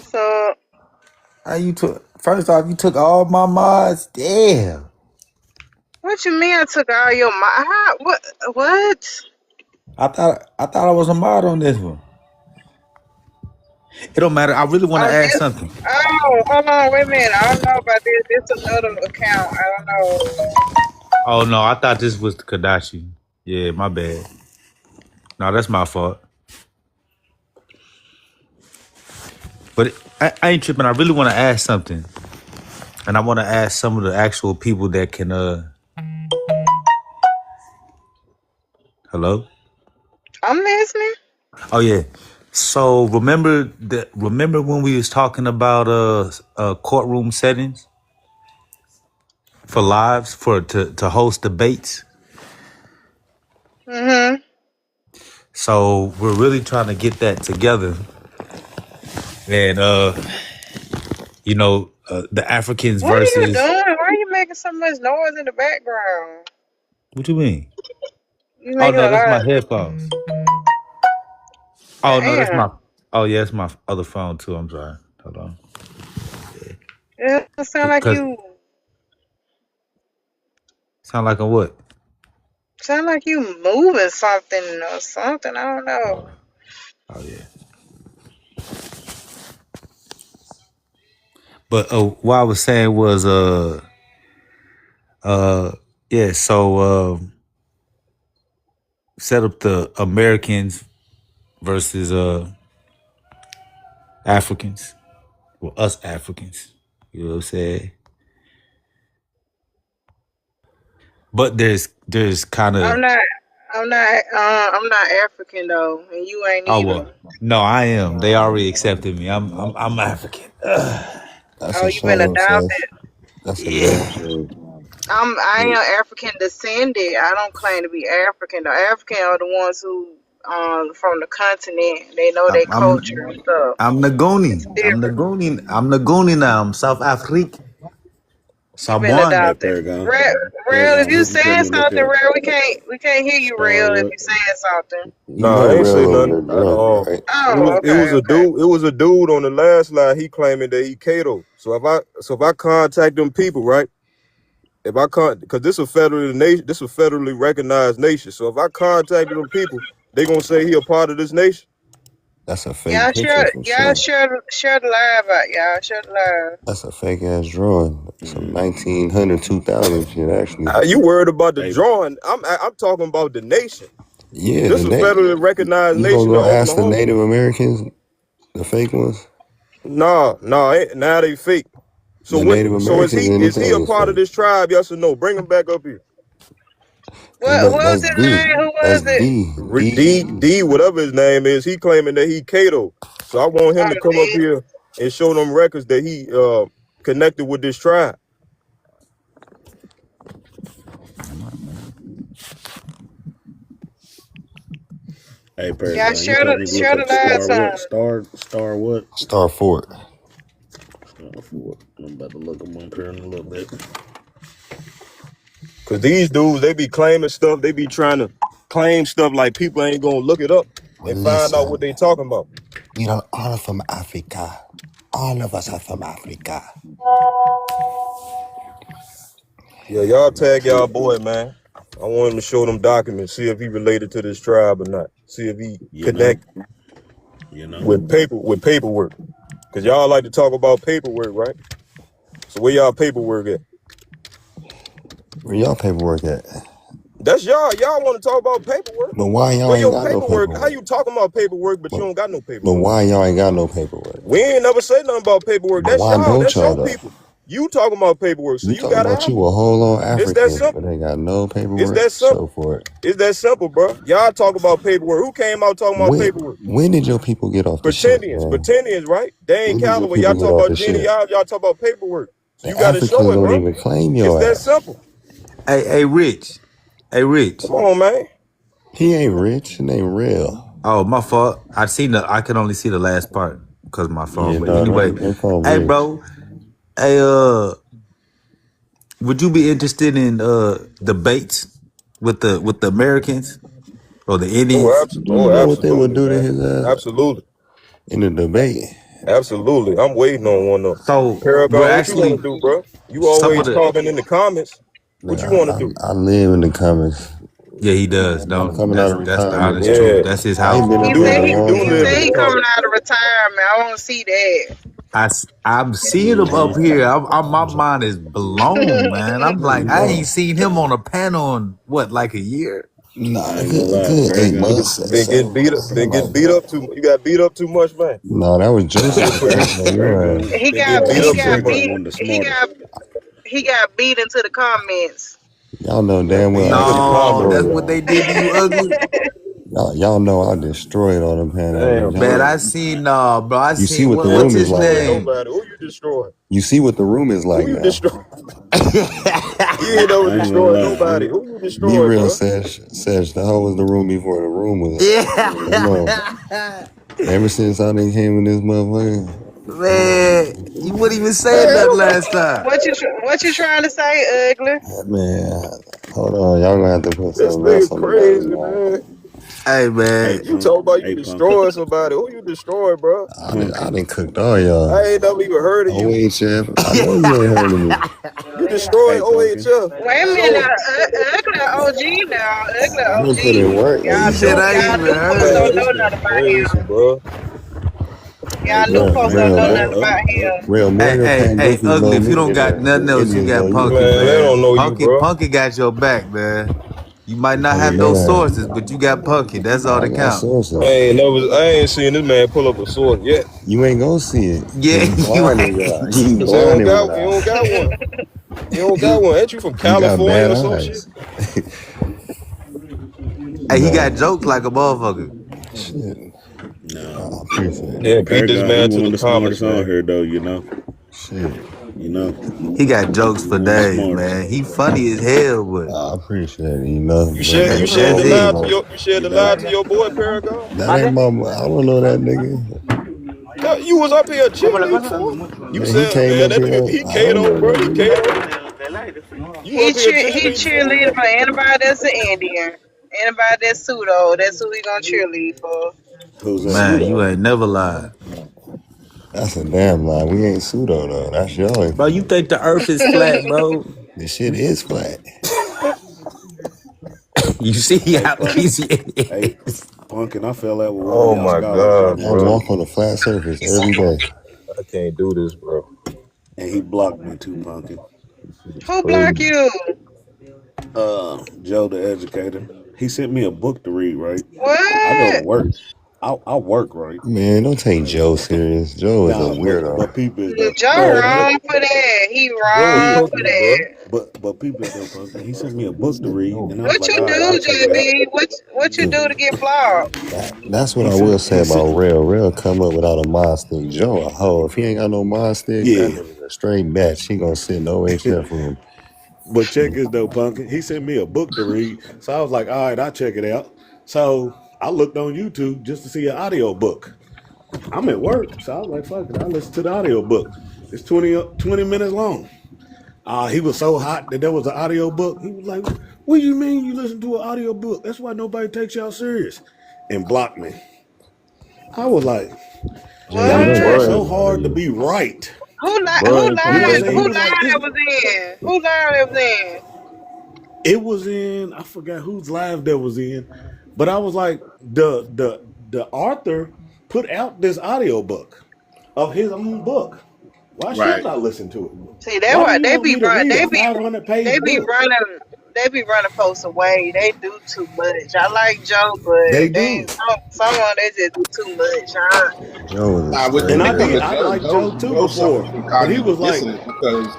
So How you took? First off, you took all my mods. Damn. what you mean? I took all your What? What? I thought I was a mod on this one. It don't matter. I really want to On add this? something. Oh, hold on. Wait a minute. I don't know about this. This another account. I don't know. Oh no, I thought this was Kadashi. Yeah, my bad. No, that's my fault. But I ain't tripping. I really want to add something, and I want to ask some of the actual people that can. Hello. I'm listening. Oh yeah. So remember when we was talking about courtroom settings for lives to host debates? Mm-hmm. So we're really trying to get that together, and the Africans What are you versus. doing? Why are you making so much noise in the background? What you mean? You Oh making no, a that's lot my of headphones. Oh no, that's damn. my. Oh yeah, that's my other phone too. I'm sorry. Hold on. It sound like Cause you sound like a what? sound like you moving something or something. I don't know. Oh yeah. But what I was saying was yeah. So set up the Americans versus Africans. Well, us Africans. You know what I'm saying? But there's kind I'm of. not. I'm not African though, and you ain't Oh either. well. No, I am. They already accepted me. I'm African. That's Oh, a you been shame, sis. adopted. That's a damn Yeah. shame. I am African descended. I don't claim to be African. The African are the ones who from the continent. They know I'm their culture and I'm stuff. I'm It's Ngoni. different. I'm Ngoni now. I'm South African. You been Samoan. Hey, adopted. Paragon. Real, if Paragon, you who you put saying me with something, there? real, we can't hear you, Star real. If what? you saying something. You Nah, know I ain't say real over nothing. there drunk, right? Oh, It okay, was a okay. dude. It was a dude on the last line. He claiming that he Cato. So if I contact them people, right? If I because this is a federally nation, this is a federally recognized nation. So if I contacted them people, they gonna say he a part of this nation. That's a fake Y'all picture share, for y'all sure. share the live out, y'all. Share the live. That's a fake ass drawing. Some 1900, 2000 shit, actually. You worried about the Hey, drawing? I'm talking about the nation. yeah, This is a federally recognized you gonna nation in go ask the Oklahoma. Native Americans, the fake ones? Nah, now they fake. So The what? Native So is Americans, he a anything is part of fake. this tribe? Yes or no? Bring him back up here. What was That's his D. name? Who That's was it? D. D D. D whatever his name is, he claiming that he Cato. So I want him to Oh, come up D. here and show them records that he connected with this tribe. Hey, Y'all Paragon, you share told the me to look share up the live Star some. what? Star what? Star Fort. Star Fort. I'm about to look him up here in a little bit. Cause these dudes, they be claiming stuff, they be trying to claim stuff like people ain't gonna look it up Well, and find out what listen, they talking about. we don't all from Africa. All of us are from Africa. Yeah, y'all tag y'all boy, man. I want him to show them documents, see if he related to this tribe or not. See if he You know, connect you know. with paperwork. Cause y'all like to talk about paperwork, right? So where y'all paperwork at? Where y'all paperwork at? That's y'all. Y'all want to talk about paperwork? But why y'all Where ain't your got no paperwork? How paperwork? you talking about paperwork, but you But, don't got no but paperwork? why y'all ain't got no paperwork? We ain't never say nothing about paperwork. But That's why y'all. don't That's y'all your though? people. You talking about paperwork, so You you talking gotta about have you it. a whole on It's that African, but simple. they got no It's paperwork that to show simple. for it. It's that simple, bro. Y'all talk about paperwork. Who came out talking about paperwork? When did your people get off the ship, man? Pretendians, right? Dane When did your Calloway. Y'all people get talk off about the Jenny. ship? Y'all talk about paperwork. So The you gotta show Africans it, don't bro. even claim It's your that ass. simple. Hey, Rich. Hey, Rich. Come on, man. He ain't rich. It ain't real. Oh, my fault. I could only see the last part because of my phone. Yeah, But no, anyway, don't call hey, rich. bro. Hey, would you be interested in debates with the Americans? Or the Indians? Do you know what they would absolutely, do to man. his ass Absolutely, in the debate? absolutely. I'm waiting on one of them. So we're Paragon, what you want actually to do, bro? You some of always the comment in the comments. What Man, you want to do? I live in the comments. yeah, he does, I'm don't he? coming out of That's the retirement, honest bro. truth. Yeah, That's his I house, ain't been bro. up here in a long you He live time. in said the he coming comments. out of retirement. I want to see that. I'm seeing him up here. My mind is blown, man. I'm like, I ain't seen him on a panel in what, like a year? Nah, I ain't gonna lie, good 8 Paragon. months, Been getting 7 beat up. months, Been something getting like beat that. up too. You got beat up too much, man. No, that was Joseph. You're right. Paragon, He Been got getting beat he up too got Paragon, much. beat one of the he smartest. got he got beat into the comments. Y'all know Got damn beat well I into the No, comments. that's destroyed what they y'all. did to you, ugly. Y'all know I destroyed all them Damn, panhandlers. Man, bro. I seen bro, I You see seen what the what's room is his like Destroying now. name? nobody. Who you destroying? You see what the room is Who like you now. destroy? You ain't never I ain't gonna destroyed lie. nobody. Who you Be destroyed, real, bro? Sesh. The hoe was the room before the room was. Come on. Yeah. Ever since I done came in this motherfucker, Man, you wouldn't even say Man, nothing last time. What you trying to say, ugly? man, hold on. Y'all gonna have to put this something else nigga on the name, crazy, man. man. Hey Hey, man. You punk. talk about you Hey, punk. destroying somebody. Who you destroyed, bro? Punk. I done cooked all I y'all. ain't never even heard of you. OHF. I know you ain't heard of me. You destroyed Hey, punkin. OHF. Wait a minute, So, ugly OG now, ugly I done put in OG. work. What He you said I talking ain't Y'all about? even new folks heard man, don't you. this know nigga nothing about crazy, him. bro. Hey, Y'all new punk. Real, folks I ain't don't gonna real, know lie. nothing Mor- about him. real Morgan can't Hey, definitely ugly. know If you me. don't got The nothing else, you Indians know got you. Punky, Man, they man. don't know you, bro. Punky got your back, man. You might not Punky have no never had. sources, but you got Punky. That's all I that got count. sources. I ain't seen this man pull up a sword yet. You ain't gonna see it Yeah, because you you blinded with ain't. eye. You Cause blinded with he eye. don't got one. He don't got one. Ain't you from You got California bad or some shit? eyes. Hey, he No got jokes like a motherfucker. shit. I Nah. appreciate it. Yeah, beat this Paragon, he man to one the of the comments, smartest on man. here, though, you know. Shit. You know. He got jokes He for one of the days, smartest. man. He funny as hell, but I appreciate it. You know, You but shared the you that's shared the whole it. lie to people, your You know. boy Paragon. that ain't my. I don't know that nigga. Yeah, you was up here cheerleading for him. You Man, he said, came man, up that here. nigga he I don't Kato, know bro. that He nigga. Kato. You up here He cheerleading for him. cheerleader for anybody that's an Indian. Anybody that's pseudo, that's who he gonna cheerlead for. Who's that? Man, you Pseudo. ain't never lied. That's a damn lie. We ain't pseudo though. That's y'all. Bro, you think the earth is flat, bro? This shit is flat. You see Hey, how punkin. easy it Hey, is. punkin. I fell out with one of Oh y'all my scholars God, I yesterday, bro. walk on a flat surface every day. I can't do this, bro. and he blocked me too, punkin. It's Who block crazy. you? Joe, the educator. He sent me a book to read, right? I go to What? work. I work, right? Man, don't take Joe serious. Joe is a Nah, weirdo. but peep is though. Joe Man, wrong for that. He Joe is Yeah, wrong for cooking, bro. that. but peep is though, punkin. He sent me a book to read, and I was What like, you all right, I'll do, check it out. JB? What you do to get blocked? That's what He I will sent say he sent about Rail. Rail come up without a mod stick. Joe a hoe. If he ain't got no mod stick, that yeah. nigga's a straight bitch. He gonna sit in the OHF room. But check this though, punkin. He sent me a book to read, so I was like, all right, I'll check it out. So I looked on YouTube just to see an audio book. I'm at work, so I was like, fuck it, I'll listen to the audio book. It's 20 minutes long. He was so hot that there was an audio book. He was like, what do you mean you listen to an audio book? That's why nobody takes y'all serious. And blocked me. I was like, JB, y'all don't try get What? that so out of hard to you. be right. Who Bro ain't You come know what I'm lied? back saying? Who He from was like, lied it's that was in? Who lied that was in? it was in, I forgot whose live that was in, but I was like, the author put out this audio book of his own book. Why should Right. I listen to it? See, that's Why do why you want me to read a 500 they page be book? running folks away. They do too much. I like Joe, They but do. someone they just do too much. Huh? Joe is a Nah, And straight I because did. of bitch. I Joe, liked Joe too Joe suffers before, from but he cognitive was like, dissonance because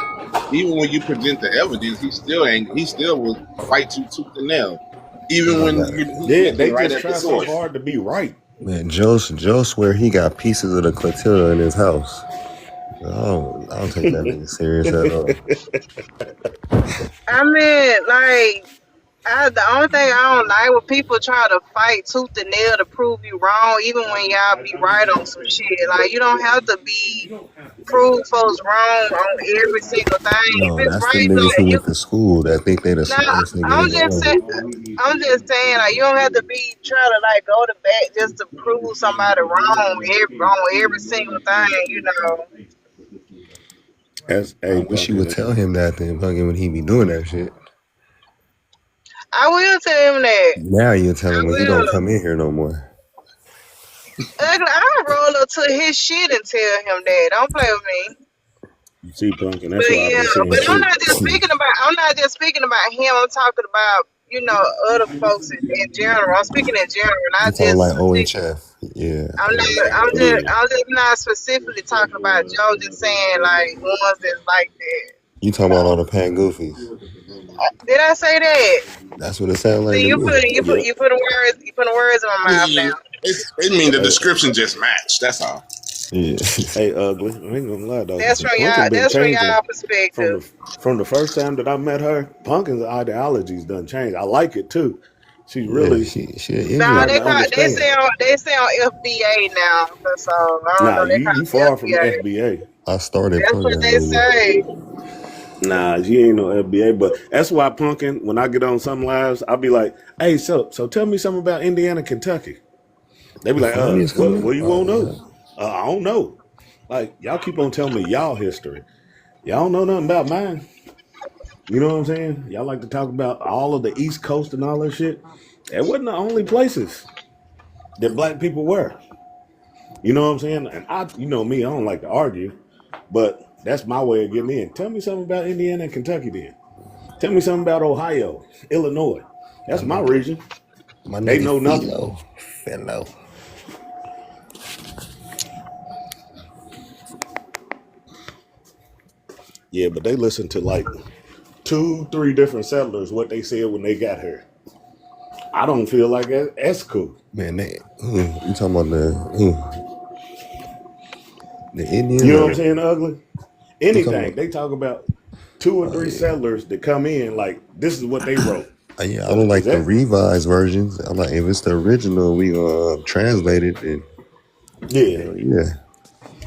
even when you present the evidence, he still will fight you tooth and nail, even when he's yeah, looking they right just at the try so source. hard to be right. Man, Joe swear he got pieces of the Clotilda in his house. I don't take that nigga serious at all. I mean, like The only thing I don't like when people try to fight tooth and nail to prove you wrong, even when y'all be right on some shit. Like you don't have to be prove folks wrong on every single thing. If No, it's that's the right, niggas who though, you. went to school that think they the Nah, smartest nigga I'm in the just room. saying. I'm just saying, like you don't have to be trying to like go to bat just to prove somebody wrong on every single thing. You know. I Hey, wish you would Pumpkin. tell him that then, fucking when he be doing that shit. I will tell him that. Now you tell I him when he don't will. come in here no more. Ugly, I'll roll up to his shit and tell him that. Don't play with me. You see, Pumpkin, But that's why I've yeah, been saying but I'm shit. not just speaking about. I'm not just speaking about him. I'm talking about other folks in general. I'm speaking in general, You not talking just like specific. OHF. Yeah. I'm not. Yeah. I'm just not specifically talking about Joe. Just saying like ones that's like that. You talking about all the pan goofies. Did I say that? That's what it sounds like See, to me. Yep. you putting words in my I mouth mean, now. it mean the Hey, description just matched. That's all. Yeah. hey, Ugly. I ain't gonna lie though. That's from y'all. Pumpkin been That's from changing y'all from perspective. the first time that I met her. Pumpkin's ideologies done changed. I like it too. She's Yeah, really she an No, starting Indian. to understand. they say on FBA now. So I don't Nah, know. They call you it far from FBA. FBA. I started That's what Punkin they over. say. Nah, she ain't no FBA. But that's why Pumpkin, when I get on some lives, I'll be like, "Hey, so tell me something about Indiana, Kentucky." They be like, Funny is coming what up? you Oh, won't know? yeah. I don't know. Like y'all keep on telling me y'all history. Y'all don't know nothing about mine. You know what I'm saying? Y'all like to talk about all of the East Coast and all that shit. That wasn't the only places that black people were. You know what I'm saying? And you know me, I don't like to argue, but that's my way of getting in. Tell me something about Indiana and Kentucky then. Tell me something about Ohio, Illinois. My That's my nigga, region. my They nigga know nothing. Fellow. Yeah, but they listen to like 2-3 different settlers what they said when they got here. I don't feel like that's cool. Man, you talking about the Indians You know or what I'm saying, Ugly? you talking Anything. about? They talk about 2 or 3 Yeah. settlers that come in like this is what they wrote. Yeah, I don't Is like the that revised versions. I'm like, if it's the original, we gonna translate it. And yeah. hell yeah,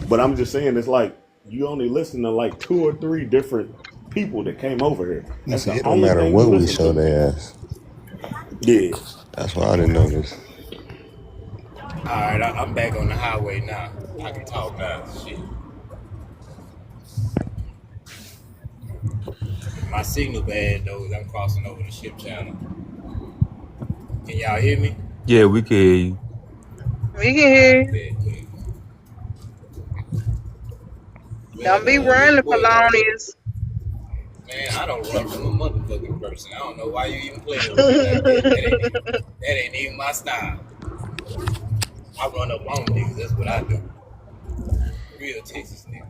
But I'm just saying it's like you only listen to like 2 or 3 different people that came over here. you That's see, the it don't only matter thing you what we listen show to. their ass. Yeah. That's why I didn't notice. All right, I'm back on the highway now. I can talk now. Shit. My signal bad though. I'm crossing over the ship channel. Can y'all hear me? Yeah, we can hear you. We can All hear right, you. bet, bet. Don't be Well, this running, boy don't. Polonius. Man, I don't run from a motherfucking person. I don't know why you even playing with me like that. That ain't even my style. I run up on niggas. That's what I do. Real Texas nigga.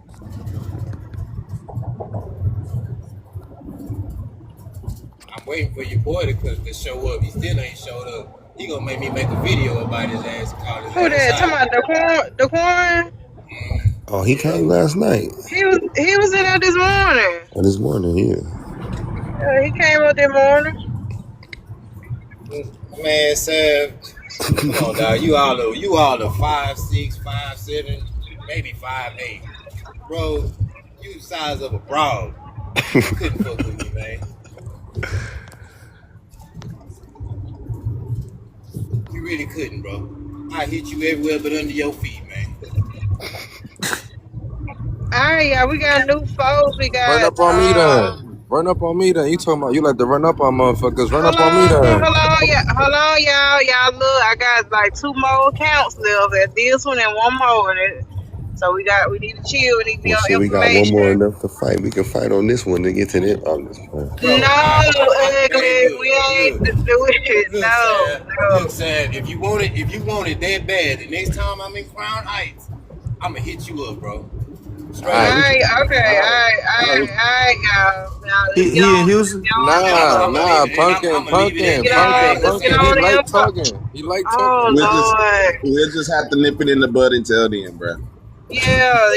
I'm waiting for your boy to show up. He still ain't showed up. He gonna make me make a video about his ass and call his Who ass that? Talking out. about Daquan? Oh, he Yep. came last night He was in there this morning. or this morning. Yeah, He came up this morning. Man, Sam, come on, dog. You all the 5'6", 5'7", maybe 5'8". Bro, you the size of a frog. You couldn't fuck with me, man. You really couldn't, bro. I hit you everywhere but under your feet, man. Alright, yeah, we got new folks. We Run got up on me then. Run up on me then. You talking about you like to run up on motherfuckers. Run up on me then. hold on, y'all. Look, I got like 2 more accounts left. At this one and one more. So we need to chill. We need to be well, on shit, we got one more information. enough to fight. We can fight on this one to get to this. I'm just playing. Bro, No, hey, ugly. We ain't look, do it. look, No. Sam, if you want it that bad, the next time I'm in Crown Heights, I'ma hit you up, bro. Straight Alright, up. we can Okay, Alright. alright, y'all. Now let's get He in on. Houston? nah, I'ma leave it at Let's that. get Pumpkin. He on the like info. talking. He like Oh talking. Lord. We'll just have to nip it in the bud until then, bro. Yeah.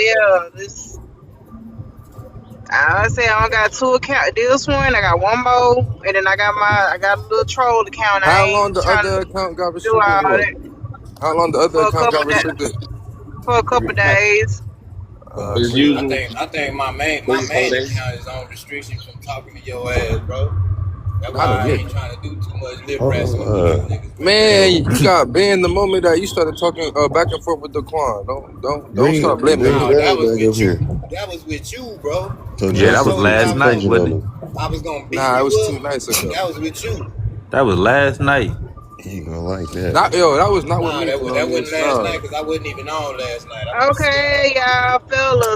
I say I got 2 accounts. This one, I got one more, and then I got a little troll account. I How long ain't the trying other to account got do restricted all for? that How long the other for a account got couple restricted? for a couple days. It's Shit. usually I think my main 3-4 days. account is on restriction from talking to your ass, bro. That's I why don't I get. ain't trying to do too much lip Hold wrestling with on. you niggas, Man, you got banned the moment that you started talking back and forth with the Quan. Don't Bring start blaming bring me. No, that Red was back up with here. you. That was with you, bro. So When Yeah, I that was Justice told put you last some night, pressure wasn't on it? him. I was gonna beat Nah, it you was up, 2 nights ago. that was with you. That was last night. He gonna like that. That was not with Nah, me, that wasn't Thelonious. last night Nah. because I wasn't even on last night. I'm just saying. Okay, y'all,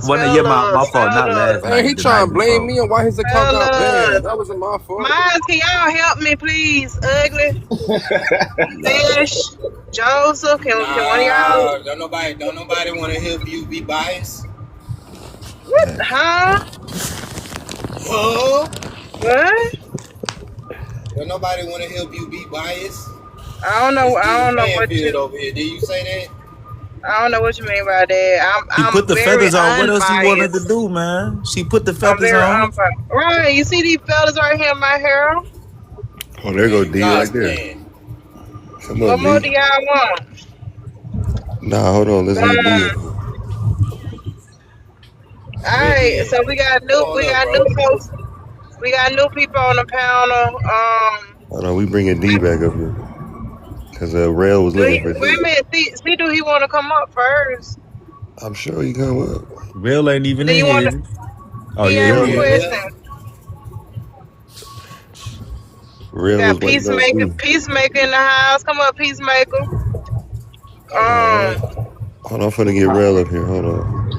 Well, yeah, my fault. Not last Man, he night, the trying night to blame before. me on why his account got fellas. banned. That wasn't my fault. Miles, can y'all help me, please? Ugly, Nah. Fish, Joseph, can one of y'all? Nah, don't nobody want to help you be biased. What? Nah. Huh? Huh? What? Don't nobody want to help you be biased. I don't know. It's I even don't know playing what field you. over here. Did you say that? I don't know what you mean by that. She put I'm the very feathers on. What else you wanted to unbiased. do, man? She put the I'm feathers very on. unbiased. Right? You see these fellas right here in my hair? Oh, there Man, go you D right there. cosplaying. Come What up, more do D. y'all want? Nah, hold on. Let's get D up Um. here. All Where right. D at? So we got Come on up, bro. new folks. We got new people on the panel. Hold on, we bringing D back up here. Cause Rail was looking for Wait D. a minute. See, do he want to come up first? I'm sure he come up. Real ain't even Do in you want to? here. Oh He yeah, ain't Rail he was, is. Real requesting. left? Rail Got was waiting on peacemaker, D. peacemaker in the house. Come up, peacemaker. Hold on, Um. hold on. Hold on, I'm finna get Rail up here. Hold on.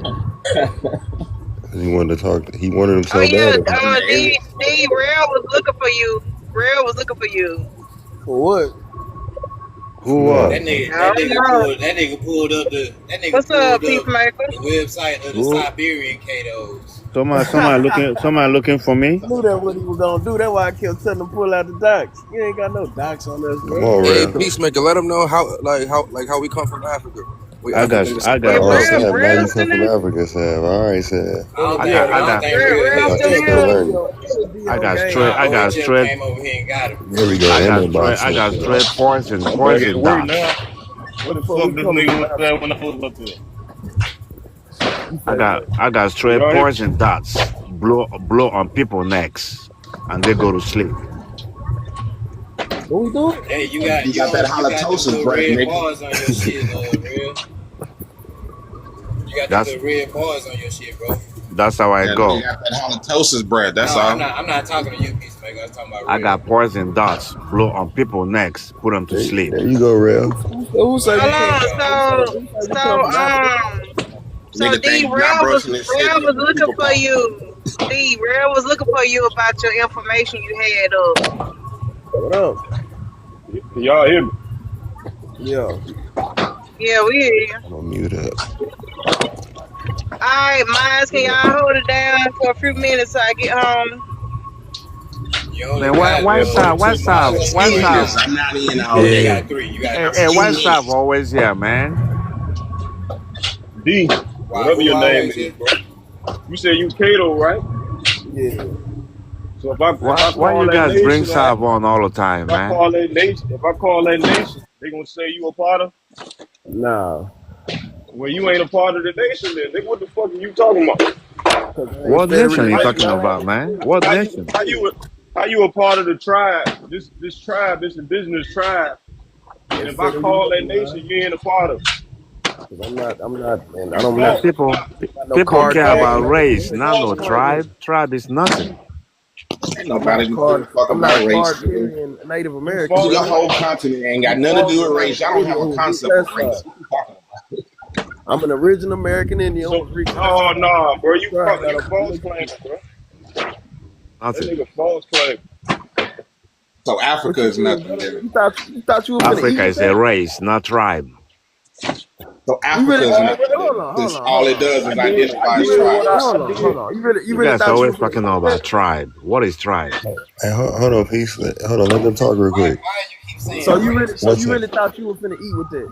Cause he wanted to talk. He wanted him Oh so yeah. bad up here. D Rail was looking for you. Rail was looking for you. For what? Who That are? nigga, I don't know. that nigga What's up, pulled up peacemaker? the website of the Who? Siberian Katos. Somebody looking for me. I knew that what he was gonna do. That's why I kept telling him pull out the docs. You ain't got no docs on us, Come bro. on, Hey, Rail. Peacemaker, let them know how we come from Africa. We I got African I descent. Let got them Oh, know. Sam, now Real you come still from in? Africa, Sam. All right, Sam. I got I don't think real Real Thought helped you still you. still here? learning. I got straight Nah, I got OHF straight came over here and got him. There we go. And unbox I it. got straight I'm back at poison work dots. now. What the Before we fuck this coming nigga from was saying Africa. when I was up there? You say what? I got You straight heard it? poison dots blow on people's necks and they go to sleep. What we doing? Hey, You got that you got them halitosis little breath, red nigga. bars on your shit, real. You got them That's little red bars on your shit, bro. that's how I That nigga go. got that halitosis breath. No, That's all. I'm not talking to you, peacemaker. I was talking about I real. got poison dots blow on people's necks, put them to sleep. There you go, Rail. Who say Boy, we Hold I come? ain't on. going. Who say we come So from Africa? so Nigga D think not brushing his shit Rail is was a looking for superpower. you. D Rail was looking for you about your information you had up. What up? Can y'all hear me? Yeah. Yeah, we hear you. I'm gonna mute up. All right, Miles, can y'all hold it down for a few minutes so I get home? You only Man, got Yeah, bro. two mods on your Excuse panel. this. I'm not in all Oh, you day. Yeah. got three. You got three. Hey, why Excuse Sav this. always here, man? D, Why? whatever Who your name always is, here? bro. You said you Kato, right? Yeah. So if I Why call you that guys bring nation, or Sav on all the time, man? if I call that nation, they gonna say you a part of. Nah. When you ain't a part of the nation, then what the fuck are you talking about? Cause I ain't What nation are federally you How talking recognized. about, man? What how nation? you a part of the tribe? This tribe, this indigenous tribe. And Ain't if I federally call that nation, recognized. you ain't a part of it. Cause I'm not, and You I'm Man, not false. got no people card care carrying. about You race, you not false no claiming. tribe. Tribe is nothing. Ain't I'm nobody not give a card. fuck I'm not about race, card nigga. carrying Native You American, Your false nigga. whole claiming. continent ain't got You nothing to false do with I'm race. an Y'all claiming. don't have Indian a who was concept of race. reclassified. What you talking about? I'm an original American Indian who So was no, reclassified no, bro. tribe out You of false Mississippi. claiming, bro. That Nothing. nigga false claiming. So What Africa you is mean, nothing, brother? nigga. You thought you were finna eat Africa with is a that? race, not tribe. So You Africa really? is Already, nothing, Hold nigga. on, hold Since on, all hold it on. does I is did identify as what tribes. Hold I on, hold did. on. You You really guys thought you were always finna talking eat with about that? tribe. What is tribe? Hey, hold on, peace. Hold on, let them talk real Why quick. you keep saying So race, you One bro? really second. thought you were finna eat with that?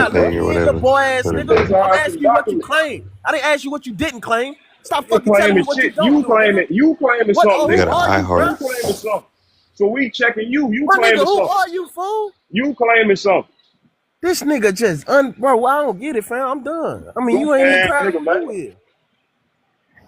back not page or looking, whatever. the boy ass Put it nigga. back. It's all I'm to the asking you what you document. claim. I didn't ask you what you didn't claim. Stop You fucking telling me claiming what you shit. don't do, nigga. You claiming What? something, You Who got nigga. an are you, You iHeart. bruh? claiming something. So we checking you. You My nigga, claiming who something. are you, fool? You claiming something. This nigga just bro. I don't get it, fam. I'm done. I mean, you ain't even Stupid ass trying to nigga, man. do it.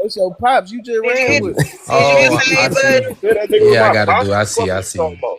That's your pops. You just Did you ran hit? with him. Did you hit Oh, the I A see. button? Said that nigga was Yeah, I my gotta do. partner. I Fuck see. I you talking see. about?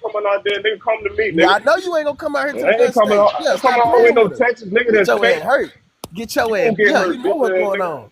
ain't coming out there. Nigga, come to me, Yeah, nigga. I know you ain't gonna come out here to the I ain't gun coming. station. I Yeah, ain't coming stop all the way playing no with us. Texas, nigga. Get That's your fake. ass hurt. Get You your ass. gonna get Yeah, you hurt, know bitch what's ass going nigga. on.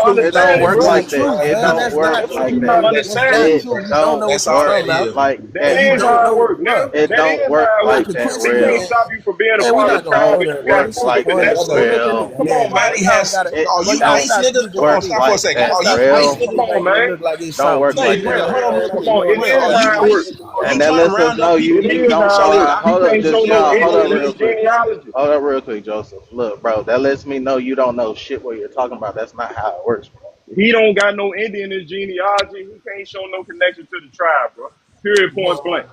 true. understanding, It don't That's work bro. not like true, that. It man. don't That's work not That's what true, like you not that. man. That's not understanding. It true. You don't don't know That's what you're all work that talking is. about. like That You that. is don't how it know, works, bro. nigga. It That don't is work how it Bro, works. like can that, Quincy We get can't real. in? stop you from being a Man, we're part of not the gonna tribe go if there, you bro. got Work This shit like COVID. that, That's pointless, cool. man. real. Come You on, man. mighty Y'all has. got it. It Are But you y'all don't ice, stop nigga? speaking Hold for on, work me, stop for a like man. second. that, Y'all Are you stop ice, speaking real. for Come me, nigga? on, making it man. look like it's Don't something work Say, like different. real. that, Hold on, real. real Come quick. on. It Real. is Are you how it ice? works. Are you And that trying to lets us round up know people you that It you is can't don't. how show it a works. You Hold up, can't document? show just no y'all. Hold up, real Indian quick. genealogy. Hold up, real quick, Joseph. Look, bro, that lets me know you don't know shit what you're talking about. That's not how it works, bro. He don't got no Indian in his genealogy. He can't show no connection to the tribe, bro. Period. Point blank.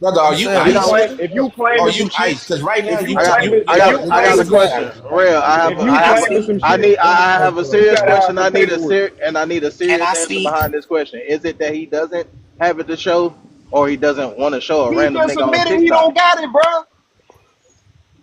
Brother, I'm are you saying If we you ice, don't. claim, nigga? if you Are claiming you some shit, ice? Because right now if you you claiming, I if got you Nigga, I got where's a claiming the some question. shit, glass? Real. if you I have claiming some I shit, need I have a you serious gotta have question. some paperwork. I need a can serious I answer speak? behind this question. Is it that he doesn't have it to show, or he doesn't want to show a He random just nigga on admitted he TikTok? don't got it, bro.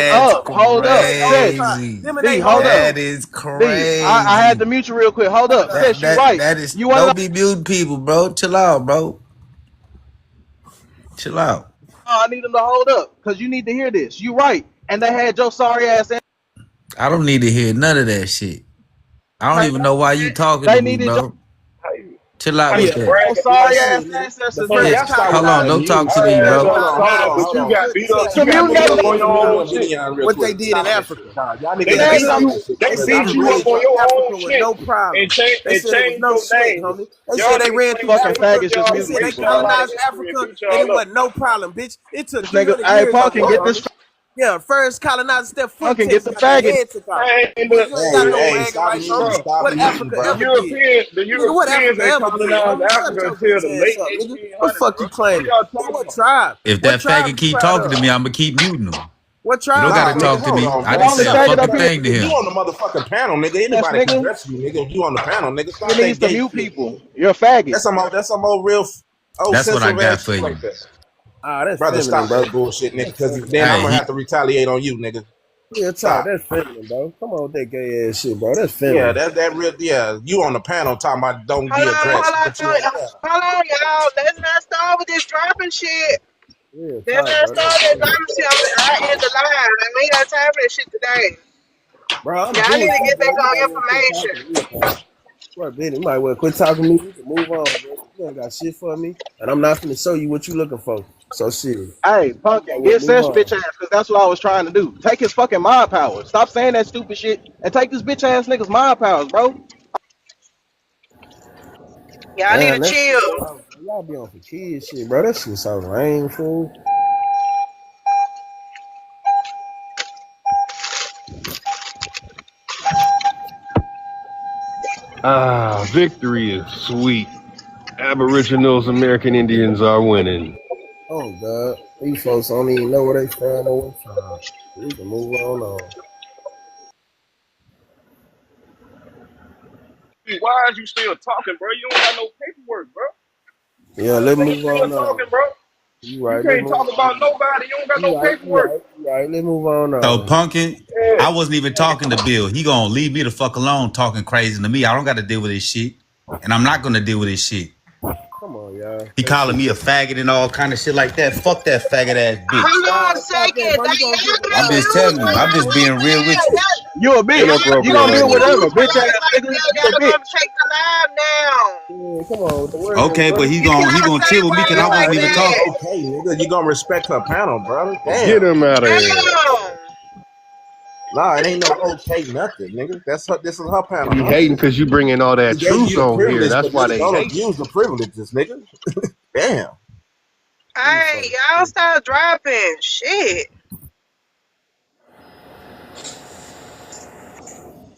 That's Hold up. crazy. Them and D, they hold hoes. up. That is D, I had crazy. to mute you real quick. Hold up. That Sis, you that right. that is. You wanna know? Don't be muting people, bro. Chill out, bro. Chill out. I need them to hold up because you need to hear this. You right. And they had your sorry ass in. I don't need to hear none of that shit. I don't even know why you talking They to me, needed your bro. Chill out How with you that. bragging? sorry ass Nigga. ancestors The in first this Yeah. time Hold on. Don't talk to me, Hold bro. on, but you got beat up. You So got mute beat that up on your own shit. shit. What they did in Africa. They Nigga, beat nigga. you. They they said beat they you ran up on through your Africa own with shit no problem. and They said it was changed no your sweat, name. homie. They Y'all said they niggas ran play through fucking games with Africa. faggots just y'all. They mute said they Waste me. y'all life colonized history and Africa beat and y'all it up. wasn't no problem, bitch. It took This nigga, 300 hey, years Paul off can of get her, this homie. Yeah, first colonizer step foot Punkin, get test the got their faggot. head took off. Hey, Nigga, you ain't got no Hey, bragging stop rights, muting, homie. stop What muting, Africa bro. ever did? The Nigga, what Europeans, Africa they ever did, colonized homie? Shut Africa your until bitch the ass late up, nigga. What the 1800s, fuck bro. you What claiming? y'all Nigga, talking what about? tribe? If What that tribe faggot you keep proud talking to of? me, I'm gonna keep muting him. What You don't tribe you Nah, gotta from? nigga, talk to hold me. on, I bro. The didn't only say a faggot up fucking here. thing to You him. on the motherfucking panel, nigga. Yes, Anybody can nigga. address you, nigga. You on the panel, nigga. Nigga Stop that needs to gay mute shit. people. You're a faggot. That's some old real old That's what I sensitive got ass for shit you. right there. Ah, that's Brother, feminine, stop bro. that bullshit, nigga, That's because feminine. then I'm Hey, gonna he have to retaliate on you, nigga. Real talk, Stop. that's feminine, bro. Come on with that gay ass shit, bro. That's Yeah, feminine. that real, yeah. You on the panel talking about don't be addressed, but you on the panel. Hold on, y'all. Let's not start with this dropping shit. Real Let's talk, not bro. That's start that feminine. dropping shit. I end the line. Like, we ain't got time for that shit today. Bro, I'm Y'all good need with to you, get bro. back You might on well quit information. talking to me, bro. What, Benny? You might well quit talking to me. We can move on, bro. You ain't got shit for me. And I'm not finna show you what you looking for. So shit. You Hey, might Punkin, well get move Sesh bitch on. ass, because that's what I was trying to do. Take his fucking mind power. Stop saying that stupid shit and take this bitch ass nigga's mind powers, bro. Y'all need to Damn, that shit chill. so, y'all be on for kids shit, bro. That shit so lame, fool. Ah, victory is sweet. Aboriginals, American Indians are winning. Oh God, these folks don't even know where they from or what from. We can move on. Why is you still talking, bro? You don't got no paperwork, bro. Yeah, Why let's the nigga move still on. talking, bro? You You right, let's can't move talk about on. nobody. You don't got no You right, you paperwork. right, you right. Let's move on. so Pumpkin. Yeah. I wasn't even talking to Bill. He gonna leave me the fuck alone talking crazy to me. I don't got to deal with this shit, and I'm not gonna deal with this shit. Come on, y'all. He That calling shit. me a faggot and all kind of shit like that. Fuck that faggot ass bitch. Hold on a Stop that, second. bro. You gonna get Y'all I'm gotta removed, just bro. use telling Stop you. what I'm that, just bro. being real with you. You a y'all bitch. You Inappropriate gonna deal with language. whatever, use bitch ass words like nigga. that. You a Y'all bitch. gonna take the live now. Yeah, come on with the word, Okay, but bro. he You gonna can't say chill with me because I words Nah, like wasn't it even ain't no that. talking. okay, nigga. You gonna respect her panel, brother. Get Damn. him out of here. Damn. Nah, it ain't no okay nothing, nigga. That's her. This is her panel, He huh? hating because you bringing all He that gave truth you the on here. privilege, That's but why nigga, they don't hate. abuse the privileges, nigga. Damn. These Hey, folks. y'all start dropping. Shit.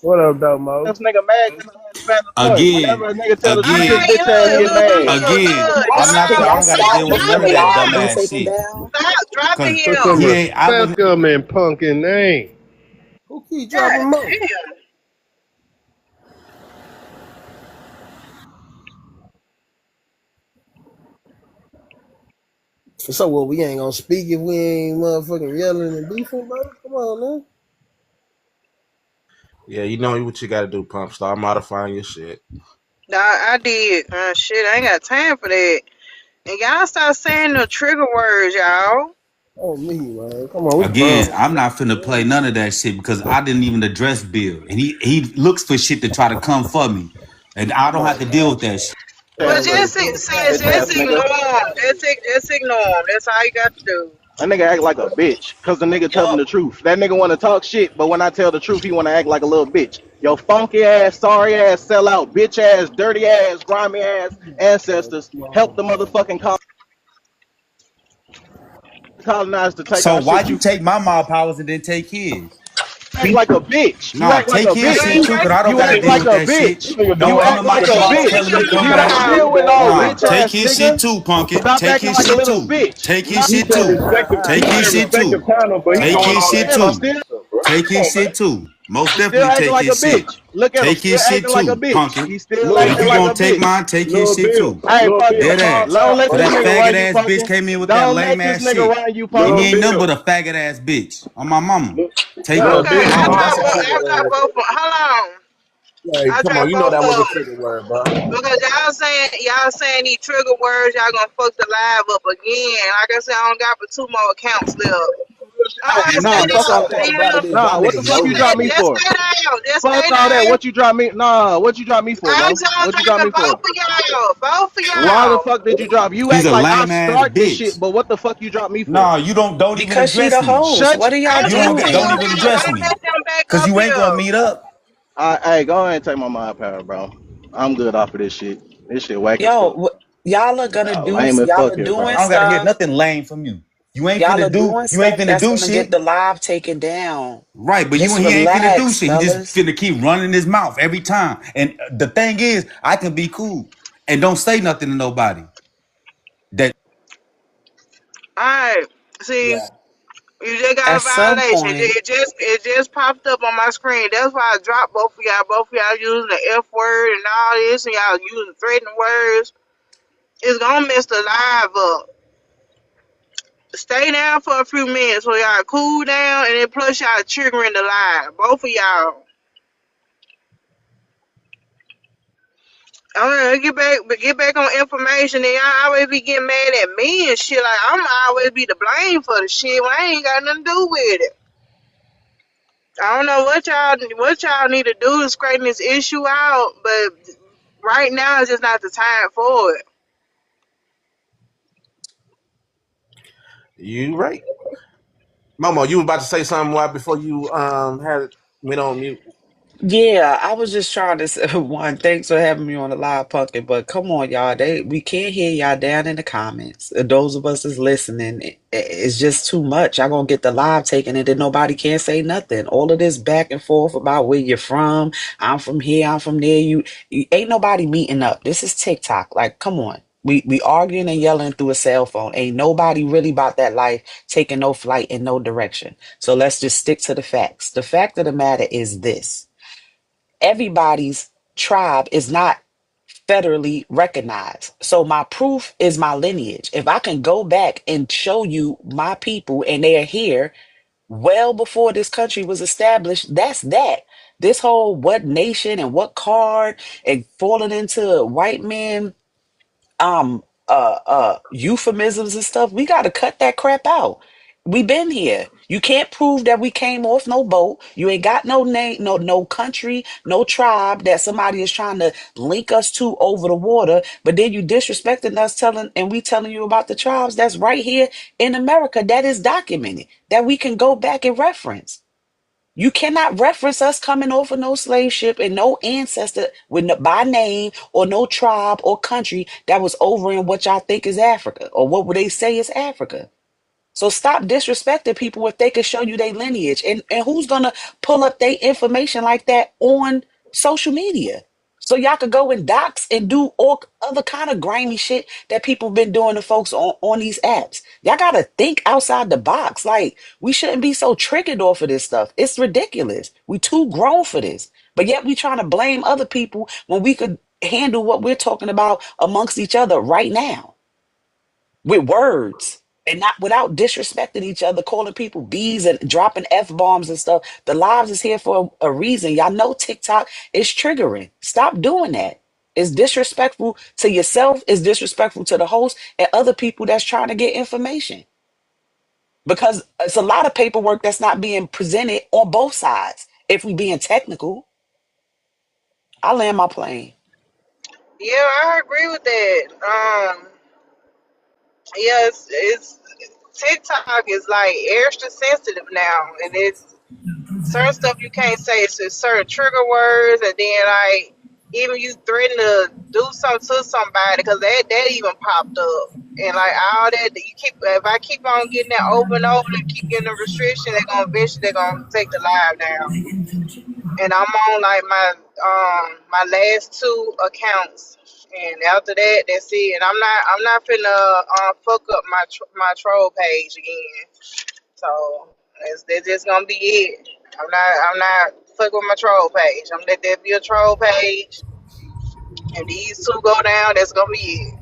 What up, though, Mo? This nigga mad because I had a valid point. Whenever Again, a nigga tell the truth, his again, Alright, bitch ass get mad. again. I'm look, not. Can I y'all don't got to stop deal stop with being none the of that dropping. mob and dumbass take them shit. down? Stop dropping Cause Put him. some he ain't. I was. respect him in Punkin name. Who keep God dropping Mo? damn. So what? We ain't gonna speak if we ain't motherfucking yelling and beefing, bro. Come on, man. Yeah, you know what you gotta do, pump. Start modifying your shit. Nah, I did. Shit, I ain't got time for that. And y'all start saying the trigger words, y'all. Oh me, man. Come on, we Again, grown. I'm not finna play none of that shit because I didn't even address Bill, and he looks for shit to try to come for me, and I Come don't have on, to deal man. with that shit. Well, Ass nigga. just Real say, talk, Bitch bro. ass just nigga. ignore him. Just ignore him. That's all you got to do. That nigga act like a bitch because the nigga telling the truth. That nigga want to talk shit, but when I tell the truth, he want to act like a little bitch. Yo, funky ass, sorry ass, sellout, bitch ass, dirty ass, grimy ass ancestors help the motherfucking colonize to take So our why shit. you You take my mob powers and then take his? act like a bitch. You Nah, act like take a his shit bitch. too, cause I don't You gotta act deal like with a that shit. bitch. Don't You come to act my like a inbox bitch. telling me to come You don't back. deal with no Nah, bitch take ass his shit nigga. too, Pumpkin. Stop Take acting his like a shit little too. bitch. Take his Stop. He shit said too. respect the, Take he his said shit respect the too. panel, but he Take doing his all shit that I'm extra too. still stuff, bro. Take Come his on, man. shit too. Most He's still definitely acting take like a his shit. bitch. Look at him, Take still his shit acting like a too, bitch. Pumpkin. He's still Little If acting you like Bill, gonna a take bitch. mine, take his shit too. Hey, Little Dead Punkin, calm ass. don't down, let So this that Punkin. nigga faggot run you, ass bitch Punkin. came in with that Don't lame let this ass nigga shit. run you, And Little he Punkin. ain't nothing Bill, but a faggot ass bitch. On my mama. Take little her. Okay, Bill, I Come on, calm that's drop a both. down. trigger I drop word. both. Hold on. Hey, I come on, drop you know both that of was a them. trigger word, bro. Because y'all saying these trigger words, y'all gonna fuck the live up again. Like I said, I don't got but 2 more accounts left. Hey, Stay nah, Man, the fuck down, all sad stay that. part about down. it is y'all Nah, what the niggas fuck know you that. drop me Just for? stay down. Just stay Fuck all that. down. What you drop me? Nah, what you drop me for, I'm Mo? What you drop talking me to both for? of y'all. Both of Why the y'all. fuck did you drop? You He's act a like I lame ass start this shit, bitch. but what the fuck you drop me for? Nah, you don't even Because she address the me. host. Shut. What are y'all I'm You don't talking doing? even to them. address Don't me. let them back Cause up you ain't gonna here. meet up. Hey, go ahead and take my mind power, bro. I'm good off of this shit. This shit whack as Yo, fuck. y'all are gonna Lame as y'all fuck are here, doing I bro. don't gotta hear stuff. nothing lame from you. You ain't Y'all finna are do. doing You ain't stuff finna that's do gonna get shit. the live taken down. Right, but Just he ain't finna do relax, shit. He just fellas. finna keep running his mouth every time. And the thing is, I can be cool and don't say nothing to nobody. That Alright. See, Yeah. you just got At a some violation. point, It just popped up on my screen. That's why I dropped both of y'all. Both of y'all using the F word and all this, and y'all using threatening words. It's gonna mess the live up. Stay down for a few minutes so y'all cool down, and then plus y'all triggering the live. Both of y'all. Alright, get back on information. And y'all always be getting mad at me and shit. Like I'm always be to blame for the shit when I ain't got nothing to do with it. I don't know what y'all need to do to straighten this issue out, but right now is just not the time for it. You right. Momo, you were about to say something right before you had went on mute. yeah, I was just trying to say one, thanks for having me on the live pumpkin, but come on, y'all. We can't hear y'all down in the comments. Those of us that's listening, it's just too much. Y'all gonna get the live taken and then nobody can say nothing. All of this back and forth about where you're from. I'm from here, I'm from there. You ain't nobody meeting up. This is TikTok. Like, come on. We arguing and yelling through a cell phone. Ain't nobody really about that life taking no flight in no direction. So let's just stick to the facts. The fact of the matter is this: everybody's tribe is not federally recognized. So my proof is my lineage. If I can go back and show you my people and they are here well before this country was established, that's that. This whole what nation and what card and falling into white men euphemisms and stuff, we got to cut that crap out. We been here. You can't prove that we came off no boat. You ain't got no name, no country, no tribe that somebody is trying to link us to over the water. But then you disrespecting us, we telling you about the tribes that's right here in America that is documented, that we can go back and reference. You cannot reference us coming off of no slave ship and no ancestor with by name or no tribe or country that was over in what y'all think is Africa or what would they say is Africa. So stop disrespecting people if they can show you their lineage. And who's gonna pull up their information like that on social media? So y'all could go and dox and do all other kind of grimy shit that people been doing to folks on these apps. Y'all gotta think outside the box. Like, we shouldn't be so triggered off of this stuff. It's ridiculous. We too grown for this. But yet we trying to blame other people when we could handle what we're talking about amongst each other right now with words and not without disrespecting each other, calling people bees and dropping F-bombs and stuff. The lives is here for a reason. Y'all know TikTok is triggering. Stop doing that. It's disrespectful to yourself, it's disrespectful to the host and other people that's trying to get information. Because it's a lot of paperwork that's not being presented on both sides. If we being technical, I land my plane. Yeah, I agree with that. Yes, it's TikTok is like extra sensitive now, and it's certain stuff you can't say. It's just certain trigger words, and then like even you threaten to do something to somebody because that even popped up, and like all that you keep. If I keep on getting that over and over and keep getting the restriction, they're gonna take the live down. And I'm on like my last two accounts, and after that, that's it. And I'm not finna fuck up my troll page again. So that's just gonna be it. I'm not fuck with my troll page. I'm let that be a troll page, and these two go down. That's gonna be it.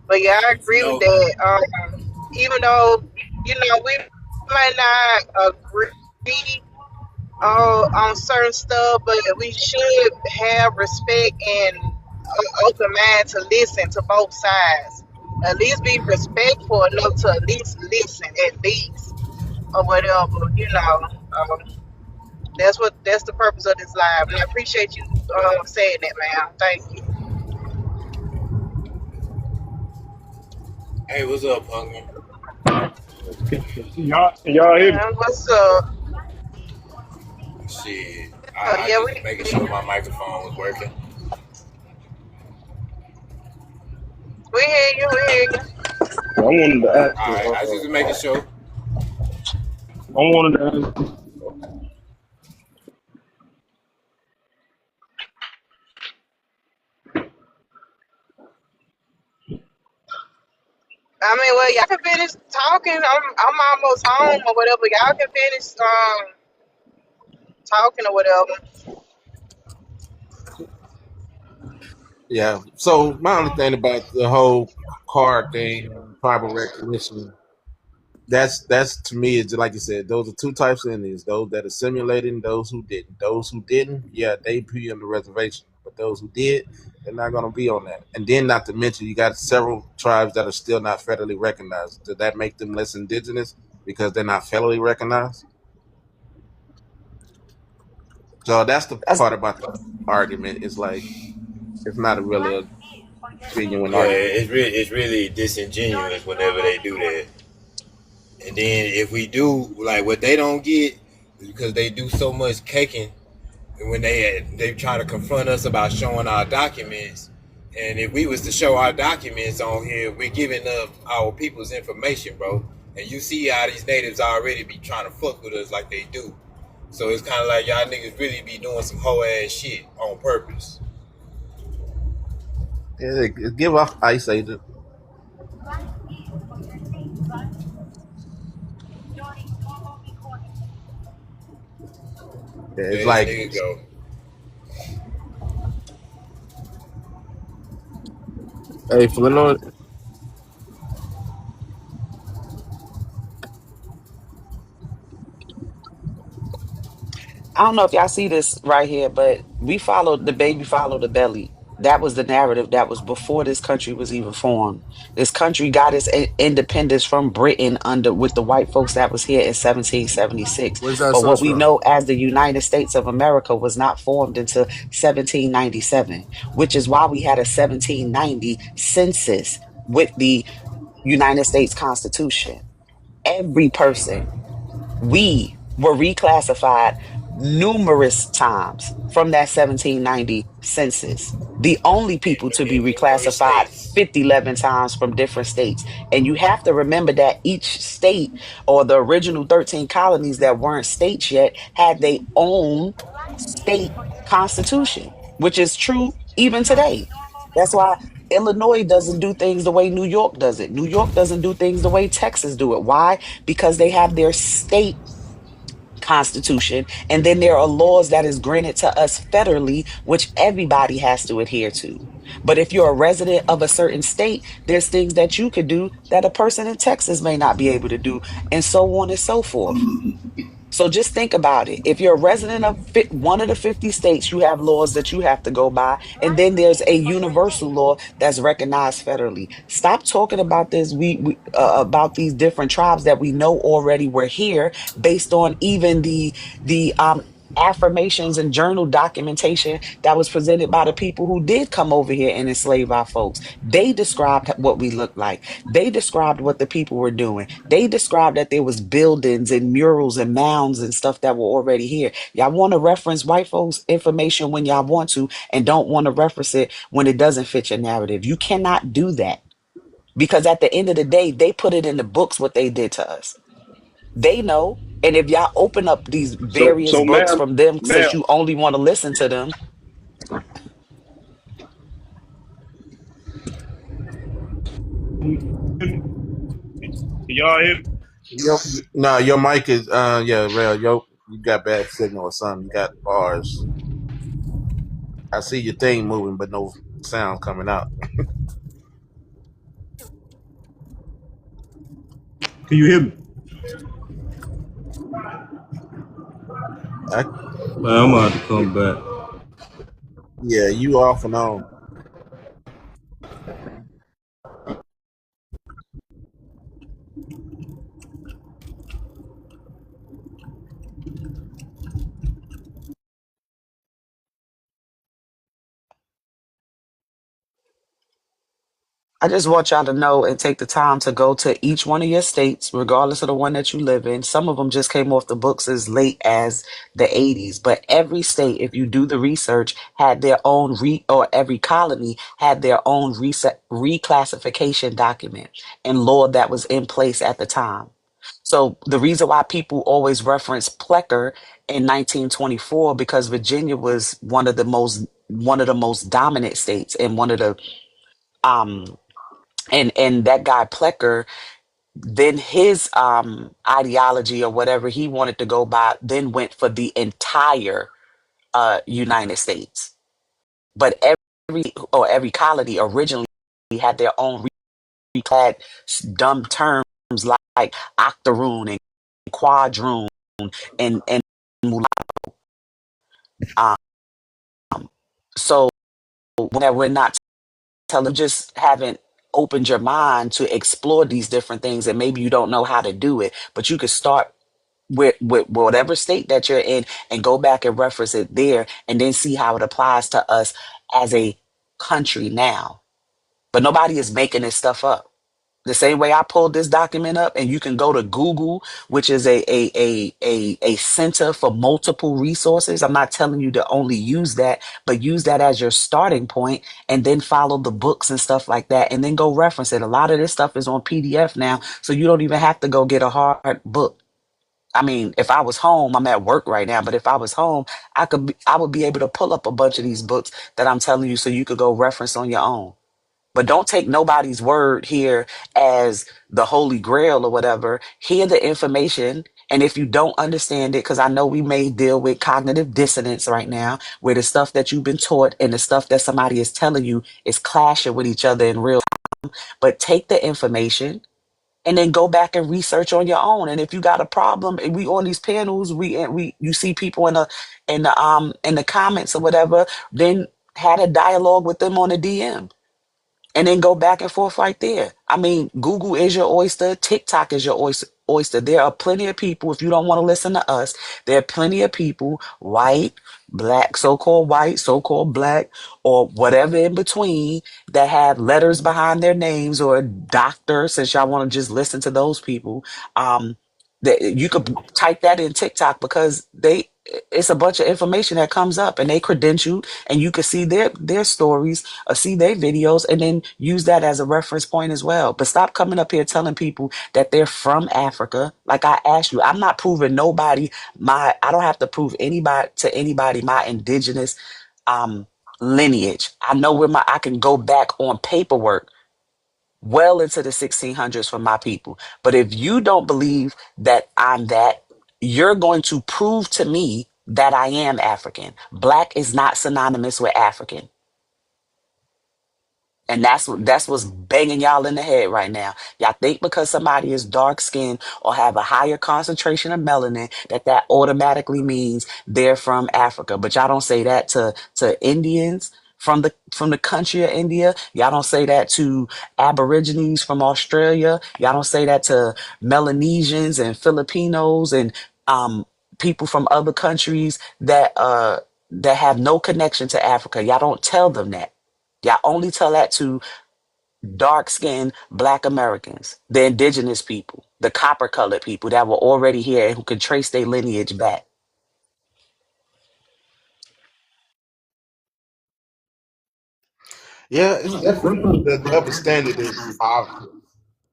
But yeah, I agree with No, that. Even though we might not agree on certain stuff, but we should have respect and open mind to listen to both sides. At least be respectful enough to at least listen, at least, or whatever. That's the purpose of this live, and I appreciate you saying that, man. Thank you. hey, what's up, Punkin? Y'all hear me? What's up? Shit, I Yeah, just was making sure my microphone was working. we hear you. We hear you. I wanted to ask All you. right, I was just making sure. I wanted to ask you. I mean, well, y'all can finish talking. I'm almost home or whatever. Y'all can finish talking or whatever. Yeah. So my only thing about the whole card thing, tribal recognition, that's to me is like you said, those are two types of Indians: those that are simulating, those who didn't. Those who didn't, yeah, they be on the reservation. But those who did, they're not gonna be on that. And then not to mention you got several tribes that are still not federally recognized. Does that make them less indigenous because they're not federally recognized? So that's the That's part about the argument. It's like it's not a really a genuine Yeah, argument. it's really disingenuous whenever they do that. And then if we do like what they don't get because they do so much caking, and when they try to confront us about showing our documents, and if we was to show our documents on here, we're giving up our people's information, bro. And you see how these natives already be trying to fuck with us like they do. So it's kind of like y'all niggas really be doing some hoe ass shit on purpose. Yeah, give off Ice Agent. Yeah, it's There this like nigga go. Hey, Flint, I don't know if y'all see this right here, but we followed the baby, followed the belly. That was the narrative that was before this country was even formed. This country got its independence from Britain under with the white folks that was here in 1776. where's that But what source we from? know as the United States of America was not formed until 1797, which is why we had a 1790 census with the United States Constitution. Every person, we were reclassified numerous times from that 1790 census. The only people to be In various reclassified states. 11 times from different states. And you have to remember that each state or the original 13 colonies that weren't states yet had their own state constitution, which is true even today. That's why Illinois doesn't do things the way New York does it. New York doesn't do things the way Texas do it. Why? Because they have their state constitution, and then there are laws that is granted to us federally, which everybody has to adhere to. But if you're a resident of a certain state, there's things that you could do that a person in Texas may not be able to do, and so on and so forth. So just think about it. If you're a resident of one of the 50 states, you have laws that you have to go by. And then there's a universal law that's recognized federally. Stop talking about this. About these different tribes that we know already were here based on even the affirmations and journal documentation that was presented by the people who did come over here and enslave our folks. They described what we looked like. They described what the people were doing. They described that there was buildings and murals and mounds and stuff that were already here. Y'all want to reference white folks information when y'all want to, and don't want to reference it when it doesn't fit your narrative. You cannot do that, because at the end of the day, they put it in the books what they did to us. They know. And if y'all open up these various So, books ma'am, from them, since ma'am, you only want to listen to them, can y'all hear me? Yo, no, your mic is yeah, real. You got bad signal or something. You got bars. I see your thing moving, but no sound coming out. Can you hear me? I, Man, I'm gonna have to come back. yeah, you off and on. I just want y'all to know and take the time to go to each one of your states, regardless of the one that you live in. Some of them just came off the books as late as the 80s, but every state, if you do the research, had their own or every colony had their own reclassification document and law that was in place at the time. So the reason why people always reference Plecker in 1924 because Virginia was one of the most dominant states and one of the um and that guy Plecker, then his ideology or whatever he wanted to go by then went for the entire United States. But every colony originally had their own had dumb terms like octoroon and quadroon and mulatto. Um, so when we're not telling, just haven't opened your mind to explore these different things, and maybe you don't know how to do it, but you could start with whatever state that you're in and go back and reference it there and then see how it applies to us as a country now. But nobody is making this stuff up. The same way I pulled this document up, and you can go to Google, which is a center for multiple resources. I'm not telling you to only use that, but use that as your starting point and then follow the books and stuff like that and then go reference it. A lot of this stuff is on PDF now, so you don't even have to go get a hard book. I mean, if I was home, I'm at work right now, but if I was home, I would be able to pull up a bunch of these books that I'm telling you so you could go reference on your own. But don't take nobody's word here as the holy grail or whatever. Hear the information. And if you don't understand it, because I know we may deal with cognitive dissonance right now, where the stuff that you've been taught and the stuff that somebody is telling you is clashing with each other in real time. But take the information and then go back and research on your own. And if you got a problem, and we on these panels, you see people in the comments or whatever, then had a dialogue with them on the DM. And then go back and forth right there. I mean, Google is your oyster. TikTok is your oyster. There are plenty of people, if you don't want to listen to us, there are plenty of people, white, black, so-called white, so-called black, or whatever in between, that have letters behind their names, or a doctor, since y'all want to just listen to those people. That you could type that in TikTok because it's a bunch of information that comes up and they credentialed, and you can see their stories or see their videos and then use that as a reference point as well. But stop coming up here telling people that they're from Africa. Like I asked you, I'm not proving nobody I don't have to prove anybody my indigenous lineage. I know I can go back on paperwork well into the 1600s for my people. But if you don't believe that I'm that, you're going to prove to me that I am African. Black is not synonymous with African. And that's what's banging y'all in the head right now. Y'all think because somebody is dark skinned or have a higher concentration of melanin that automatically means they're from Africa. But y'all don't say that to Indians from the country of India. Y'all don't say that to Aborigines from Australia. Y'all don't say that to Melanesians and Filipinos and people from other countries that have no connection to Africa. Y'all don't tell them that. Y'all only tell that to dark-skinned Black Americans, the indigenous people, the copper-colored people that were already here and who could trace their lineage back. Yeah, it's definitely the double standard is obvious.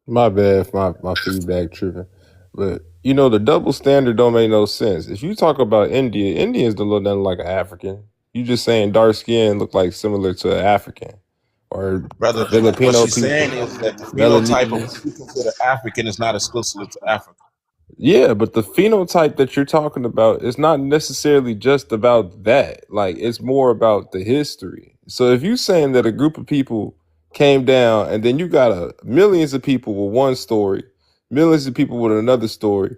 My bad for my feedback tripping. But you know the double standard don't make no sense. If you talk about India, Indians don't look nothing like an African. You just saying dark skin look like similar to an African. Or Brother, what Filipino she's people, saying is that the phenotype of Melanesians. what we consider African is not exclusive to Africa. Yeah, but the phenotype that you're talking about is not necessarily just about that. Like it's more about the history. So if you're saying that a group of people came down and then you got millions of people with one story, millions of people with another story,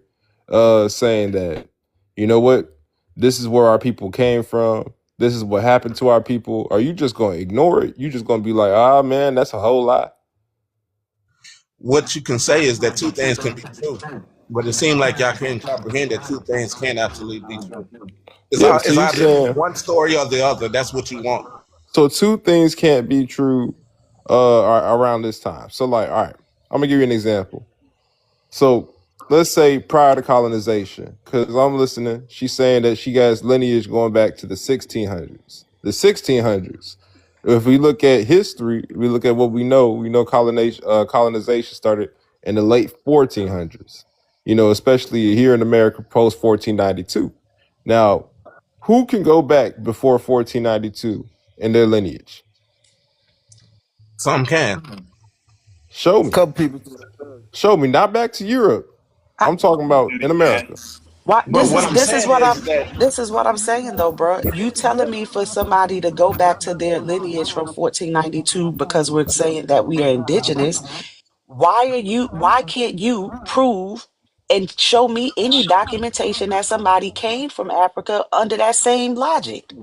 saying that, you know what, this is where our people came from. This is what happened to our people. Are you just going to ignore it? You just going to be like, ah, man, that's a whole lot. What you can say is that two things can be true, but it seems like y'all can't comprehend that two things can absolutely be true. It's Yeah, so you either saying one story or the other. That's what you want. so two things can't be true. around this time. So like, all right, I'm gonna give you an example. So let's say prior to colonization, because I'm listening, she's saying that she has lineage going back to the 1600s. The 1600s. If we look at history, we look at what we know. We know colonization started in the late 1400s. You know, especially here in America, post 1492. Now, who can go back before 1492 in their lineage? Some can. Show A me. couple people. Show me. Not back to Europe. I'm talking about in America. Why But what I'm this is saying what I'm is that this is what I'm saying though, bro. You telling me for somebody to go back to their lineage from 1492 because we're saying that we are indigenous, why can't you prove and show me any documentation that somebody came from Africa under that same logic?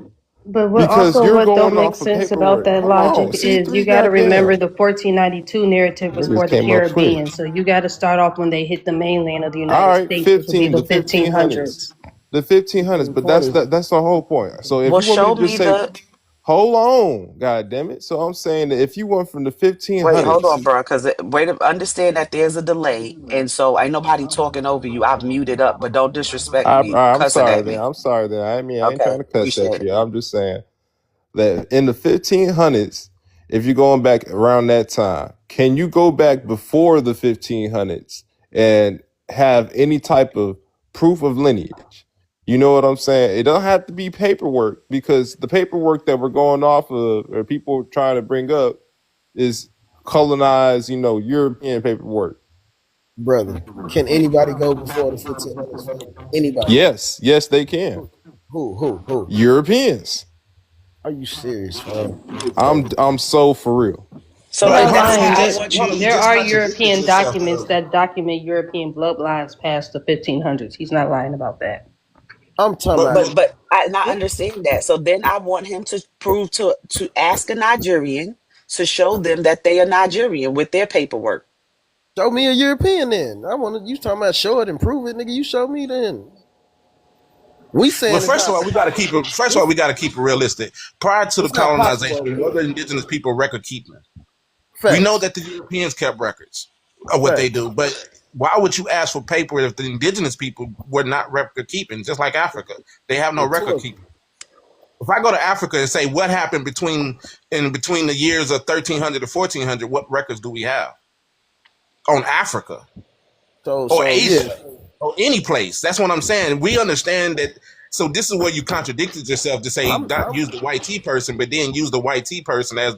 But Because you're what don't going make off of sense about paperwork. that Hold logic on. is you C3, got to remember goddamn. the 1492 narrative was Niggas for the came up quick. Caribbean. So you got to start off when they hit the mainland of the All United right, States, which would be the the 1500s. 1500s. The 1500s, but that's 1520s. that's the whole point. So if Well, you want me show to just me say, the hold on, god damn it. So I'm saying that if you went from the wait, hold 1500s, on, bro, because wait, understand that there's a delay, and so ain't nobody talking over you. I've muted up, but don't disrespect me I'm cussing sorry at then. me. I'm sorry then. I ain't Okay, trying to cuss appreciate at it. you. I'm just saying that in the 1500s, if you're going back around that time, can you go back before the 1500s and have any type of proof of lineage? You know what I'm saying? It don't have to be paperwork, because the paperwork that we're going off of, or people trying to bring up, is colonized, European paperwork. Brother, can anybody go before the 1500s? Anybody? Yes, they can. Who? Europeans. Are you serious, fam? I'm so for real. So You're then not hold that's on, lying. why I There, want hold on, you. you there just are contradicted European yourself documents though. that document European bloodlines past the 1500s. He's not lying about that. I'm talking But about. I understand that. So then I want him to prove to ask a Nigerian to show them that they are Nigerian with their paperwork. Show me a European then. I want to. You talking about show it and prove it, nigga? You show me then. We Well, saying it's first of not. all, we got to keep it. First of all, we got to keep it realistic. Prior to the It's not possible colonization, over were here. the indigenous people record keeping? We know Facts. that the Europeans kept records of what they Facts. do, but why would you ask for paper if the indigenous people were not record keeping? Just like Africa, they have no The record tour. keeping. If I go to Africa and say what happened between the years of 1300 to 1400, what records do we have on Africa or So Asia yeah. or any place? That's what I'm saying. We understand that. So this is where you contradicted yourself to say I'm not use the white T person, but then use the white T person as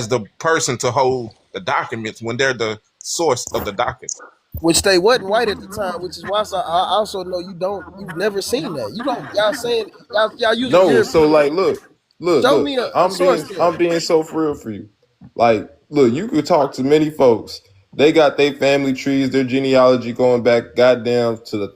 the person to hold the documents when they're the source of the document. which they wasn't white at the time, which is why I also know you've never seen that. You don't y'all saying y'all using No, so European. like, look. Show me a I'm source I'm then. being so for real for you. Like, look, you could talk to many folks. They got their family trees, their genealogy going back, goddamn, to the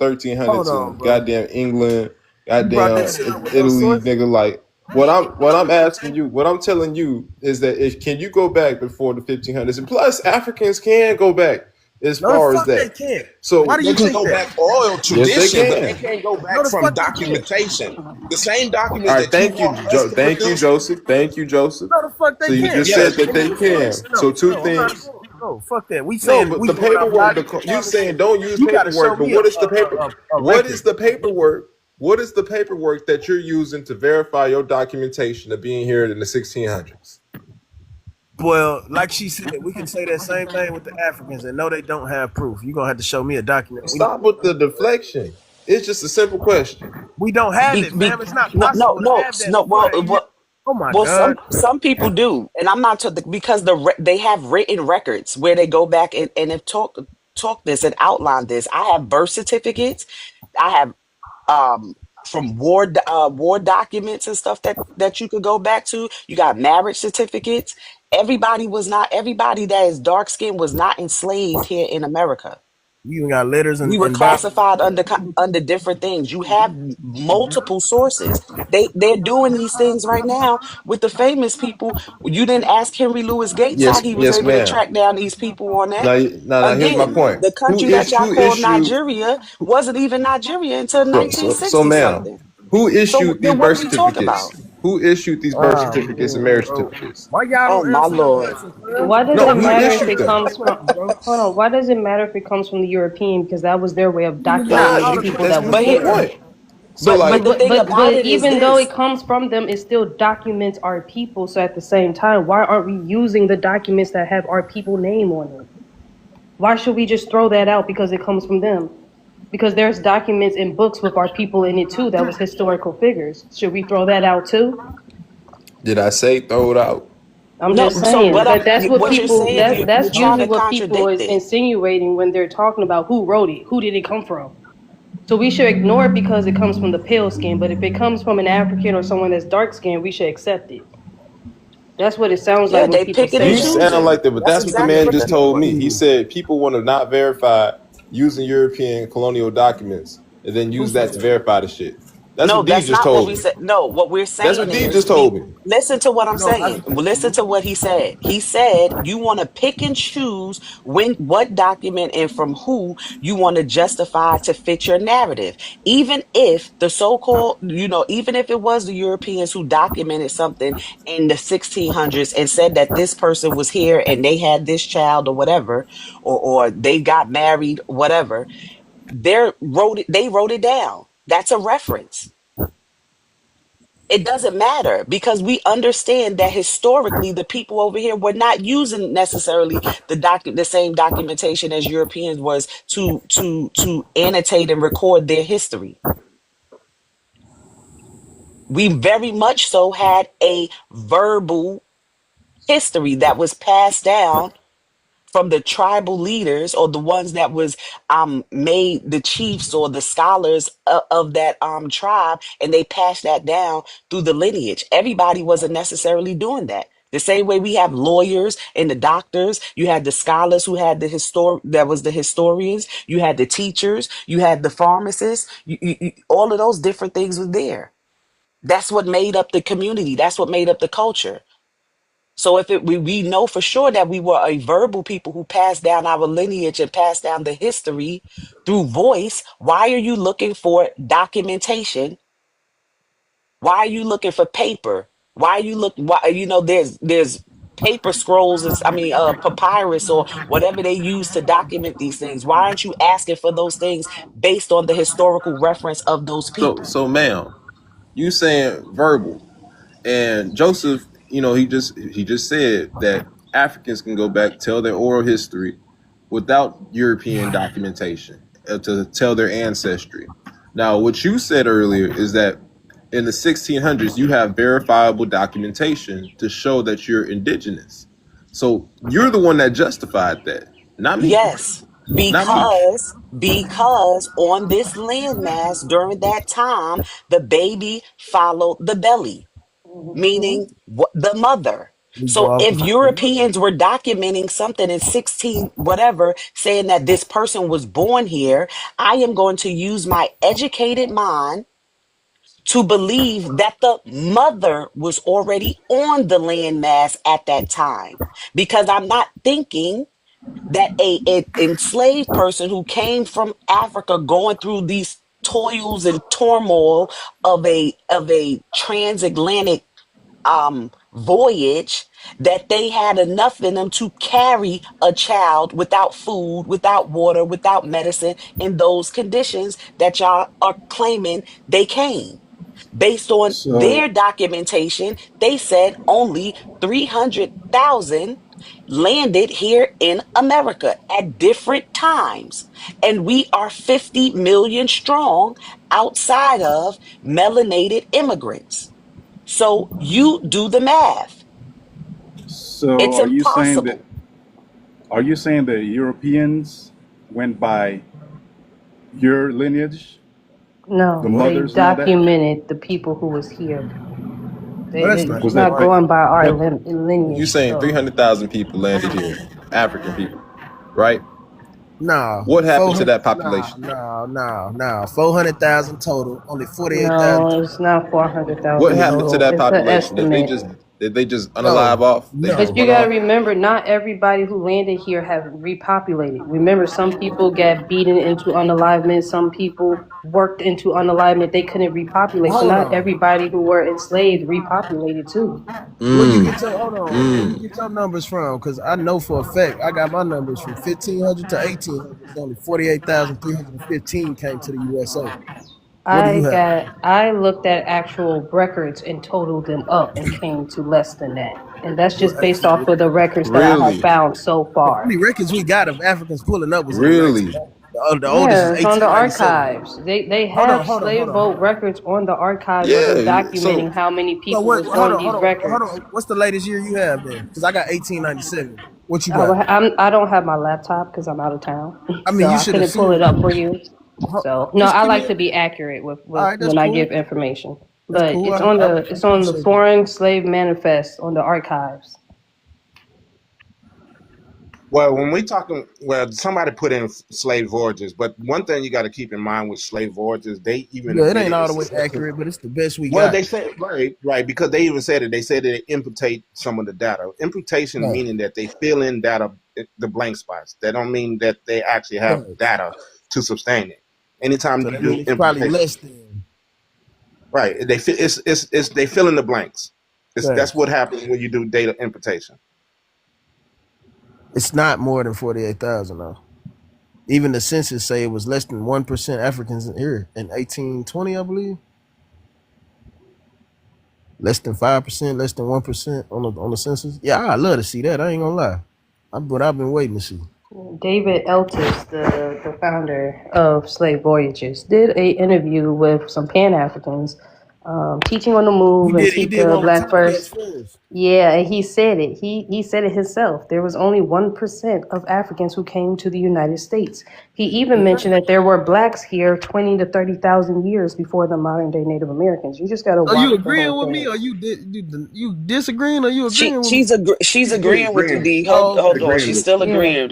Hold 1300s on, in bro. goddamn England, You brought goddamn that shit up with no Italy, source? nigga. Like, what I'm asking you, what I'm telling you is that can you go back before the 1500s? And plus, Africans can go back as No, the far as fuck they that. can't. So Why do They you can think go that? back oil yes, they tradition, but they can. can't go No, back the from fuck they can't. documentation. The same All documents right, that you thank you, want us to thank you, produce. Joseph. Thank you, Joseph. No, the fuck So they you can't. just Yeah, said that they can. So two I'm not. things. No, fuck that. We No, saying but we the going off paperwork. logic and You common sense. saying don't use You got to show paperwork, but me what is the paper? a What is record. the paperwork? What is the paperwork that you're using to verify your documentation of being here in the 1600s? Well, like she said, we can say that same thing with the Africans and no, they don't have proof. You're gonna have to show me a document. Stop with the deflection. It's just a simple question. We don't have Be, it, be, fam. It's not no, no, possible to no, have that no. before Well, that. Oh my well, God. some people do, and I'm not because they have written records where they go back and have talk this and outline this. I have birth certificates. I have from war documents and stuff that you could go back to. You got marriage certificates. Everybody that is dark skinned was not enslaved here in America. You even got letters We were and Bible. classified under different things. You have multiple sources. They're doing these things right now with the famous people. You didn't ask Henry Louis Gates how he was Yes, able to ma'am. track down these people on that. Now, here's my Again, point. the country that y'all Who called issued? Nigeria wasn't even Nigeria until So, 1960 ma'am, something. who So issued these then what are birth we talking certificates? about? Who issued these birth certificates and marriage certificates? Why y'all Oh don't my answer that lord. question, cuz? Why does No, it who matter if issued it them? comes from? Bro. Hold on. Why does it matter if it comes from the European? Because that was their way of Nah, documenting the people that's that was But moot here, here. point. So but like, the thing about it is Even though it this. comes from them, it still documents our people. So at the same time, why aren't we using the documents that have our people name on it? Why should we just throw that out because it comes from them? Because there's documents and books with our people in it too. That was historical figures. Should we throw that out too? did I say throw it out? I'm No, just so saying. But that's what what you're people. saying, That's you're trying usually to what people contradict is it. insinuating when they're talking about who wrote it. Who did it come from? So we should ignore it because it comes from the pale skin. But if it comes from an African or someone that's dark skinned, we should accept it. That's what it sounds Yeah, like when they people picking say and You that. sound choosing. like that, but That's that's what the exactly man what just they're told me. doing. He said people want to not verify using European colonial documents and then use that to verify the shit. That's No, what D that's just not what told we me. said. No, what we're That's saying what D is just told me. listen to what I'm No, saying. Listen to what he said. He said you want to pick and choose what document and from who you want to justify to fit your narrative. Even if the so-called, even if it was the Europeans who documented something in the 1600s and said that this person was here and they had this child or whatever, or they got married, whatever, they wrote it down. That's a reference. It doesn't matter because we understand that historically the people over here were not using necessarily the same documentation as Europeans was to annotate and record their history. We very much so had a verbal history that was passed down from the tribal leaders or the ones that was made the chiefs or the scholars of that tribe, and they passed that down through the lineage. Everybody wasn't necessarily doing that. The same way we have lawyers and the doctors, you had the scholars who had that was the historians, you had the teachers, you had the pharmacists, all of those different things were there. That's what made up the community. That's what made up the culture. So if we know for sure that we were a verbal people who passed down our lineage and passed down the history through voice, why are you looking for documentation? Why are you looking for paper? Why are you there's paper scrolls, papyrus or whatever they use to document these things. Why aren't you asking for those things based on the historical reference of those people? So ma'am, you saying verbal. And Joseph, he just said that Africans can go back, tell their oral history without European documentation to tell their ancestry. Now, what you said earlier is that in the 1600s, you have verifiable documentation to show that you're indigenous. So you're the one that justified that, not me. Yes, Not me. because on this landmass during that time, the baby followed the belly, meaning the mother. We go So off if the Europeans were documenting something in 16 whatever, saying that this person was born here, I am going to use my educated mind to believe that the mother was already on the landmass at that time, because I'm not thinking that a enslaved person who came from Africa going through these toils and turmoil of a transatlantic voyage, that they had enough in them to carry a child without food, without water, without medicine in those conditions that y'all are claiming they came. Based on So their documentation, they said only 300,000 landed here in America at different times. And we are 50 million strong outside of melanated immigrants. So you do the math. so It's impossible. are you saying that Europeans went by your lineage, the No, they mothers and all that? documented the people who was here. No, that's They're not Was even that not right. going by our that You lineage. saying So 300,000 people landed here, African people, right? Nah, What happened to 400. that Nah, population? nah, nah, nah. 400,000 total. Only 48,000. no, it's not What 400,000 happened to total. that It's an population that estimate. they Did they just unalive No, off? They just no. But you run gotta off? remember, not everybody who landed here have repopulated. Remember, some people got beaten into unalivement. Some people worked into unalivement. They couldn't repopulate. So Hold not on. everybody who were enslaved repopulated too. Where you Mm, get your hold on? Where you mm. get your numbers from? Because I know for a fact I got my numbers from 1500 to 1800. It's only 48,315 came to the USA. What do you have? I looked at actual records and totaled them up and came to less than that. And that's Well, just based off of the records that I have Really? found so the far. only records we got of Africans pulling up was in the Really? 1990s. The oldest is Yeah, it's on the 1897. archives. They Hold on, have hold on, hold slave on, hold vote on. records on the archives of them Yeah. So documenting how many So people what? was on these Hold records. on. What's the latest year you have then? Because I got 1897. What you got? I don't have my laptop because I'm out of town, I mean, so you I should have couldn't pull seen. it up for you. So no, Just I give me. like to be accurate All with right, that's when I cool. give information. That's But cool. I it's on the appreciate it. Foreign Slave Manifest on the archives. Well, when we talking, well, somebody put in slave voyages, but one thing you got to keep in mind with slave voyages, they even Yeah, it ain't admitted all the it's way accurate, but it's the best we well, got. they said right, because they even said it. They said they imputate some of the data. Imputation Right. meaning that they fill in data, the blank spots. That don't mean that they actually have Right. data to sustain it. Anytime So you that do means it's probably imputation, less than. right? They fill it's they fill in the blanks. That's Thanks. what happens when you do data imputation. It's not more than 48,000 though. Even the census say it was less than 1% Africans in here in 1820, I believe. Less than 5%, less than 1% on the census. Yeah, I love to see that. I ain't gonna lie. But I've been waiting to see. David Eltis, the founder of Slave Voyages, did a interview with some Pan Africans, teaching on the move and He keep did the one with black Top Cats first. first. Yeah, and he said it. He said it himself. There was only 1% of Africans who came to the United States. He even Okay. mentioned that there were blacks here 20 to 30,000 years before the modern day Native Americans. You just got to Are you watch the whole agreeing with me, thing. or you disagreeing, or you agreeing with me? She's She's agreeing with you, agreeing. D. Oh, Hold okay. on, Agreeing she's with still you. Yeah. agreeing.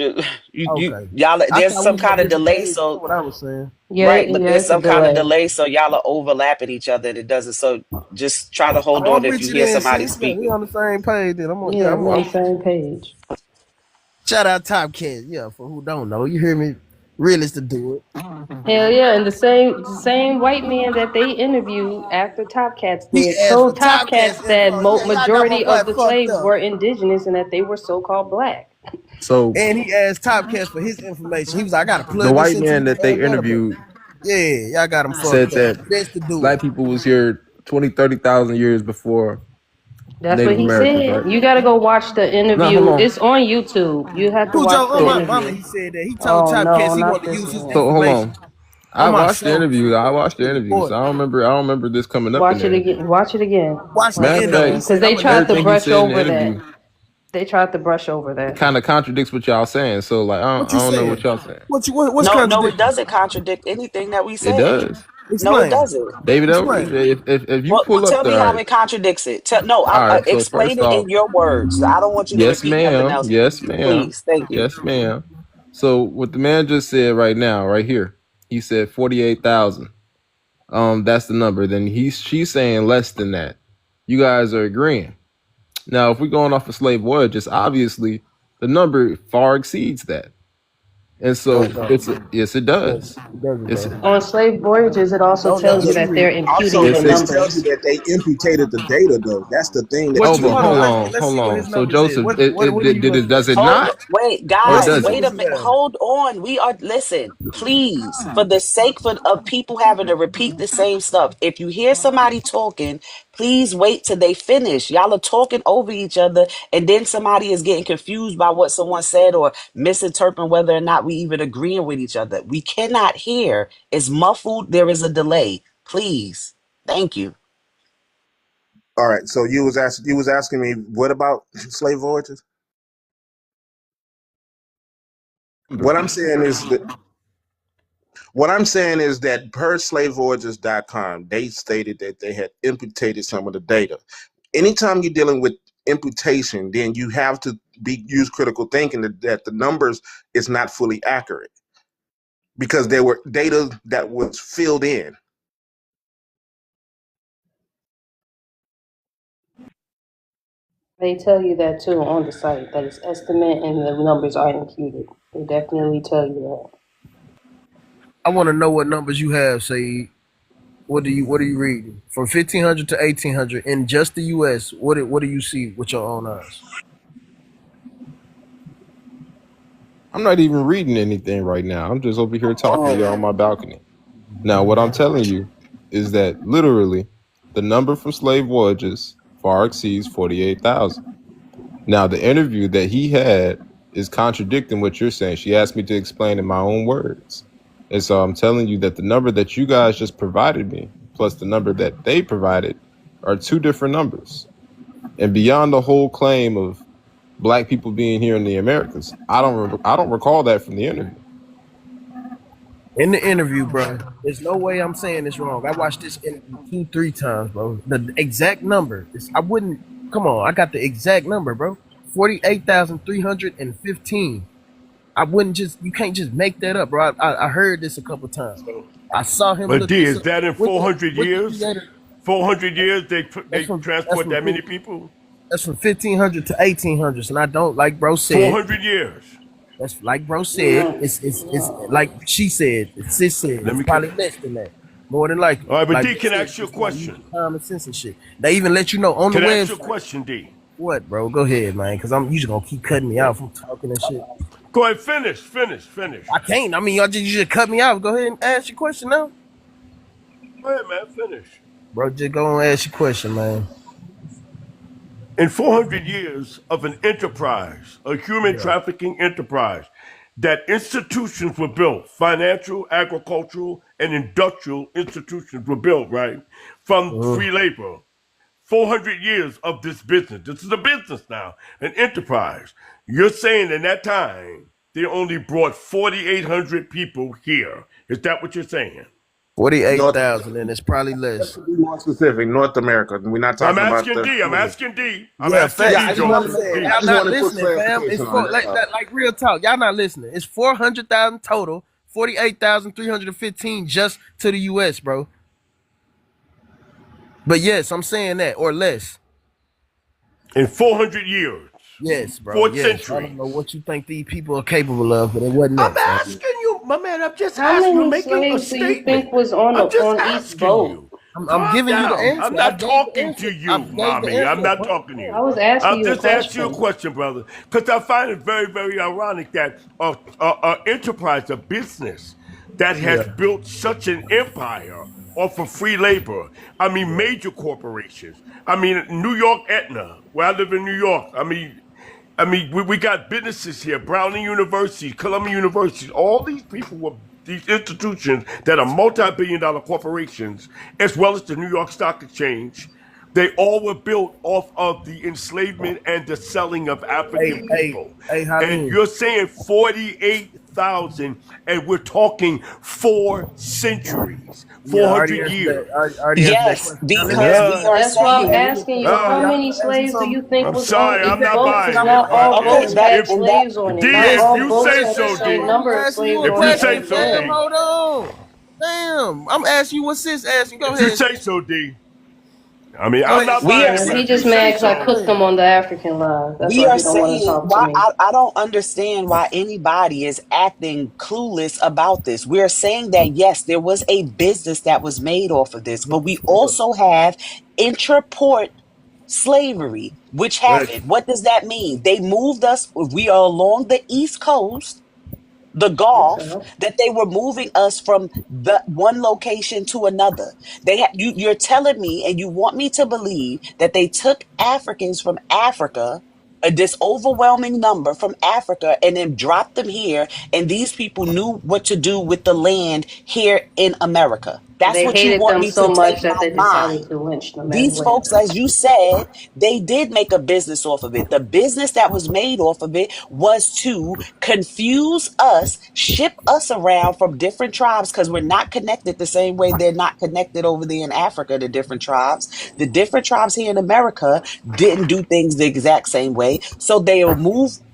You Okay. y'all, I there's thought we some was on kind of different delay, pages. That's so what I was saying. Yeah, right, but yeah, there's it's a some kind of delay. delay, so y'all are overlapping each other, and it doesn't. So just try to hold Oh, on I'm if with you you hear then, somebody sis. Yeah, we speaking. on the same page then. Yeah, we're on the same page. Shout out Top Cat. Yeah, for who don't know. You hear me? Realist to do it. Hell yeah, and the same white man that they interviewed after Top Cats He did asked for told Top Top Cats Cat's that info. Yeah, y'all got my majority boy of the fucked slaves up. were indigenous and that they were so-called black. So And he asked Top Cats for his information. He was like, I gotta the plug this white into man your that they database. interviewed Yeah, y'all got him said fucked up. that Best to do it. black people was here 20, 30,000 years before That's what Native he Americans, right? said. You got to go watch the No, hold interview. on. It's on YouTube. You have to Who watch Joe? the On my So mama, interview. he said that. He told Oh Top Cats no, he not wanted to this use his one. so hold information. on. On I my watched the soul. interview. I watched the He interview. So recorded. I don't remember this coming up in Watch the it again. interview. Watch it again. Watch the Watch Matter it of end of it. fact, He again. Because said, they I'm gonna tried use to this. everything he brush said in the over that. interview They tried to brush over that. kind of contradicts what y'all saying. So like What I you don't know what saying? y'all saying. What's No, it contradicting? doesn't contradict anything that we It said. does. No, it Explain. doesn't. David L, Explain. if you Well, pull up tell the me all how right, it contradicts it. No, all right. So explain first it off, in your words. I don't want you to yes, repeat nothing ma'am. else. Yes, ma'am. Please, thank you. Yes, ma'am. So what the man just said right now, right here, he said 48,000. That's the number. Then she's saying less than that. You guys are agreeing. Now, if we're going off of slave voyages, obviously the number far exceeds that. And No, so it don't. yes, it It doesn't. does. It doesn't, It's bro. On slave voyages, it also No, no. tells you You that read they're it. imputing Also, the it's it it's tells you numbers. that they imputated the data, though. That's the thing that What oh, you you but need hold to on? hold understand. on, Let's hold see what on. his So number says. Joseph, What do you look for? does it Hold, not, wait, or Let's guys, see does what it? wait a this minute. says. Hold on. Listen, please, for the sake of people having to repeat the same stuff. If you hear somebody talking, please wait till they finish. Y'all are talking over each other, and then somebody is getting confused by what someone said or misinterpreting whether or not we even agreeing with each other. We cannot hear. It's muffled. There is a delay. Please. Thank you. All right. So you was asking me what about slave voyages? What I'm saying is that per slavevoyages.com, they stated that they had imputed some of the data. Anytime you're dealing with imputation, then you have to use critical thinking that the numbers is not fully accurate because there were data that was filled in. They tell you that too on the site, that it's estimate and the numbers are imputed. They definitely tell you that. I want to know what numbers you have, Saeed. What are you reading? From 1500 to 1800 in just the US, what do you see with your own eyes? I'm not even reading anything right now. I'm just over here talking to y'all on my balcony. Now, what I'm telling you is that literally the number for slave voyages far exceeds 48,000. Now, the interview that he had is contradicting what you're saying. She asked me to explain in my own words. And so I'm telling you that the number that you guys just provided me, plus the number that they provided, are two different numbers. And beyond the whole claim of black people being here in the Americas, I don't recall that from the interview. In the interview, bro, there's no way I'm saying this wrong. I watched this interview 2-3 times, bro. The exact number is, I got the exact number, bro. 48,315. I wouldn't you can't just make that up, bro. I heard this a couple times. I saw him. But D, is that in 400 years? 400 years they transport that many people? That's from 1500 to 1800s, and I don't, like bro said. 400 years. That's like bro said. It's like she said. Sis said. It's probably less than that. More than likely. All right, but like D, can I ask you a question? Common sense and shit. They even let you know on the website. Can I ask you a question, D? What, bro? Go ahead, man. Because I'm usually gonna keep cutting me out from talking and shit. Go ahead, finish. I can't. I mean, you just cut me out. Go ahead and ask your question now. Go ahead, man. Finish. Bro, just go and ask your question, man. In 400 years of an enterprise, a human trafficking enterprise, that institutions were built, financial, agricultural, and industrial institutions were built, right? From free labor. 400 years of this business. This is a business now, an enterprise. You're saying in that time, they only brought 4,800 people here. Is that what you're saying? 48,000, and it's probably less. To be more specific, North America. We're not talking about. I'm asking D. I'm asking D. Y'all not listening, fam. It's like real talk. Y'all not listening. It's 400,000 total, 48,315 just to the US, bro. But yes, I'm saying that, or less. In 400 years. Yes, bro. Fourth century. I don't know what you think these people are capable of, but it wasn't that. I'm asking you, my man. I'm just How asking you, many making a slaves do you statement. think was on each boat? I'm giving you the answer. I'm not talking to you, mommy. I'm not talking to you. I was asking you a just asking you a question, brother. Because I find it very, very ironic that an enterprise, a business that has built such an empire off of free labor. I mean, major corporations. I mean, New York Aetna, where I live in New York. I mean, we got businesses here, Browning University, Columbia University. All these people were these institutions that are multi-billion-dollar corporations, as well as the New York Stock Exchange. They all were built off of the enslavement and the selling of African people. And you're saying 48,000, and we're talking 4 centuries, 400 years. Yes, because that's why I'm asking you. How many slaves do you think was on each boat? Because not all boats had slaves on it. Not all boats had the same number of slaves on it. Damn, hold on. Damn, I'm asking you what sis asking. Go ahead. If you say so, D. I mean, I'm not lying. He just mad because I cooked him on the African live. That's We why are he don't want to saying talk to why me. I don't understand why anybody is acting clueless about this. We're saying that yes, there was a business that was made off of this, but we also have intraport slavery, which happened. What does that mean? They moved us. We are along the East Coast, the Gulf, that they were moving us from the one location to another. You're telling me, and you want me to believe that they took Africans from Africa, this overwhelming number from Africa, and then dropped them here, and these people knew what to do with the land here in America. That's They what you hated want them me so to much take that my they mind. decided to lynch them. These folks, as you said, they did make a business off of it. The business that was made off of it was to confuse us, ship us around from different tribes, because we're not connected the same way they're not connected over there in Africa, the different tribes. The different tribes here in America didn't do things the exact same way. So they will move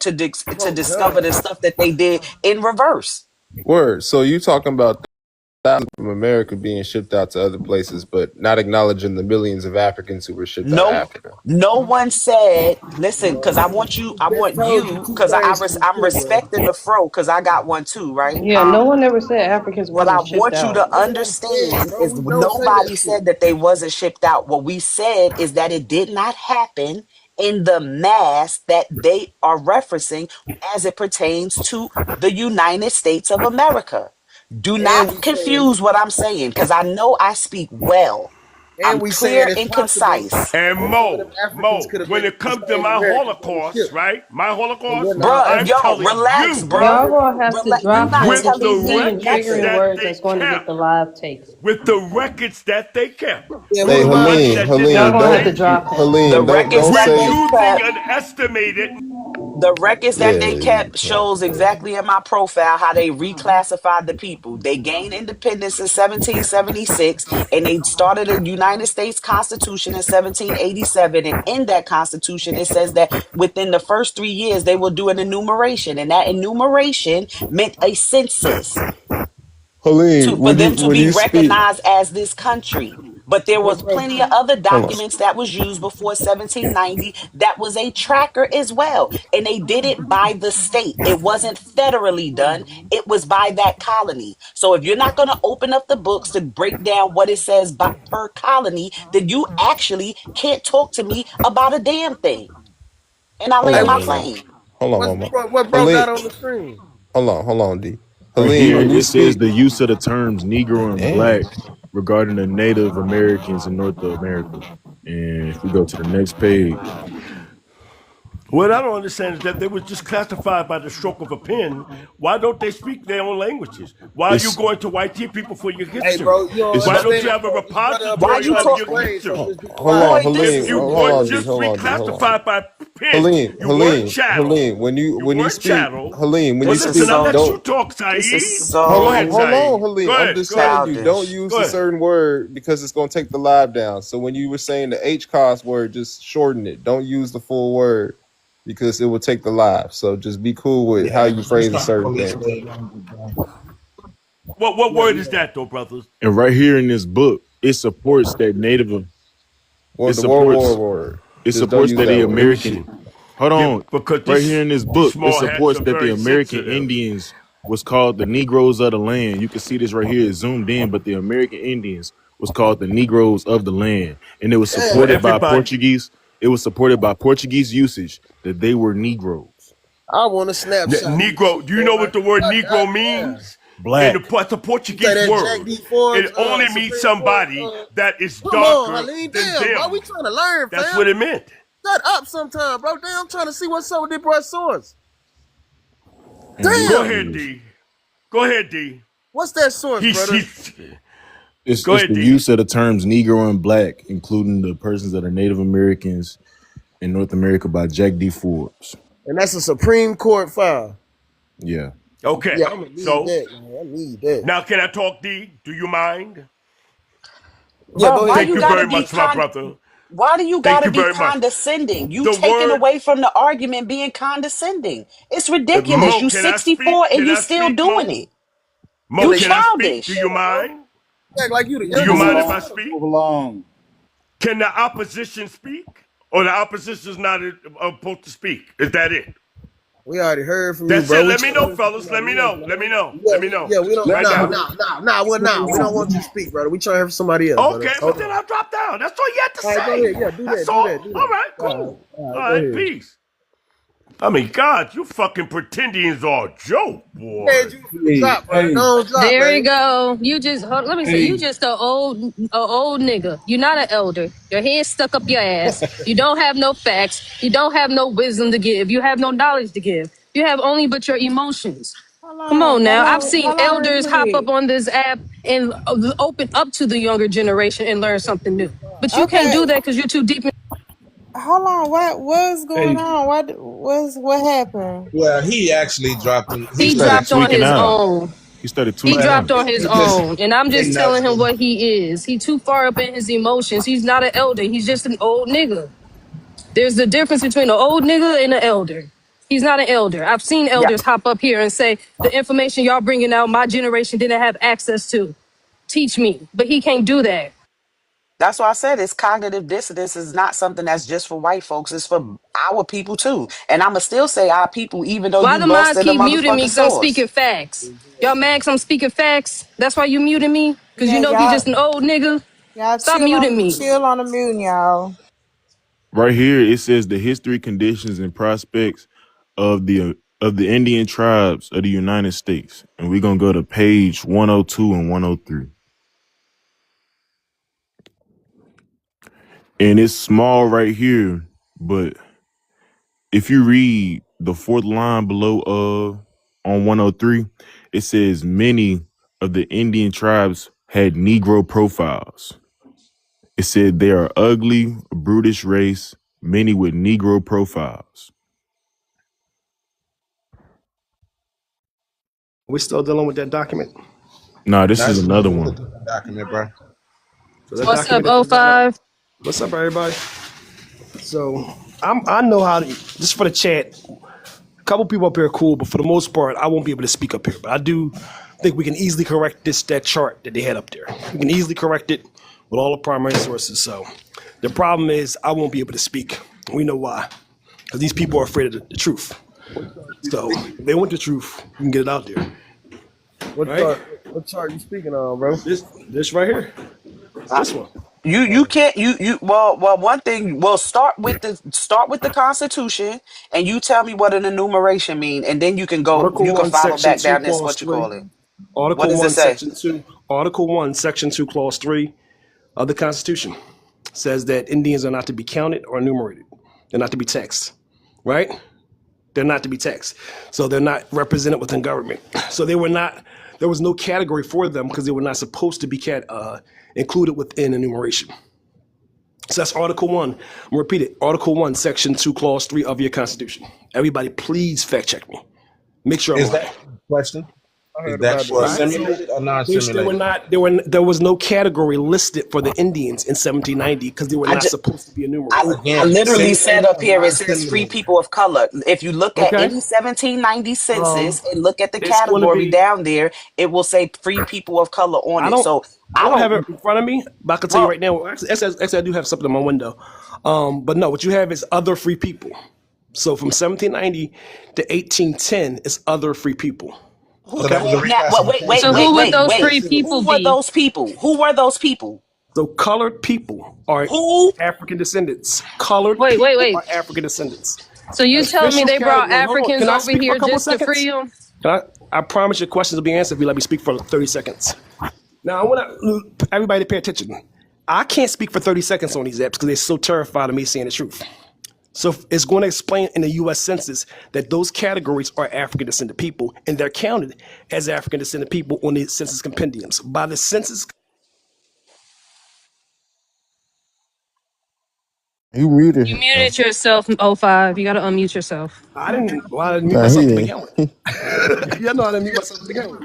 to discover the stuff that they did in reverse. Word. So you talking about thousands from America being shipped out to other places, but not acknowledging the millions of Africans who were shipped out of No, Africa. no one said, listen, because I want told you you, two because things to be I'm true, bro. respecting the fro, because I got one too, right? Yeah, no one ever said Africans What I wasn't shipped want you out. to That's what I'm saying, understand bro. is We don't say that nobody shit. said that they wasn't shipped out. What we said is that it did not happen in the mass that they are referencing as it pertains to the United States of America. Do And not we saying confuse what I'm saying because I know I speak well. I'm saying clear it's and possible concise. And that some of them Africans Mo, could have when been it comes to enslaved my Americans on the Holocaust, ship, right? My and we're Holocaust, not. Bruh, I'm yo, telling relax, you, bruh. Y'all gonna have to You drop not with the telling negativity me and records nothing. triggering that words they that's going to get kept, the live takes. with the records that they kept, Yeah, who Hey, the the mods ones is? that did Y'all not gonna have to make it, drop him. The Helene, records don't that with say. they using kept an estimated. The records that they Yeah, kept shows exactly in my profile how they reclassified the people. They gained independence in 1776 and they started a United States Constitution in 1787. And in that Constitution, it says that within the first 3 years, they will do an enumeration. And that enumeration meant a census Helene, for them to when be you speak, recognized as this country. But there But was bro, plenty of other hold on. documents that was used before 1790 that was a tracker as well. And they did it by the state. It wasn't federally done. It was by that colony. So if you're not going to open up the books to break down what it says by, per colony, then you actually can't talk to me about a damn thing. And I Hold land hey, on, my what's Helene. plane. Hold on, Mama. what bro Helene, got on the screen? hold on, D. Right Helene, here, when you it says speak, the use of the terms Negro and damn. Black regarding the Native Americans in North America. And if we go to the next page, What I don't understand is that they were just classified by the stroke of a pen. Why don't they speak their own languages? Why are you it's going to white people for your Hey, history? bro, you don't it's Why don't you understand, have a bro. This brother up Why here repository you trying of to talk? your explain, so history? just be Hold quiet. on, Boy, If this Helene. you Hold weren't on, D. just Hold on, D. Hold on. reclassified by pens, you weren't chattel. Helene, You when you weren't speak, chattel. Helene, when Well, you this is listen, speak, I'll so let you don't talk, this is Saeed. Go ahead, hold so on, Saeed. Helene. Go I'm ahead. just Go ahead. telling you, don't childish. use Go a ahead. certain word because it's gonna take the live down. So when you were saying the H cos word, just shorten it. Don't use the full word because it will take the live. So just be cool with how Yeah, you it's phrase a not certain police thing. state language, bro. What word is that, though, brothers? and right here in this book, it supports that Native. Well, It the World War supports word. it Just don't supports use that that the Let word. me American. see. Hold Yeah, on, because right here in this these book, it small hats supports are that the very American sensitive. Indians was called the Negroes of the land. You can see this right here, it's zoomed in, but the American Indians was called the Negroes of the land, and it was Damn. Well, supported by everybody, Portuguese. It was supported by Portuguese usage that they were Negroes. I want a snapshot of this Negro. shit, Do you know boy. what the word God Negro damn. means? Black. It's a You say Portuguese that Jack word. D. Ford's It only means Supreme Court? somebody that is Come on, darker Haleen. than Damn, bro. We them. trying to learn, That's fam. what it meant. Shut up sometime, bro. Damn, I'm trying to see what's up with this boy's source. And Go Damn. ahead, D. Go ahead, D. What's that source, brother? He's it's Go it's ahead, the D. use of the terms Negro and Black, including the persons that are Native Americans in North America by Jack D. Forbes. And that's a Supreme Court file. Yeah. Okay. Yeah, I'm gonna need So that, man. I need that. now can I talk, D? Do you mind? Yeah, Bro, go why ahead. Thank you you gotta very be much, my brother. why do you Thank gotta you be very much. condescending? You The taking word away from the argument being condescending. It's ridiculous. Mo, You can I 64 speak? and Can you I still speak, doing Mo? it. Mo, You Like, can I speak? Do childish. you bro. mind? Act like you the Do you youngest Move in mind the if I along. room. speak? Move along. Can the opposition speak? Or the opposition is not supposed to speak? Is that it? We already heard from you, That's bro. it. We Let me trying to know, hear from fellas. Let me somebody else, know. Let man. me know. Yeah, Let me know. we don't. Let Right Nah, now. him nah, nah, nah. Well, move nah. We don't along. want you to speak, brother. We trying to hear from somebody else, brother. Okay, well Hold on. then I'll drop down. That's all you had to All right, go ahead. say. Yeah, do that. That's Do all. that. Do All that. right, All right. cool. All All right. Go right, ahead. peace. I mean, God, you fucking pretendians are a joke, Hey, boy. you finna Hey, drop, brother. hey, Don't drop, There you baby. go. You just let me say, you hey. just a old nigga. You're not an elder. Your head stuck up your ass. You don't have no facts. You don't have no wisdom to give. You have no knowledge to give. You have only but your emotions. Come on now. I've seen Hold on real elders hop up quick. on this app and open up to the younger generation and learn something new. But you can't Okay, do that because you're too deep. hold on. What's going Hey, on? What happened? Well, he actually dropped him. He He He started dropped on actually tweaking his out. own. He started He tweaking well, dropped out. on his he just own. And I'm he just telling him naturally. what he is. He too far up in his emotions. He's not an elder. He's just an old nigga. There's the difference between an old nigga and an elder. He's not an elder. I've seen Yeah. elders hop up here and say the information y'all bringing out, my generation didn't have access to. teach me, but he can't do that. That's why I said it's cognitive dissonance is not something that's just for white folks. It's for our people too. And I'ma still say our people, even though Why you the lost mods in the keep muting me motherfucking because I'm source. speaking facts? Y'all mad 'cause I'm speaking facts? That's why you muting me? Because you Yeah, know he just an old nigga? y'all Stop muting me. chill on the moon, y'all. Right here, it says the history, conditions, and prospects of the Indian tribes of the United States, and we're gonna go to page 102 and 103. And it's small right here, but if you read the fourth line below on 103, it says many of the Indian tribes had Negro profiles. It said they are ugly, a brutish race, many with Negro profiles. We're still dealing with that document. Nah, this is That's another a one. different document, bro. So that What's up, document that O you brought up. five? What's up, everybody? So I know how to, just for the chat, a couple people up here are cool, but for the most part, I won't be able to speak up here. But I do think we can easily correct that chart that they had up there. We can easily correct it with all the primary sources. So the problem is I won't be able to speak. We know why. Because these people are afraid of the truth. So if they want the truth, we can get it out there. What Right? chart? What chart you speaking on, bro? This right here. This one. You can't well one thing, well, start with the Constitution and you tell me what an enumeration mean, and then Article you can 1, follow Section back 2, down this Clause what you 3. call it. What Article does it 1, say? Section 2. Article 1, Section 2, Clause 3 of the Constitution says that Indians are not to be counted or enumerated. They're not to be taxed, right? They're not to be taxed. So they're not represented within government. So there was no category for them because they were not supposed to be included within enumeration. So that's Article 1. I'm going to repeat it. Article 1, Section 2, Clause 3 of your Constitution. Everybody, please fact check me. Make sure I'm Is right. that a question? I Is heard that about for that. simulated or non-simulated? There was no category listed for the Indians in 1790 because they were not supposed to be enumerated. I literally said Simulated up or here it says free non-simulated? people of color. If you look at Okay. any 1790 census and look at the It's going to category be. down there, it will say free people of color on I it. don't. So I I don't have don't. it in front of me, but I can tell you right now. Actually, I do have something in my window. But no, what you have is other free people. So from 1790 to 1810 is other free people. Who, Okay. wait. So who would those free people Who were be? those people? Who were those people? So colored people are Who? African descendants. Colored Wait, people wait. are African descendants. So you telling me Official they brought category. Hold on. Africans Can I over speak for here a couple just to seconds? free them? I promise your questions will be answered if you let me speak for 30 seconds. Now, I want everybody to pay attention. I can't speak for 30 seconds on these apps because they're so terrified of me saying the truth. So it's going to explain in the U.S. Census that those categories are African descendant people, and they're counted as African descendant people on the census compendiums. By the census. You muted You him. muted yourself, O five. You gotta unmute yourself. I didn't. Well, I didn't mute Nah, myself he to didn't. begin with. Yeah, no, I didn't mute myself to begin with.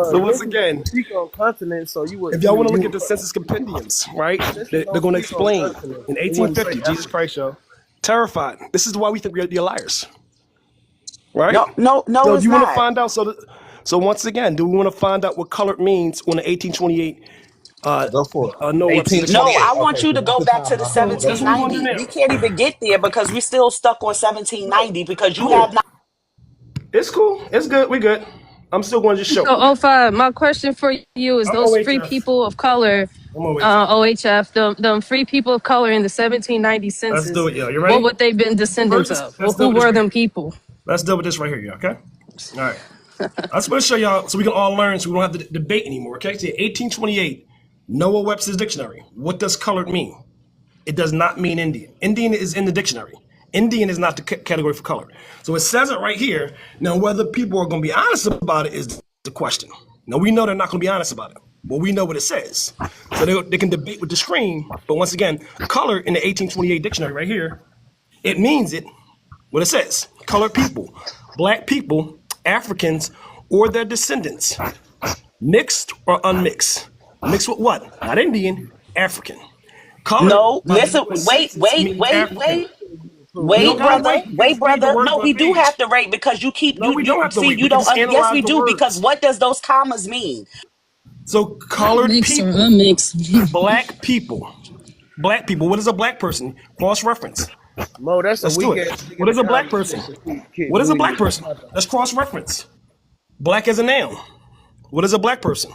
So once again, Speak on continent, so you would. if y'all want to look at the census compendiums, right? They're going to explain in 1850, Jesus Christ, y'all, terrified. This is why we think we're liars, right? No, So it's do you want to not. find out? So once again, do we want to find out what colored means on the 1828? Go for it. No Webster's 1828. Dictionary. No, I want Okay, you so to that's go the back time. to the So that's what we're going to do 1790. We now. can't even get there because we're still stuck on 1790 because you have Cool. not. It's cool. It's good. We good. I'm still going to just show. So O five, my question for you is I'm those free OHF. people of color, I'm OHF. OHF, them free people of color in the 1790 Let's do census, it, yo. You what ready? would they been descendants of? Well, Let's deal who with this were right them here. people? Let's deal with this right here, yo. Okay. All right. I just want to show y'all so we can all learn, so we don't have to debate anymore. Okay. See, 1828, Noah Webster's Dictionary. What does colored mean? It does not mean Indian. Indian is in the dictionary. Indian is not the category for color. So it says it right here. Now, whether people are going to be honest about it is the question. Now, we know they're not going to be honest about it. But we know what it says. So they can debate with the screen. But once again, color in the 1828 dictionary right here, it means what it says. Colored people, black people, Africans, or their descendants. Mixed or unmixed. Mixed with what? Not Indian, African. Colored No, by the listen, US Census means African. We don't gotta rate. We just read the words No, on we the do page. have to rate because you keep No, we don't have to see rate. you We can don't. just Yes, analyze we the do because words. what does those commas mean? So colored Mixed or people, unmixed. black people. Black people. What is a black person? Cross-reference. Mo, that's a Let's do weak it. ass nigga What in is the a black comment person? section. Keep What is a booty black me. person? Let's cross-reference. Black as a noun. What is a black person?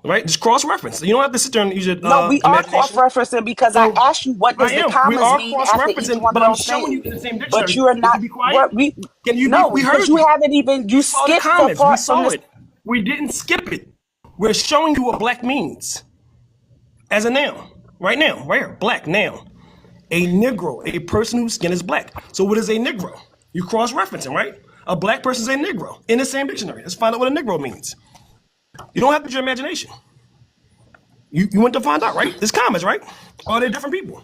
Right? Just cross-reference. You don't have to sit there and use your No, we are imagination. cross-referencing because I So asked you what does I the am. We commas are mean after each cross-referencing, one but of I'm those showing you things. in the same But dictionary. you are Can not you be quiet? what we Can you be? no, We because heard you you. haven't even We you saw the skipped the comments. We part from saw this. it. We didn't skip it. We're showing you what black means as a noun. Right now. Right here. Black noun. A Negro, a person whose skin is black. So what is a Negro? You cross-referencing, right? A black person is a Negro in the same dictionary. Let's find out what a Negro means. You don't have to use your imagination. You want to find out, right? There's comments, right? Are they different people?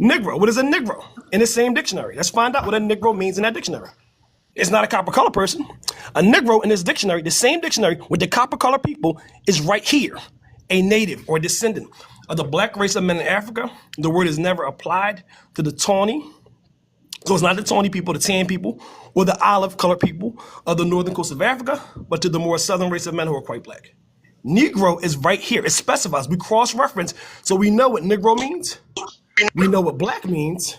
Negro, what is a Negro in the same dictionary? Let's find out what a Negro means in that dictionary. It's not a copper color person. A Negro in this dictionary, the same dictionary with the copper color people, is right here. A native or descendant of the black race of men in Africa. The word is never applied to the tawny. So it's not the tawny people, the tan people, or the olive colored people of the northern coast of Africa, but to the more southern race of men who are quite black. Negro is right here. It specifies. We cross-reference, so we know what Negro means. We know what black means,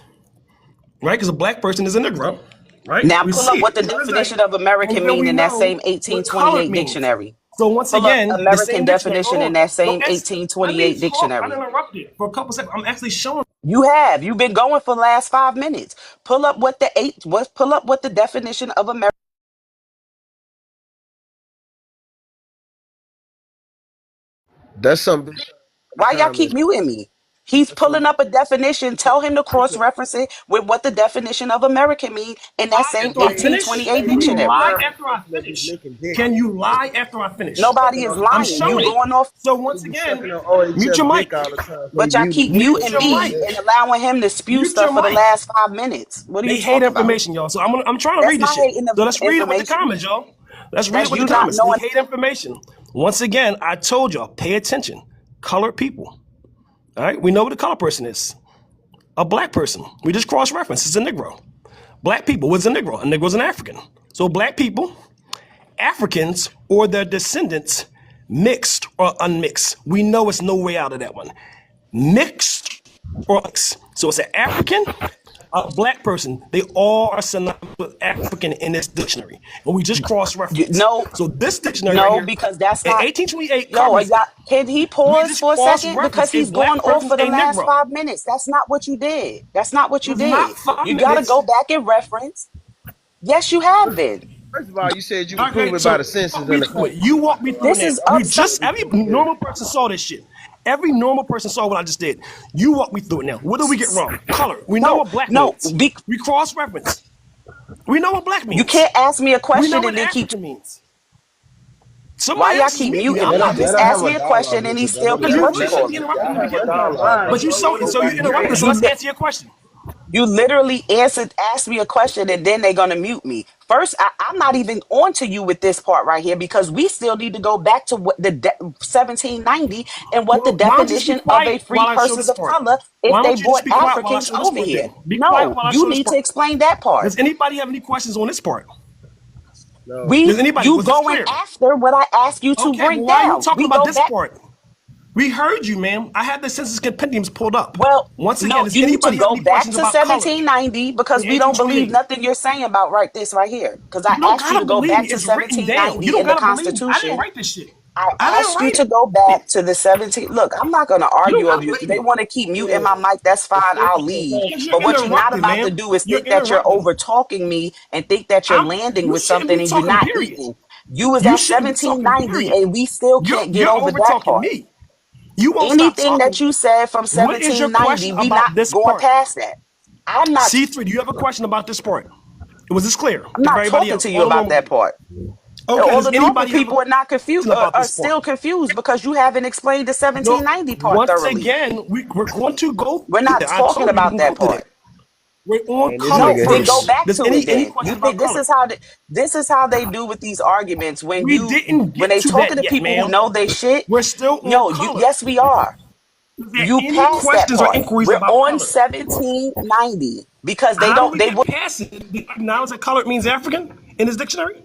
right? Because a black person is a Negro, right? Now We pull see up what it. the What is definition that? of And American then mean we in that know same what colored 1828 means. dictionary. So once Pull up again, the American same dictionary. definition in Hold on. that same Let me 1828 talk dictionary. uninterrupted for a couple seconds. I'm actually showing. You have. You've been going for the last 5 minutes. Pull up what the definition of American. That's something the Why y'all keep comments. muting me? He's That's pulling something. up a definition. Tell him to cross-reference it with what the definition of American mean in that Lie same after I Hey, finish? 1828 hey, Can you Mo, dictionary. lie stop after I fucking up this finish? licking dick. Can you lie after I finish? Nobody Sucking is on, I'm lying. You showing it. going off, So you once be again, sucking on mute your OHF mic. dick all the time, so but you y'all muted keep me. Mute muting your me mic. and allowing him to spew Mute stuff your for the mic. last 5 minutes. What are you They hate talking about? information, y'all. So I'm trying to That's read this not shit. hating So the let's read it with the information. comments, y'all. Let's read it That's with the you not comments. They knowing. hate information. Once again, I told y'all, pay attention. Colored people. All right? We know what a colored person is. A black person. We just cross-reference. It's a Negro. Black people. What's a Negro? A Negro is an African. So black people, Africans, or their descendants, mixed or unmixed. We know it's no way out of that one. Mixed or mixed. So it's an African, a black person. They all are synonymous with African in this dictionary. And we just cross-reference. No, So this dictionary right no, here, because that's in not. 1828 Yo, covers it. can he We pause just for a second? cross-reference Because a he's black going off person, for the a last Negro. 5 minutes. That's not what you did. That's not what you It's not did. 5 You got to minutes. go back and reference. Yes, you have been. First of all, you said you would prove Okay, it by the so census walk and me the through it. census. You walk me through it This now. is We upside. just every normal person saw this shit. Every normal person saw what I just did. You walk me through it now. What did we get wrong? Color. We know No, what black no. means. We cross-reference. We know what black You means. can't ask me a We know question what and then keep. African means. Why Somebody y'all else is keep muting me. muting I'm me? not He just muting. asked me a question and he still Because keep you what you literally call it. interrupted me to begin with. Fine, But you bro. so you interrupted, so let's answer your question. You literally asked me a question and then they're gonna mute me. First, I'm not even on to you with this part right here because we still need to go back to what the 1790 and what the Well, why don't you just be definition of a quiet while free I show persons this of part? color if Why they don't you just brought be quiet while I Africans show this over part here. then? Be quiet No, while I you show this need to part. explain that part. Does anybody have any questions on this part? No. Does anybody? You Was this going clear? after what I asked you to Okay, bring well, why are you down. talking We about go this back. part? We heard you, ma'am. I had the census compendiums pulled up. Well, Once again, no, does you need to anybody have go any back questions to about color 1790 because in we don't believe 1828? nothing you're saying about this right here. Because I You don't asked you gotta to go believe me. back to It's written down. You 1790 don't in the gotta believe me. I didn't Constitution. write this shit. I I didn't asked you write to go it. back to the 17. Look, I'm not going to You don't argue over gotta you. If believe they me. want to keep muting Yeah. my mic, that's fine. I'll leave. Because you're But what you're not interrupting, about to man. do is You're think that you're interrupting. over talking me and think that you're landing You with shouldn't something be and you're talking, not period. eating. You was You at shouldn't be talking, 1790 period. and we still can't get You're over over that talking part. me. You won't stop Anything talking. that you said from What is your 1790, question we about not this going part? past that. I'm not C3, do you have a question about this part? Was this clear I'm for not everybody talking else? to you All the about that normal. part. Okay, All does the normal anybody have a people are not confused question about are this part? still confused because you haven't explained the No, 1790 part once thoroughly. again, we're going to go We're through not that. I talking told you we about can go that through that. part. We're on And this color No, nigga then go first. hate. back Does to it any then. questions You about think color? this is how they do with these arguments when We didn't when get they to talking that to yet, people who ma'am. know they shit. We're still on No, color. yes we are. Is there You any passed that questions or part. inquiries We're about on color? 1790 because they How do don't we they get would past it? Now is that color means African in this dictionary?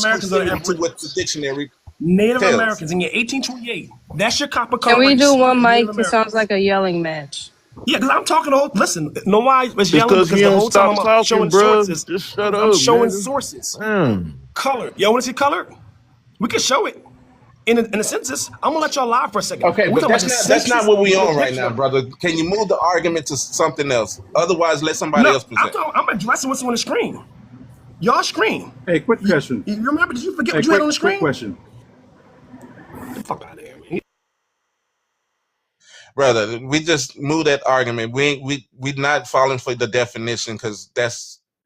Americans are the exclusivity to what the Aborigines. dictionary Native tells. Americans in your 1828. That's your copper Can colored we do race. one Native mic? It sounds Americans. like a yelling match. Yeah, because I'm talking the whole. Listen, know why it's It's yelling? because Because he the don't whole time stop I'm talking, showing bro. sources. Just shut I'm up, showing nigga. sources. Damn. Color. Y'all want to see color? We can show it. In the census, I'm gonna let y'all lie for a second. Okay, We're but talking about the that's not census what we of the on right now, dictionary. brother. Can you move the argument to something else? Otherwise, let somebody No, else present. I'm addressing what's on the screen. Y'all screen. Hey, quick question. You remember? Did you forget Hey, what you had on the quick screen? question. Get the fuck out of here, man. Brother, we just move that argument. We not falling for the definition because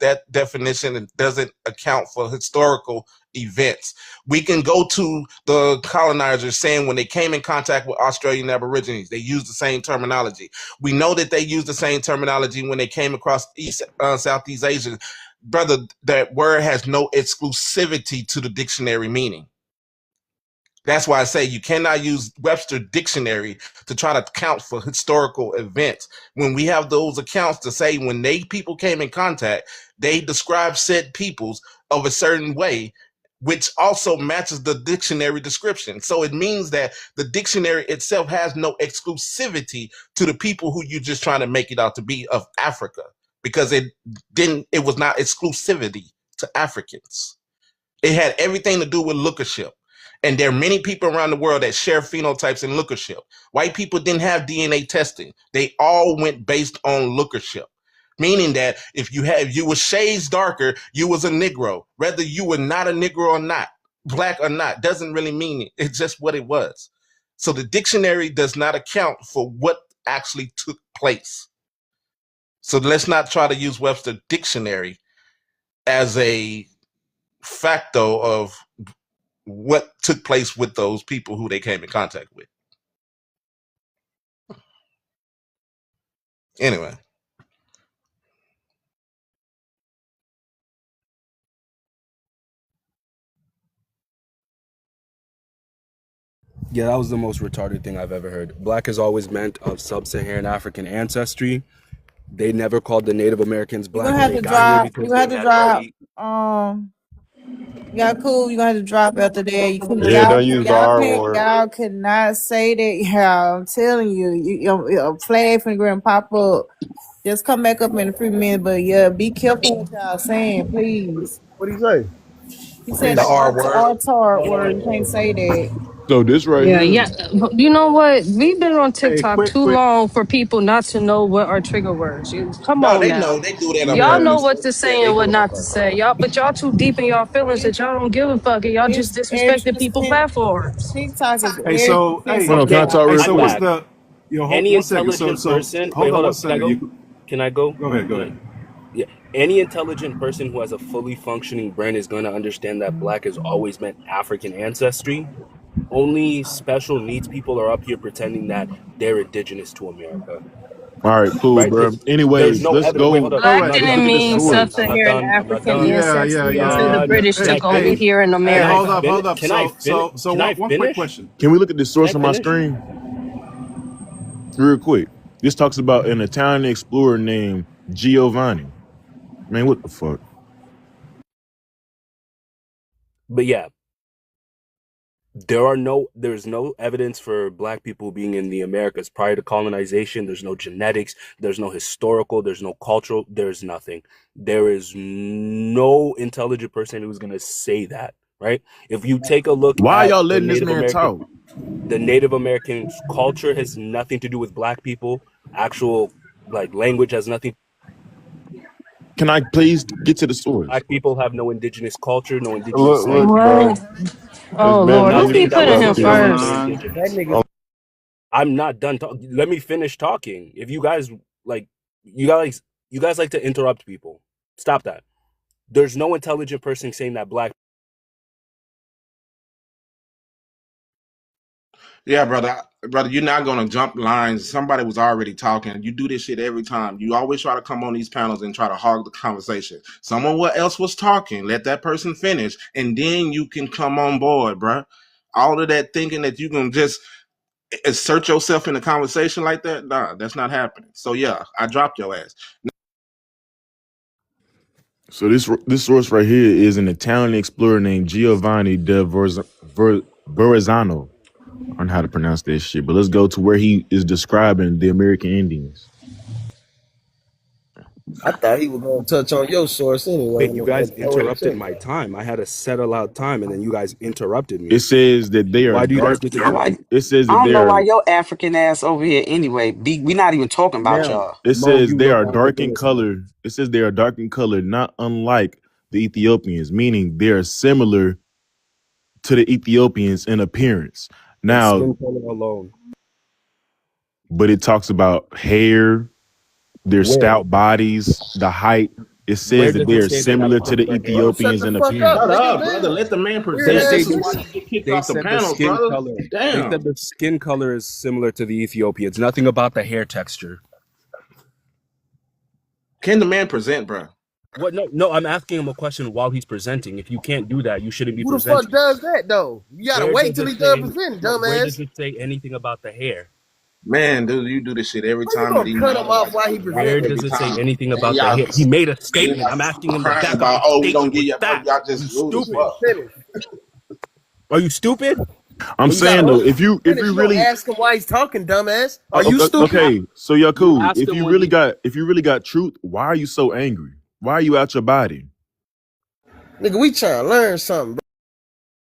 that definition doesn't account for historical events. We can go to the colonizers saying when they came in contact with Australian Aborigines, they used the same terminology. We know that they used the same terminology when they came across Southeast Asia. Brother, that word has no exclusivity to the dictionary meaning. That's why I say you cannot use Webster Dictionary to try to account for historical events. When we have those accounts to say when people came in contact, they described said peoples of a certain way, which also matches the dictionary description. So it means that the dictionary itself has no exclusivity to the people who you're just trying to make it out to be of Africa, because it was not exclusivity to Africans. It had everything to do with lookership. And there are many people around the world that share phenotypes and lookership. White people didn't have DNA testing. They all went based on lookership, meaning that if you were shades darker, you was a Negro. Whether you were not a Negro or not, black or not, doesn't really mean it. It's just what it was. So the dictionary does not account for what actually took place. So let's not try to use Webster Dictionary as a facto of what took place with those people who they came in contact with. Anyway. Yeah, that was the most retarded thing I've ever heard. Black is always meant of sub-Saharan African ancestry. They never called the Native Americans You're black gonna when have they to got here drop. because You have they to had drop. already. Yeah, cool. You're gonna have to drop after that. You can, Yeah, don't use the R word. y'all could not say that. Yeah, I'm telling you, your flag from the ground pop up. Just come back up in a few minutes, but yeah, be careful what y'all saying, please. What do you say? He said The the R word. R word. You can't say that. So this right Yeah, here. yeah. You know what? We've been on Hey, TikTok too quick. long for people not to know what are trigger words. Come No, on they know. now. They do that on Y'all know purpose. what to Yeah, say they and do what it on not to purpose. say. Y'all, but y'all too deep in y'all feelings that y'all don't give a fuck and y'all just It's disrespecting people interesting. platforms. TikTok is Hey, very so Hold on, can I hey, sensitive. talk hey, real so what's quick? Black. the hold Any one second. So intelligent person. Wait, hold on hold one up. Can I second. go? Can I go? Go ahead. Can I? Yeah. Any intelligent person who has a fully functioning brain is going to understand that black has always meant African ancestry. Only special needs people are up here pretending that they're indigenous to America. All right, cool, Right? bro. There's Anyways, no let's evidence. Wait, go. hold up. Black I'm not Let's didn't look done. at the mean I'm not done. I'm source. not sub-Saharan done. I'm not African done. ancestry until the Done. British Can I took over Hey, finish? here in hey, Can I hold America. up. finish? Can I finish? So Can I one quick finish? question. Can we look at the Can source I on my finish? screen real quick? This talks about an Italian explorer named Giovanni. Man, what the fuck? But yeah, there's no evidence for black people being in the Americas prior to colonization. There's no genetics, there's no historical, there's no cultural, there's nothing. There is no intelligent person who's going to say that, right? If you take a look Why are at y'all letting this man talk? the Native American culture has nothing to do with black people. Actual like language has nothing. Can I please get to the source? Black people have no indigenous culture, no indigenous Look, language. bro. What? It's Oh been Lord, who Nothing keep that putting was him historically first? indigenous. That nigga. I'm not done talking. Let me finish talking. If you guys like, you guys like to interrupt people. Stop that. There's no intelligent person saying that black. Yeah, brother. Brother, you're not gonna jump lines. Somebody was already talking. You do this shit every time. You always try to come on these panels and try to hog the conversation. Someone else was talking. Let that person finish, and then you can come on board, bro. All of that thinking that you can just assert yourself in a conversation like that, nah, that's not happening. So yeah, I dropped your ass. So this source right here is an Italian explorer named Giovanni da Verrazzano. I don't know how to pronounce this shit, but let's go to where he is describing the American Indians. I thought he was gonna touch on your source anyway. Wait, you guys interrupted my time. I had a set allowed time, and then you guys interrupted It me. says that they are Why do you guys dark. get to do Why? that? It says I that don't they know why are. your African ass over here anyway. We not even talking about Now, y'all. It Mo, says you they look are dark African in as hell. color. It says they are dark in color, not unlike the Ethiopians, meaning they are similar to the Ethiopians in appearance. And Now, skin color alone. but it talks about hair, their Where? stout bodies, the height. It Where says that does they it are say they have similar to the similar hair? Bro, shut Ethiopians the in fuck up, Shut appearance. nigga. up, brother. Damn. Let the man Weird They present. ass say This is shit. why this. you get kicked They off the said the panels, skin brother. color. They Damn. said the skin color is similar to the Ethiopians. Nothing about the hair texture. Can the man present, bro? What? No, no. I'm asking him a question while he's presenting. If you can't do that, you shouldn't be Who the fuck presenting. does that though? You gotta Where wait does till it he done say? presenting, No. Where does dumbass. it say anything about the hair? Man, dude, you do this shit every How you time that gonna he cut him off while he Where presenting? does every it say time. anything And about that? y'all He made a and statement. I'm asking him to crying back up about, his oh, we gonna statement get with y'all, facts. y'all You just rude as stupid. fuck. Finish. Are you stupid? I'm Or you got saying a though, if you Finish. You don't really ask him why he's talking, dumbass. Are you stupid? okay, so y'all you cool. ask him when he If you really got truth, why are you so angry? Why are you out your body? Nigga, we trying to learn something, bro.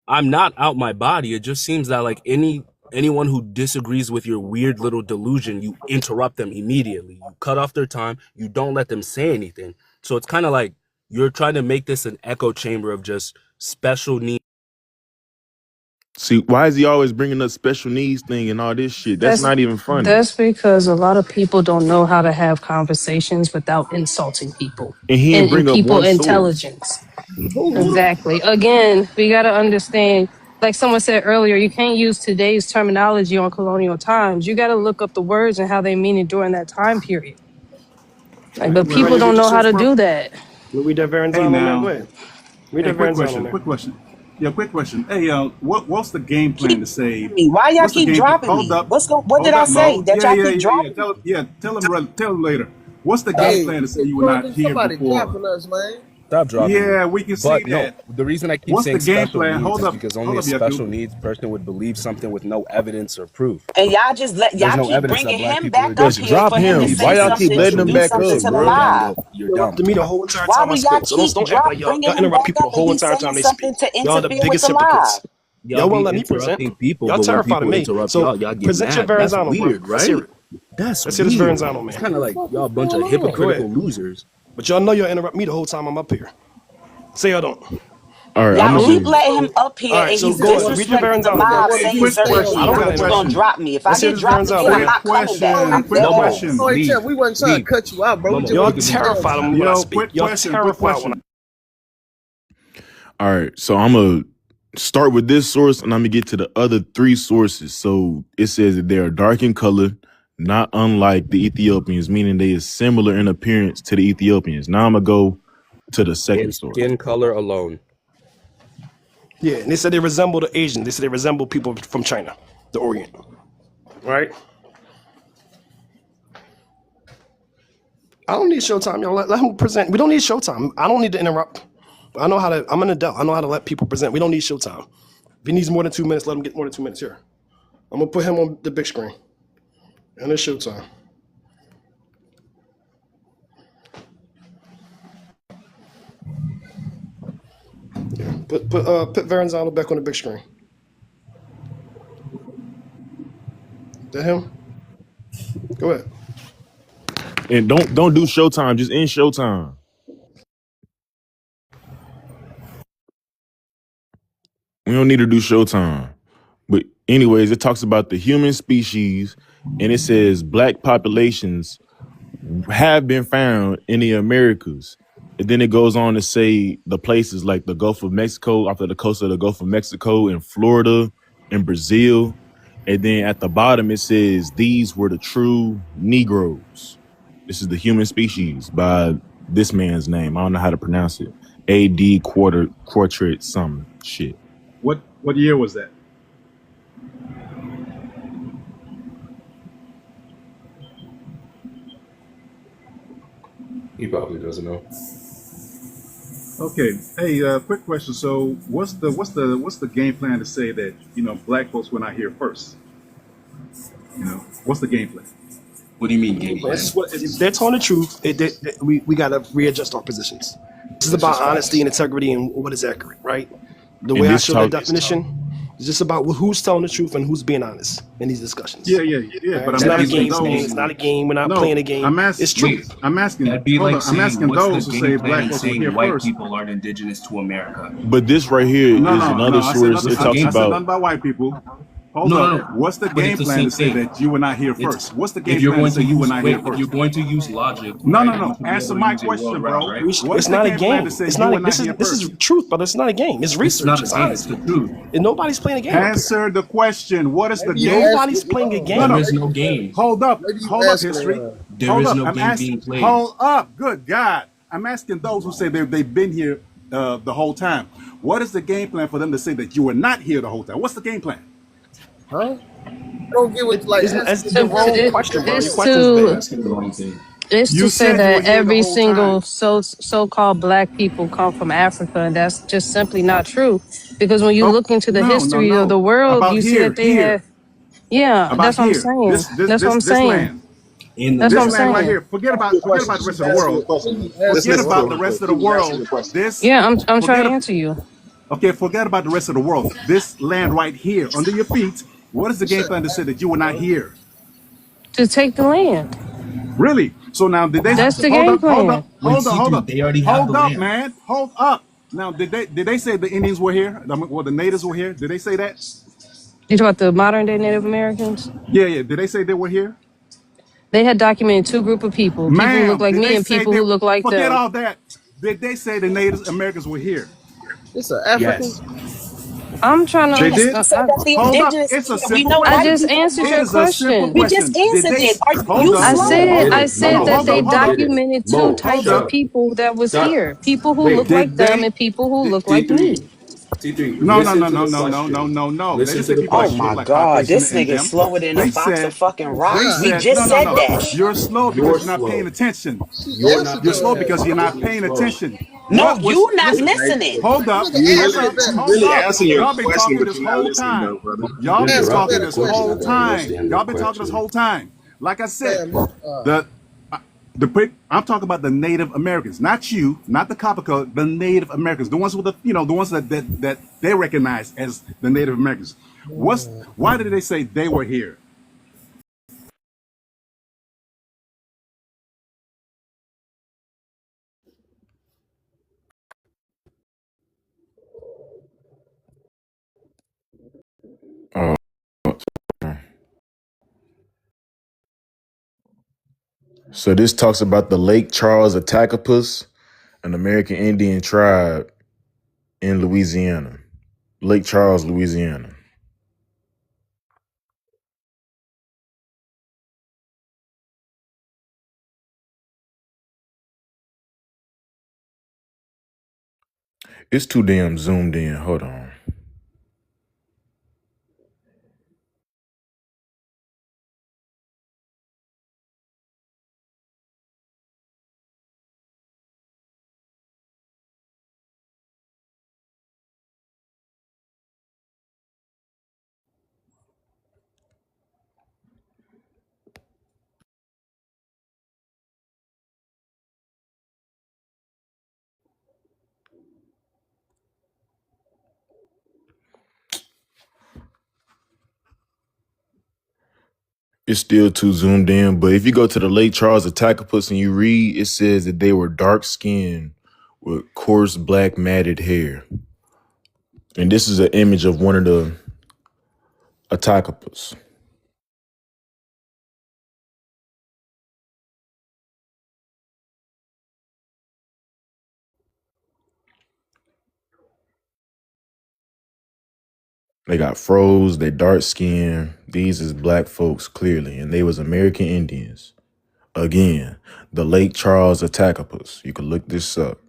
I'm not out my body. It just seems that like anyone who disagrees with your weird little delusion, you interrupt them immediately. You cut off their time. You don't let them say anything. So it's kind of like you're trying to make this an echo chamber of just special needs. See, why is he always bringing up special needs thing and all this shit? That's not even funny. That's because a lot of people don't know how to have conversations without insulting people And he didn't and bring up people one source. intelligence. Exactly. Again, we got to understand, like someone said earlier, you can't use today's terminology on colonial times. You got to look up the words and how they mean it during that time period. Like, but Can I people use don't what you know how source, to bro? do that. Let me read that Hey Verrazano, man. Go now, ahead. Read hey, that Verrazano, man. quick question. Yeah, quick question. Hey, what's the game plan Keep to say? me. Why y'all What's the keep game? dropping Hold me? up, What did I say Mo. that y'all keep dropping me? Tell him, brother. Tell him later. What's the game Hey, plan to say you were not Punkin, here somebody before? dropping us, man. Stop dropping me. Yeah, we can see But no, that. the reason I keep What's the saying game special plan? needs is because only Hold a up, special Yaku. needs person would believe something with no evidence or proof. And y'all just let There's y'all no keep evidence that bringing black him people back are up Just here indigenous. drop for If you him to him. believe Why say that y'all you're a keep something to letting special him prove needs back something up, person, to the you're bro? dumb. lie. You You're dumb. interrupted me the whole entire Why time I do y'all spoke. So keep don't act like y'all bringing y'all him interrupt back people the up and whole he's entire saying time they speak. something to Y'all the interfere with biggest the lie? hypocrites. Y'all Y'all won't be let me present. interrupting people, Y'all but when terrified of people me. interrupt So y'all get present your mad. That's Verrazano, bro. weird, Let's hear right? it. That's Let's hear this weird. Verrazano, It's man. kind of like y'all a bunch of Go ahead. hypocritical losers. But y'all know y'all interrupt me the whole time I'm up here. Say y'all don't. All right, I'm Y'all gonna keep say. letting him up All here right, and so he's go ahead. Read your disrespecting the Verrazano, bro. live, Hey, saying quick certain I question. things, don't Quick but gotta you interrupt gonna you. question. drop me. If I Let's hear get this dropped again, Verrazano, I'm man. not coming back. I'm Quick gone. question. Oh, Leave. yeah, we wasn't trying to Leave. cut you out, bro. We Mama, just Y'all you want can you leave to the say room. terrified of me something. when I Yo, speak. Y'all quick terrified when I question. All right, so I'm gonna start with this source, and I'm gonna get to the other three sources. So it says that they are dark in color, not unlike the Ethiopians, meaning they is similar in appearance to the Ethiopians. Now I'm gonna go to the In second source. skin color alone. Yeah, and they said they resemble the Asians. They said they resemble people from China, the Orient. Right? I don't need Showtime, y'all. Let him present. We don't need Showtime. I don't need to interrupt. I know how to. I'm an adult. I know how to let people present. We don't need Showtime. If he needs more than 2 minutes, let him get more than 2 minutes here. I'm gonna put him on the big screen, and it's Showtime. Yeah, put Verrazano back on the big screen. That him? Go ahead. And don't do Showtime, just end Showtime. We don't need to do Showtime. But anyways, it talks about the human species, and it says black populations have been found in the Americas. And then it goes on to say the places like the Gulf of Mexico, off of the coast of the Gulf of Mexico, in Florida, in Brazil. And then at the bottom it says these were the true Negroes. This is the human species by this man's name. I don't know how to pronounce it. AD quartet some shit. What year was that? He probably doesn't know. Okay. Hey, quick question. So, what's the game plan to say that black folks were not here first? What's the game plan? What do you mean game plan? This is what, if they're telling the truth, we got to readjust our positions. This is about honesty and integrity and what is accurate, right? The And way I this show that talk, definition is just about who's telling the truth and who's being honest in these discussions. Yeah. Right? But It's I'm not a asking game, man. those. It's not a game. We're not No, playing a game. It's truth. I'm asking. That'd be Hold like on. I'm saying, asking what's the those who game say plan black in folks were saying here white first. people aren't indigenous to America? but this right here No, is another I said source. nothing. It What's the talks game I said plan? nothing about about white people. Hold No, up. no, no. What's the But game it's the plan same to say thing. that you were not here It's first? What's the if game you're plan to going say to you were use not wait, here if you're first? going to use logic, No, right, no, then you no. should be Answer able to my use a world question, route, bro. right? What's It's the not a game plan to game. say It's you not. were not here This is first? truth, brother. It's not a game. It's It's research. not a It's game, it's honesty. the truth. And nobody's playing a game up here. Answer the question. What is the Maybe you game? asking Nobody's it playing a wrong, No, bro. There game. no. is Maybe no game. Hold up, asking it history. wrong. There Hold is up. no I'm game asking. being played. Hold up. Good God. I'm asking those who say they've been here the whole time. What is the game plan for them to say that you were not here the whole time? What's the game plan? Huh? Don't get what like It's asking the wrong It, question, bro. Your it's question's to bad. it's to You say said you were that here the every whole single time. so-called black people come from Africa, and that's just simply not true. Because when you Oh, look into the no, no, history of no. the world, About you see here, that they here. have. Yeah, About that's what I'm here. saying. That's what I'm This saying. land. In the That's what This I'm world. land right saying. here. Forget about the rest of the world. Asking Forget the about question. the rest of the world. This Yeah, I'm trying forget to ab- answer you. okay, forget about the rest of the world. This land right here under your feet. What is the game plan to say that you were not here? To take the land. Really? So now did they That's the hold game up, hold plan. up, hold up, hold up, hold up, man. Hold up. Now did they say the Indians were here? Well, the natives were here? Did they say that? You talk about the modern day Native Americans? Yeah, yeah. Did they say they were here? They had documented two group of people who look Ma'am, like did me they and say people they who look like forget them. all that? Did they say the Native Americans were here? It's an African. Yes. I'm trying They Yes, did? we to. said that the Hold up. indigenous It's a here. We simple know I white question. just people answered It your is a simple question. We just question. Did answered they it. Are hold you up? I Hold slow? up. said I Hold said up. that Hold they up. Hold up. documented two Hold types of up. people that was here. People who look like Did them they and people who did, look like me. no no no no no no no no no. They didn't say people Oh like look my like God, Caucasian this and nigga is them. slower than a They box of said fucking they rocks. We said just no no said no. that. You're slow because you're not paying attention. She answered You're slow your ass. because you're not paying attention. No, What was you not listen? listening. Hold up. Nigga Hold answered up. that. Hold up. Y'all been talking this whole time. Y'all been Answer a talking better this question, whole man. time. Y'all been talking this whole time. Like I said, Man, the I'm talking about the Native Americans, not you, not the copper color, the Native Americans, the ones with the the ones that they recognize as the Native Americans. Why did they say they were here? Oh, so this talks about the Lake Charles Attakapas, an American Indian tribe in Louisiana. Lake Charles, Louisiana. It's too damn zoomed in. Hold on. It's still too zoomed in, but if you go to the Lake Charles Attakapas and you read, it says that they were dark skinned with coarse black matted hair. And this is an image of one of the Attakapas. They got froze, they dark skinned. These is black folks clearly, and they was American Indians. Again, the Lake Charles Attakapas. You can look this up.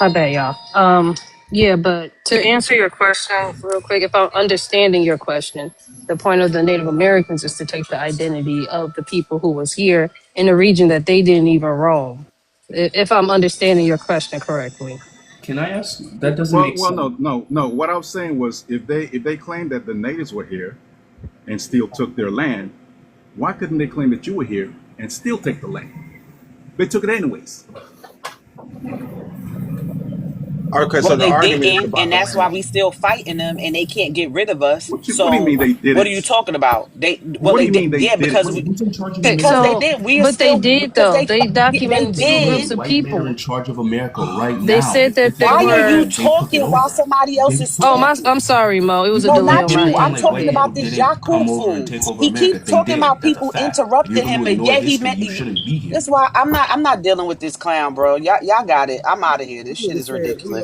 I bet y'all. Yeah, but to answer your question real quick, if I'm understanding your question, the point of the Native Americans is to take the identity of the people who was here in a region that they didn't even roam. If I'm understanding your question correctly. Can I ask? That doesn't make Well, sense. no. What I was saying was, if they claimed that the natives were here and still took their land, why couldn't they claim that you were here and still take the land? They took it anyways. Okay, Well, so the they argument is didn't, about and the that's why land. we still fighting them, and they can't get rid of us. What do you mean So, they what are you didn't? talking about? What do They you did, mean they yeah, because didn't? Who's in charge of because America? they So, did. We are but they still did because though. They they documented two did. groups of White men are in people. charge of America right They now. said that they Why are you were. talking while somebody else is Oh, speaking? I'm sorry, Mo. It was a No, delay not on my you. I'm end. talking about this Yakufu. He keep talking about people interrupting him, and yet he meant. That's why I'm not dealing with this clown, bro. Y'all got it. I'm out of here. This shit nigga is said we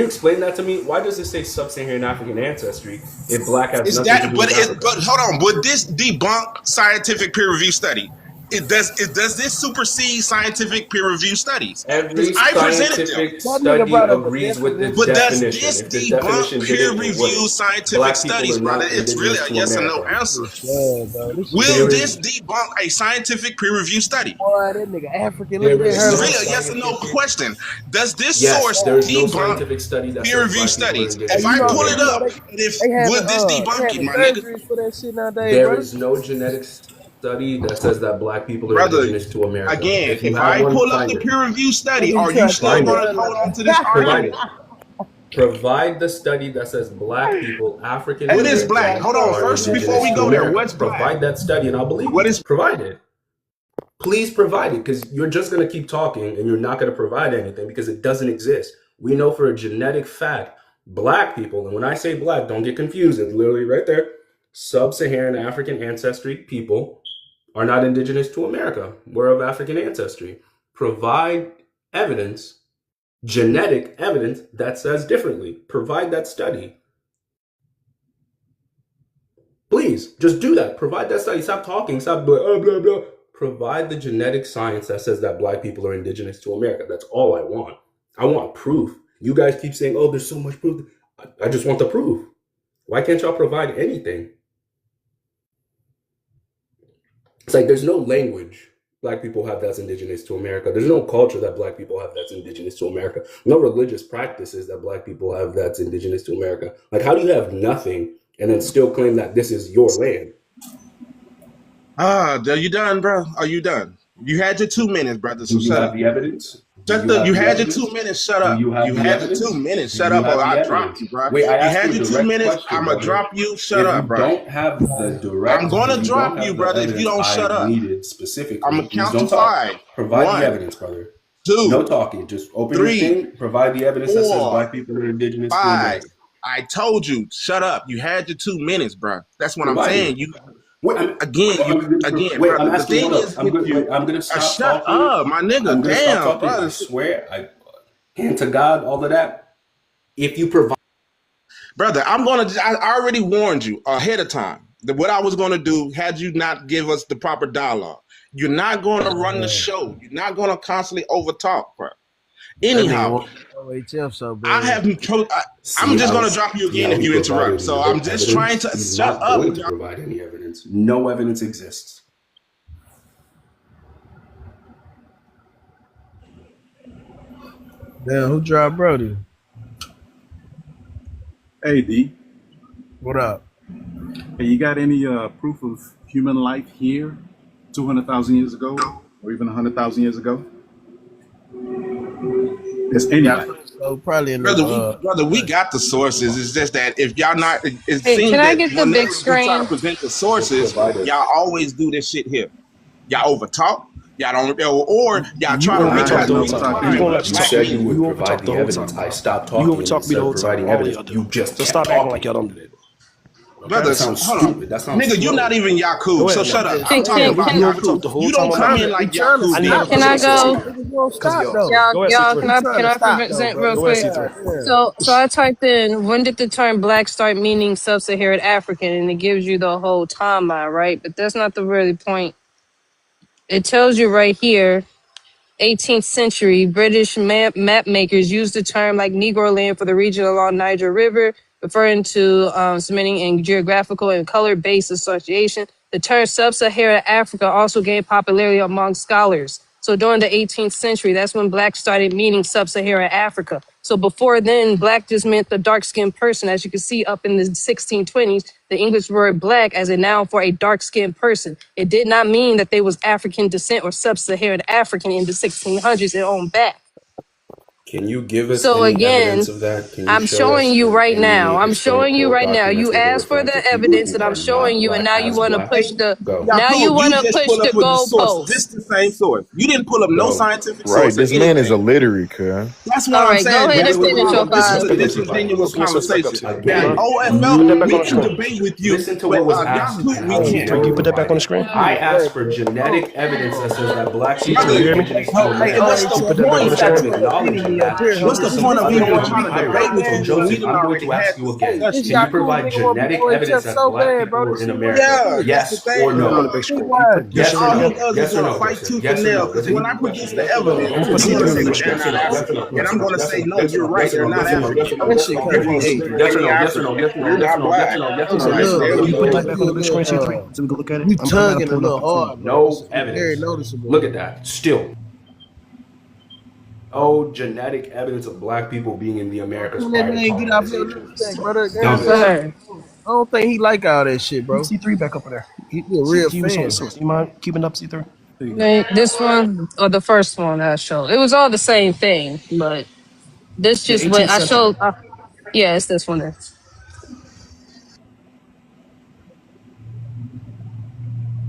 you explain that to me? Why does it say sub-Saharan African ancestry if black has Is nothing to that do with Africa? but hold on, would this debunk scientific peer review study? Does this supersede scientific peer review studies? Every Because I presented them. scientific study agrees with its But does definition. this If this debunk definition didn't, it peer-reviewed wouldn't. scientific Black people studies, are brother? not It's really indigenous a to yes or no America. answer. Yeah, bro. This Will There this is, debunk a scientific peer-reviewed study? boy, that nigga African. Look at there that This is is no really hairline. a yes or no scientific. question. Does this Yes, source there is no debunk scientific study that says peer-reviewed black people are studies? indigenous If Hey, I to pull it America. up, they having would this debunk it, my nigga? surgeries for that shit nowadays, There brother. is no genetic study that says that black people are Brother, indigenous to America. again, If you if have I one, pull up find the it. peer-reviewed study, Nigga, are you you trying still Find going it. to hold on to this Provide argument? it. Provide the study that says black people, African What is Americans, black? Hold on, are first, before indigenous we to go there, America. what's black? Provide that study and I'll believe What you. is Provide it. Please provide it, because you're just going to keep talking and you're not going to provide anything because it doesn't exist. We know for a genetic fact, black people, and when I say black, don't get confused, it's literally right there, sub-Saharan African ancestry people are not indigenous to America. We're of African ancestry. Provide evidence, genetic evidence that says differently. Provide that study. Please, just do that. Provide that study. Stop talking. Stop blah, blah, blah. Provide the genetic science that says that black people are indigenous to America. That's all I want. I want proof. You guys keep saying, oh, there's so much proof. I just want the proof. Why can't y'all provide anything? It's like there's no language black people have that's indigenous to America. There's no culture that black people have that's indigenous to America. No religious practices that black people have that's indigenous to America. Like, how do you have nothing and then still claim that this is your land? Are you done, bro? Are you done? You had your 2 minutes, brother, so Do you shut have up. the evidence? Shut Do you the, have you the had your evidence? 2 minutes, shut Do up. you have You the had your evidence? 2 minutes, Do shut you up, have or the I drop evidence? you, bro. Wait, I You asked had you a your 2 direct minutes, question, I'ma brother. drop you, shut If up, you bro. don't have the direct, I'm gonna if you drop don't you, have the brother, if you evidence don't shut I up. needed specifically, I'm gonna please count to don't talk. 5. Provide 1, the evidence, brother. 2, No talking. Just open your 3, thing. Provide the evidence that says 4, black people are indigenous to 5. America. I told you, shut up. You had your 2 minutes, bro. That's what I'm Provide saying. it. You Wait, again, wait, I'm brother. The asking thing one is up. I'm with you, gonna stop shut talking. up, my nigga. I'm gonna stop Damn, talking. I brother. swear. I hand to God, all of that. If you provide, Brother, I already warned you ahead of time that what I was gonna do had you not give us the proper dialogue. You're not gonna run the show. You're not gonna constantly overtalk, bro. Anyhow, OHF so bad. I have I'm just gonna drop you again if you interrupt. So I'm just trying to shut up. going to provide any evidence. No evidence exists. Damn, who dropped Brody? Hey, D. What up? Hey, you got any proof of human life here 200,000 years ago or even 100,000 years ago? There's anybody. So probably in Brother, we got the sources. It's just that if y'all not, it Hey, seems can I that get the whenever big you try to screen? present the sources, y'all always do this shit here. Y'all overtalk. Y'all don't, or y'all try to reach out to You said you would provide the evidence. I stopped talking. You overtalk me the whole time. All y'all do. You just So stop acting like y'all don't do that. Brother, That sounds hold on. stupid. That sounds Nigga, you're slow. not even Yaku, so shut up. I'm talking about Yaku. You don't come in like Yaku. Can I go? Go ahead, Y'all, C3. can I present real Go ahead, quick? C3. So I typed in, when did the term black start meaning sub-Saharan African? And it gives you the whole timeline, right? But that's not the really point. It tells you right here, 18th century, British map makers used the term like Negro land for the region along Niger River, referring to cementing in geographical and color-based association. The term sub-Saharan Africa also gained popularity among scholars. So during the 18th century, that's when black started meaning sub-Saharan Africa. So before then, black just meant the dark-skinned person. As you can see up in the 1620s, the English word black as a noun for a dark-skinned person. It did not mean that they was African descent or sub-Saharan African in the 1600s and on back. Can you give us So any again, evidence of that? Can you I'm show showing us you right any now. I'm showing you historical right now. documents You where asked for the the evidence and I'm showing you, and now you want to push the Just pull up with the source. goalpost. This the same source. You didn't pull up no scientific source. Right, this or man is anything. illiterate, cuz. That's what All I'm right, go saying. ahead That's and the finish your problem. This is a five. disingenuous conversation. Again, Now, OFL, we can debate with you, listen to but what was asked. Yaku, and we how you can't. Can you put that back on the screen? I asked for genetic evidence that says that black people Brother, are indigenous to hey, what's America. the point? Instead of acknowledging up here, What's homie. the This point of nigga even want trying me to to debate fight, with man. you So when we Joseph, done I'm going already to ask had you this again. discussion? This Can you Yaku provide nigga want me to genetic go to evidence church that so black bad, people bro. were This in shit America? Yeah, ridiculous. that's the Yes or thing, Put it on bro. the no? big Be screen. You quiet. put And yes Yes or or all no. he no? does is Yes or want to no, fight Joseph? tooth and Yes or nail. no? Because That's a when easy I produce question. the Yes or no? evidence, I'm gonna put Yes or he no? gonna C3 say on the Yes or big that no? they're screen. Yes or not no? Yes or African, no? and Yes or I'm no? gonna Yes or say no? no, Yes or you're no? right, Yes or they're no? not Yes or no? Yes or African. no? That Yes or shit no? They're Yes or from no? crazy, Egypt. Yes or They no? Yes or African. no? Yes or no? You're Yes or not no? Yes or black. no? Yes or That no? shit Yes or look, no? Can Yes you or put no? that look, back on the big screen, C3? So we can look at it. you I'm about to tugging a pull it up little on the phone. hard, bro. That No shit very evidence. noticeable. Look at that. Still. No genetic evidence of black people being in the Americas When that prior to man get off your colonization. respect, brother. None That's of it. I don't think he like all that shit, Put bro. C3 back up there. He a See, real can you show the fan. source? You mind keeping up, C3? There you go. This one or the first one I showed. It was all the same thing, but this The just went. 18th I century. showed. Yeah, it's this one. There.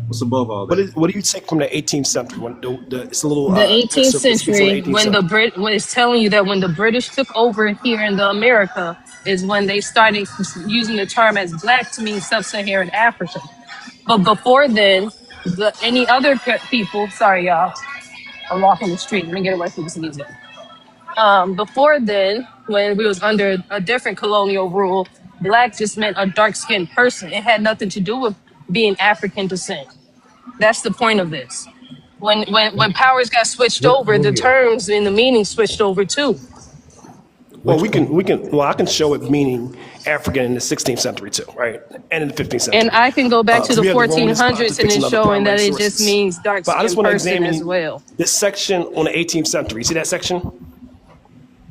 What's above all What, that? is, what do you take from the 18th century? When it's a little The 18th excerpt that speaks on the century, 18th when the century. when it's telling you that when the British took over here in the America, is when they started using the term as black to mean sub-Saharan African. But before then, any other people. Sorry, y'all. I'm walking the street. Let me get away from this music. Before then, when we was under a different colonial rule, black just meant a dark-skinned person. It had nothing to do with being African descent. That's the point of this. When powers got switched What over, the year? terms and the meaning switched over too. Well, Which I can show it meaning African in the 16th century too, right? And in the 15th And century. I can go back to Because the we have the Romanist 1400s and pontifex and it's other showing primary that it just sources. means But I just dark-skinned want to person as examine well. this section on the 18th century. See that section?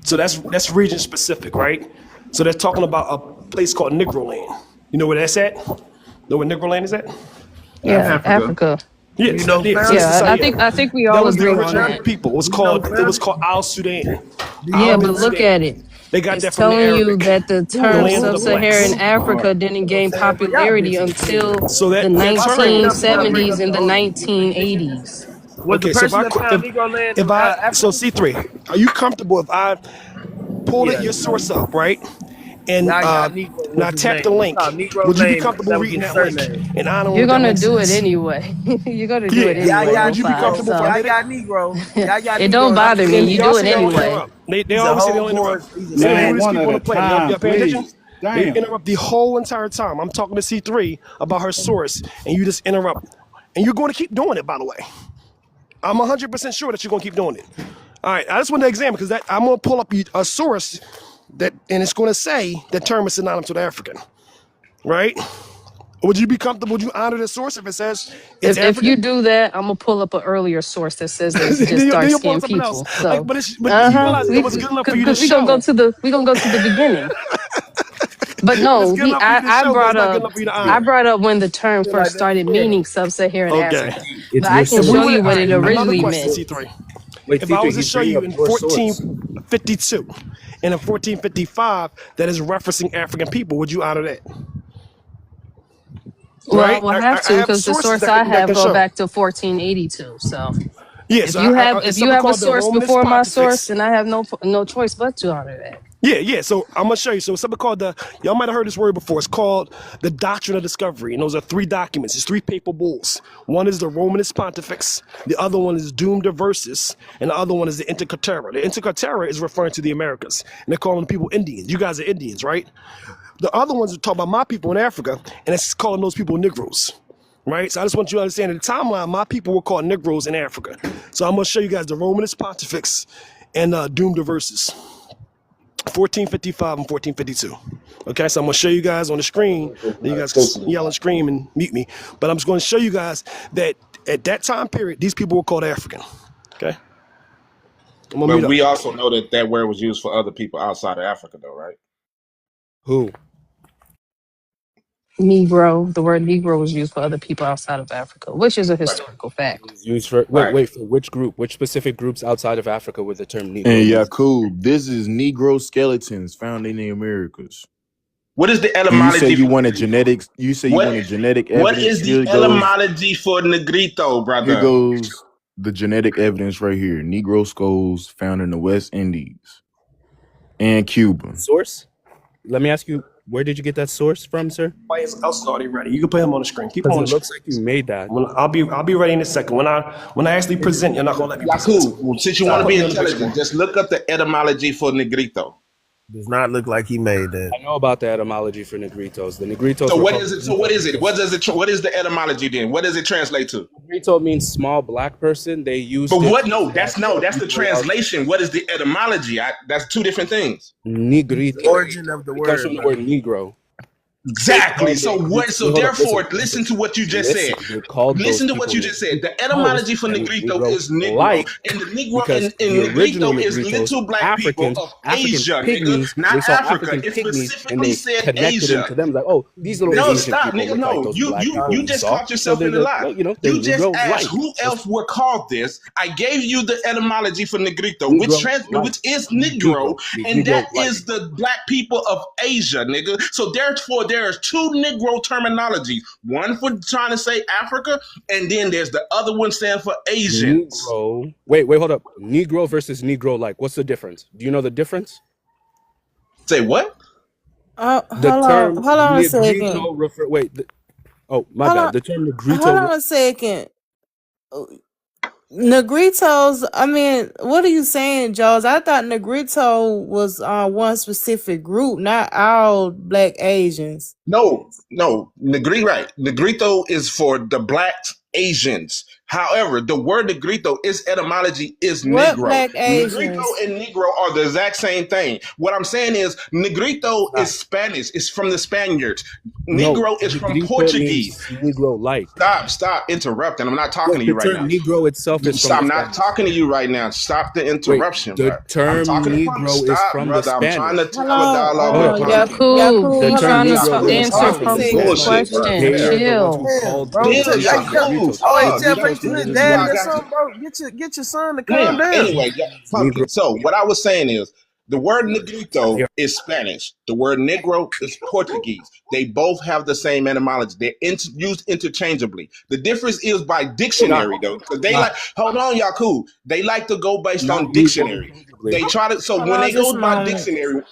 So that's region specific, right? So they're talking about a place called Negro Land. You know where that's at? Know where Negro Land is at? Yeah, Africa. Africa. Yes, You know, yes, found yes. Yeah, Society. I think we That all was the agree on original that. people. you know It was found called Al Sudan. do you Yeah, Al know bin but found look Sudan. at it. They got It's that from the telling you Arabic, that the the term land of the sub-Saharan blacks. Africa didn't you know what I'm gain saying? But y'all popularity bitches clear. until So the that Why bring term, up why bring 1970s up and the the old 1980s. was the okay, so person that found Negro land so African? C3, are you comfortable if I pull Yeah, your source up, right? And y'all got Negro. and What's I his tap the name? It's link. called Negro Would you be land. comfortable That was reading his that link surname. and honoring You're what that gonna link do it says? anyway. You're gonna do Yeah, it Y'all anyway, got would you be Mofai. comfortable Negro. if I So Y'all did it? got Negro. Y'all got it don't Negro. bother me. And You y'all do say it they always anyway. interrupt. They He's a always say whole they'll interrupt. horse. He's a Say the Man, man. rudest one people at on a the planet. Y'all time, paying attention? please. They Damn. interrupt the whole entire time. I'm talking to C3 about her source, and you just interrupt. And you're going to keep doing it, by the way. I'm 100% sure that you're going to keep doing it. All right, I just want to examine because I'm going to pull up a source and it's going to say that term is synonymous with African, right? Would you be comfortable? Would you honor the source if it says it's If you African? do that, I'm gonna pull up an earlier source that says that it's just Then dark you'll pull up skinned something else. people. So, But you realize it we was good enough for you to because we gonna go show. to the beginning. But But it's no, good enough for you to show, but it's not good enough for you to I honor. brought up when the term Feel like first that's started fair. meaning sub-Saharan Okay. Africa. It's But I your can If we show would, you source. all what right. it Another originally question, meant. C3. Wait, If I was C3, to he's show bringing you up in your source. 1452 and in 1455 that is referencing African people, would you honor that? Well, I Right? will have I to have because the sources source that I can, that have can go show. back to 1482. So Yes, if it's you something have a called the source Romanist before my source, Pontifex. then I have no choice but to honor that. Yeah. So I'm gonna show you. So it's something called y'all might have heard this word before. It's called the Doctrine of Discovery, and those are 3 documents. It's 3 papal bulls. One is the Romanist Pontifex, the other one is Dum Diversis, and the other one is the Intercartera. The Intercartera is referring to the Americas, and they're calling people Indians. You guys are Indians, right? The other ones are talking about my people in Africa, and it's calling those people Negroes. Right? So I just want you to understand in the timeline, my people were called Negroes in Africa. So I'm gonna show you guys the Romanist Pontifex and Dum Diversis. 1455 and 1452. Okay, so I'm gonna show you guys on the screen. Then you guys can yell and scream and mute me. But I'm just gonna show you guys that at that time period, these people were called African. Okay. I'm gonna But mute up. we also know that that word was used for other people outside of Africa, though, right? Who? Negro, the word Negro was used for other people outside of Africa, which is a Right. historical fact. It was used for Right. wait for which group? Which specific groups outside of Africa were the term Negro And used? Yakub, this is Negro skeletons found in the Americas. What is the And you say etymology? you wanted genetics. You say you What wanted genetic What evidence. is the etymology for Negrito, Here brother? goes the genetic evidence right here. Negro skulls found in the West Indies and Cuba. Source? Let me ask you Where did you get that source from, sir? Why is else is already ready? You can put him on the screen. Keep him Because on it the looks screen. like you made that. I'll be ready in a second. When I actually present, you're not gonna let me present. Yaku, well, since you want to be intelligent, just look up the etymology for negrito. Does not look like he made that. I know about the etymology for negritos. The negritos. So were what called is it? So what is it? What is the etymology then? What does it translate to? Negrito means small black person. They use. But what? That's the translation. What is the etymology? That's two different things. Negrito. The origin of the It word. comes from the word negro. Exactly. So what? So therefore, listen to what you just said. Listen to what you just said. The etymology for negrito is negro, and the negro and negrito is little black people of Asia, nigga, not Africa. It specifically said Asia. To them, like, oh, these little No, Asian stop, people nigga. look No, like those black people you just saw. caught yourself So in a they're lie. you know, they're You just Negro asked white. who else were called this. I gave you the etymology for negrito, which is negro, and that is the black people of Asia, nigga. So therefore, there's two Negro terminologies. One for trying to say Africa, and then there's the other one standing for Asians. Negro. Wait, hold up. Negro versus Negro like. What's the difference? Do you know the difference? Say what? The Hold on a second. Negrito my Hold bad. on. The term Negrito. Hold on a second. Negritos, I mean, what are you saying, Jaws? I thought Negrito was one specific group, not all black Asians. No, right. Negrito is for the black Asians. However, the word negrito, its etymology is What negro. black Asians? Negrito and negro are the exact same thing. What I'm saying is negrito is Spanish. It's from the Spaniards. Negro is from Portuguese. Negro like. Stop interrupting. I'm not talking to you the right term now. Negro itself is Stop. from I'm not talking to you right now. Stop the interruption. the bro. term I'm talking Negro is Stop, from brother. the I'm trying to Spanish. have a dialogue with Pumpkin. Yaku, The he's term trying to Negro is answer from Pumpkin's bullshit, bro. question. They are the ones Chill. who called Bro, Damn, tell y'all you, cool. oh, Fuck. tell Negroes his is daddy why I or got something, bro. Get your son to calm down. Anyway, Pumpkin. So what I was saying is the word negrito is Spanish. The word negro is Portuguese. They both have the same etymology. They're used interchangeably. The difference is by dictionary, though. Because they hold on, y'all cool. They like to go based on dictionary. They try to, so when they go by dictionary,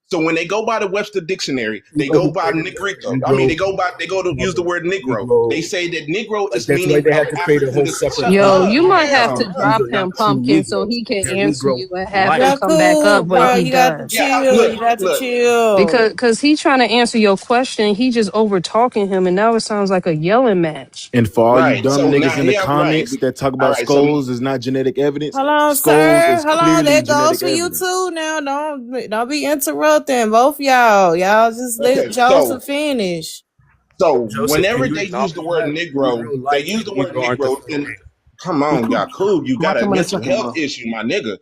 so when they go by the Webster Dictionary, they go by negrito. I mean, they go to use the word negro. They say that negro is That's why meaning they had to create a African whole descent. separate. Yo, you might have to Damn. drop These are him, not two Pumpkin, so Negroes. he can They're answer Negro you and have like. him come back up Bro, when he you got to done. chill. You got to chill. Because he trying to answer your question, he just over talking him, and now it sounds like a yelling match. And for all you Right. dumb So now, niggas in the right. comments that talk All about right. So skulls is not genetic evidence, Hold on, skulls sir. is Hold on. clearly That goes genetic for you evidence. too. Now, don't be interrupting both y'all. Y'all just let okay. Joseph finish. So Joseph, whenever can you they use the acknowledge word that negro, Negro they like use and the word Negro aren't the negro. same And thing? come on, y'all cool. You got a come in a mental second, health bro. issue, my nigga.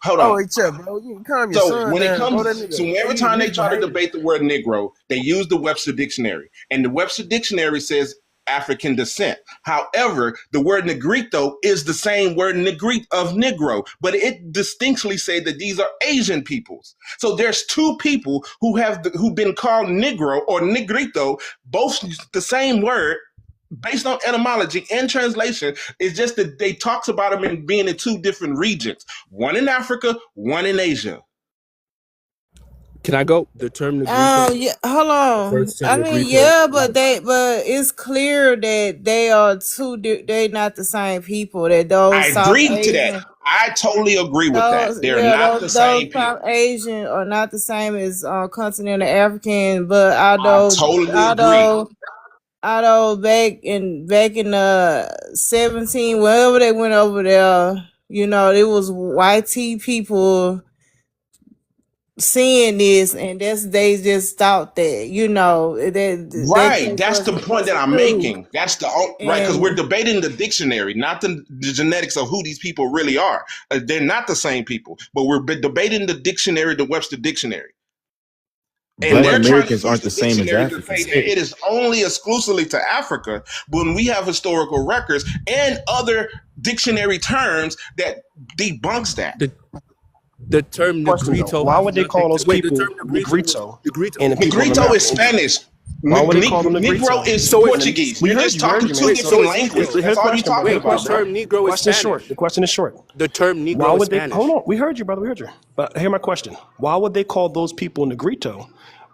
Hold Oh, on. wait, Chuck, bro. You can calm your So son when it down, bro. That comes, nigga, so every he time they try to misbehaving. debate the word negro, they use the Webster Dictionary, and the Webster Dictionary says African descent. However, the word negrito is the same word of negro, but it distinctly say that these are Asian peoples. So there's two people who've been called negro or negrito, both the same word. Based on etymology and translation, it's just that they talks about them in being in two different regions, one in Africa, one in Asia. Can I go? The term Negrito Yeah, hold on. refers to I mean, Negrito. yeah, but it's clear that they are they not the same people. That I those South agree to Asian, that. I totally agree with that. They're not the those same people. South Asian are not the same as continental African. But I totally agree. although back in 17, wherever they went over there, it was YT people seeing this, and they just thought that Right. That's the point that I'm making. That's the right, because we're and debating the dictionary, not the genetics of who these people really are. They're not the same people, but we're debating the dictionary, the Webster Dictionary. And Black they're trying to Americans use aren't the the same as dictionary to Africans. say that it is only exclusively to Africa, but when we have historical records and other dictionary terms that debunks that. The term Negrito. Why would they call those people the term Negrito? Negrito. And the people in Negrito America? is Spanish. Why would they call them Negrito? Negro is So Portuguese. You're just talking two different languages. That's all you're talking about. The term Negro is Question Spanish. short. The question is short. The term Negro Why is would they? Spanish. Hold on. We heard you, brother. We heard you. But hear my question. Why would they call those people Negrito?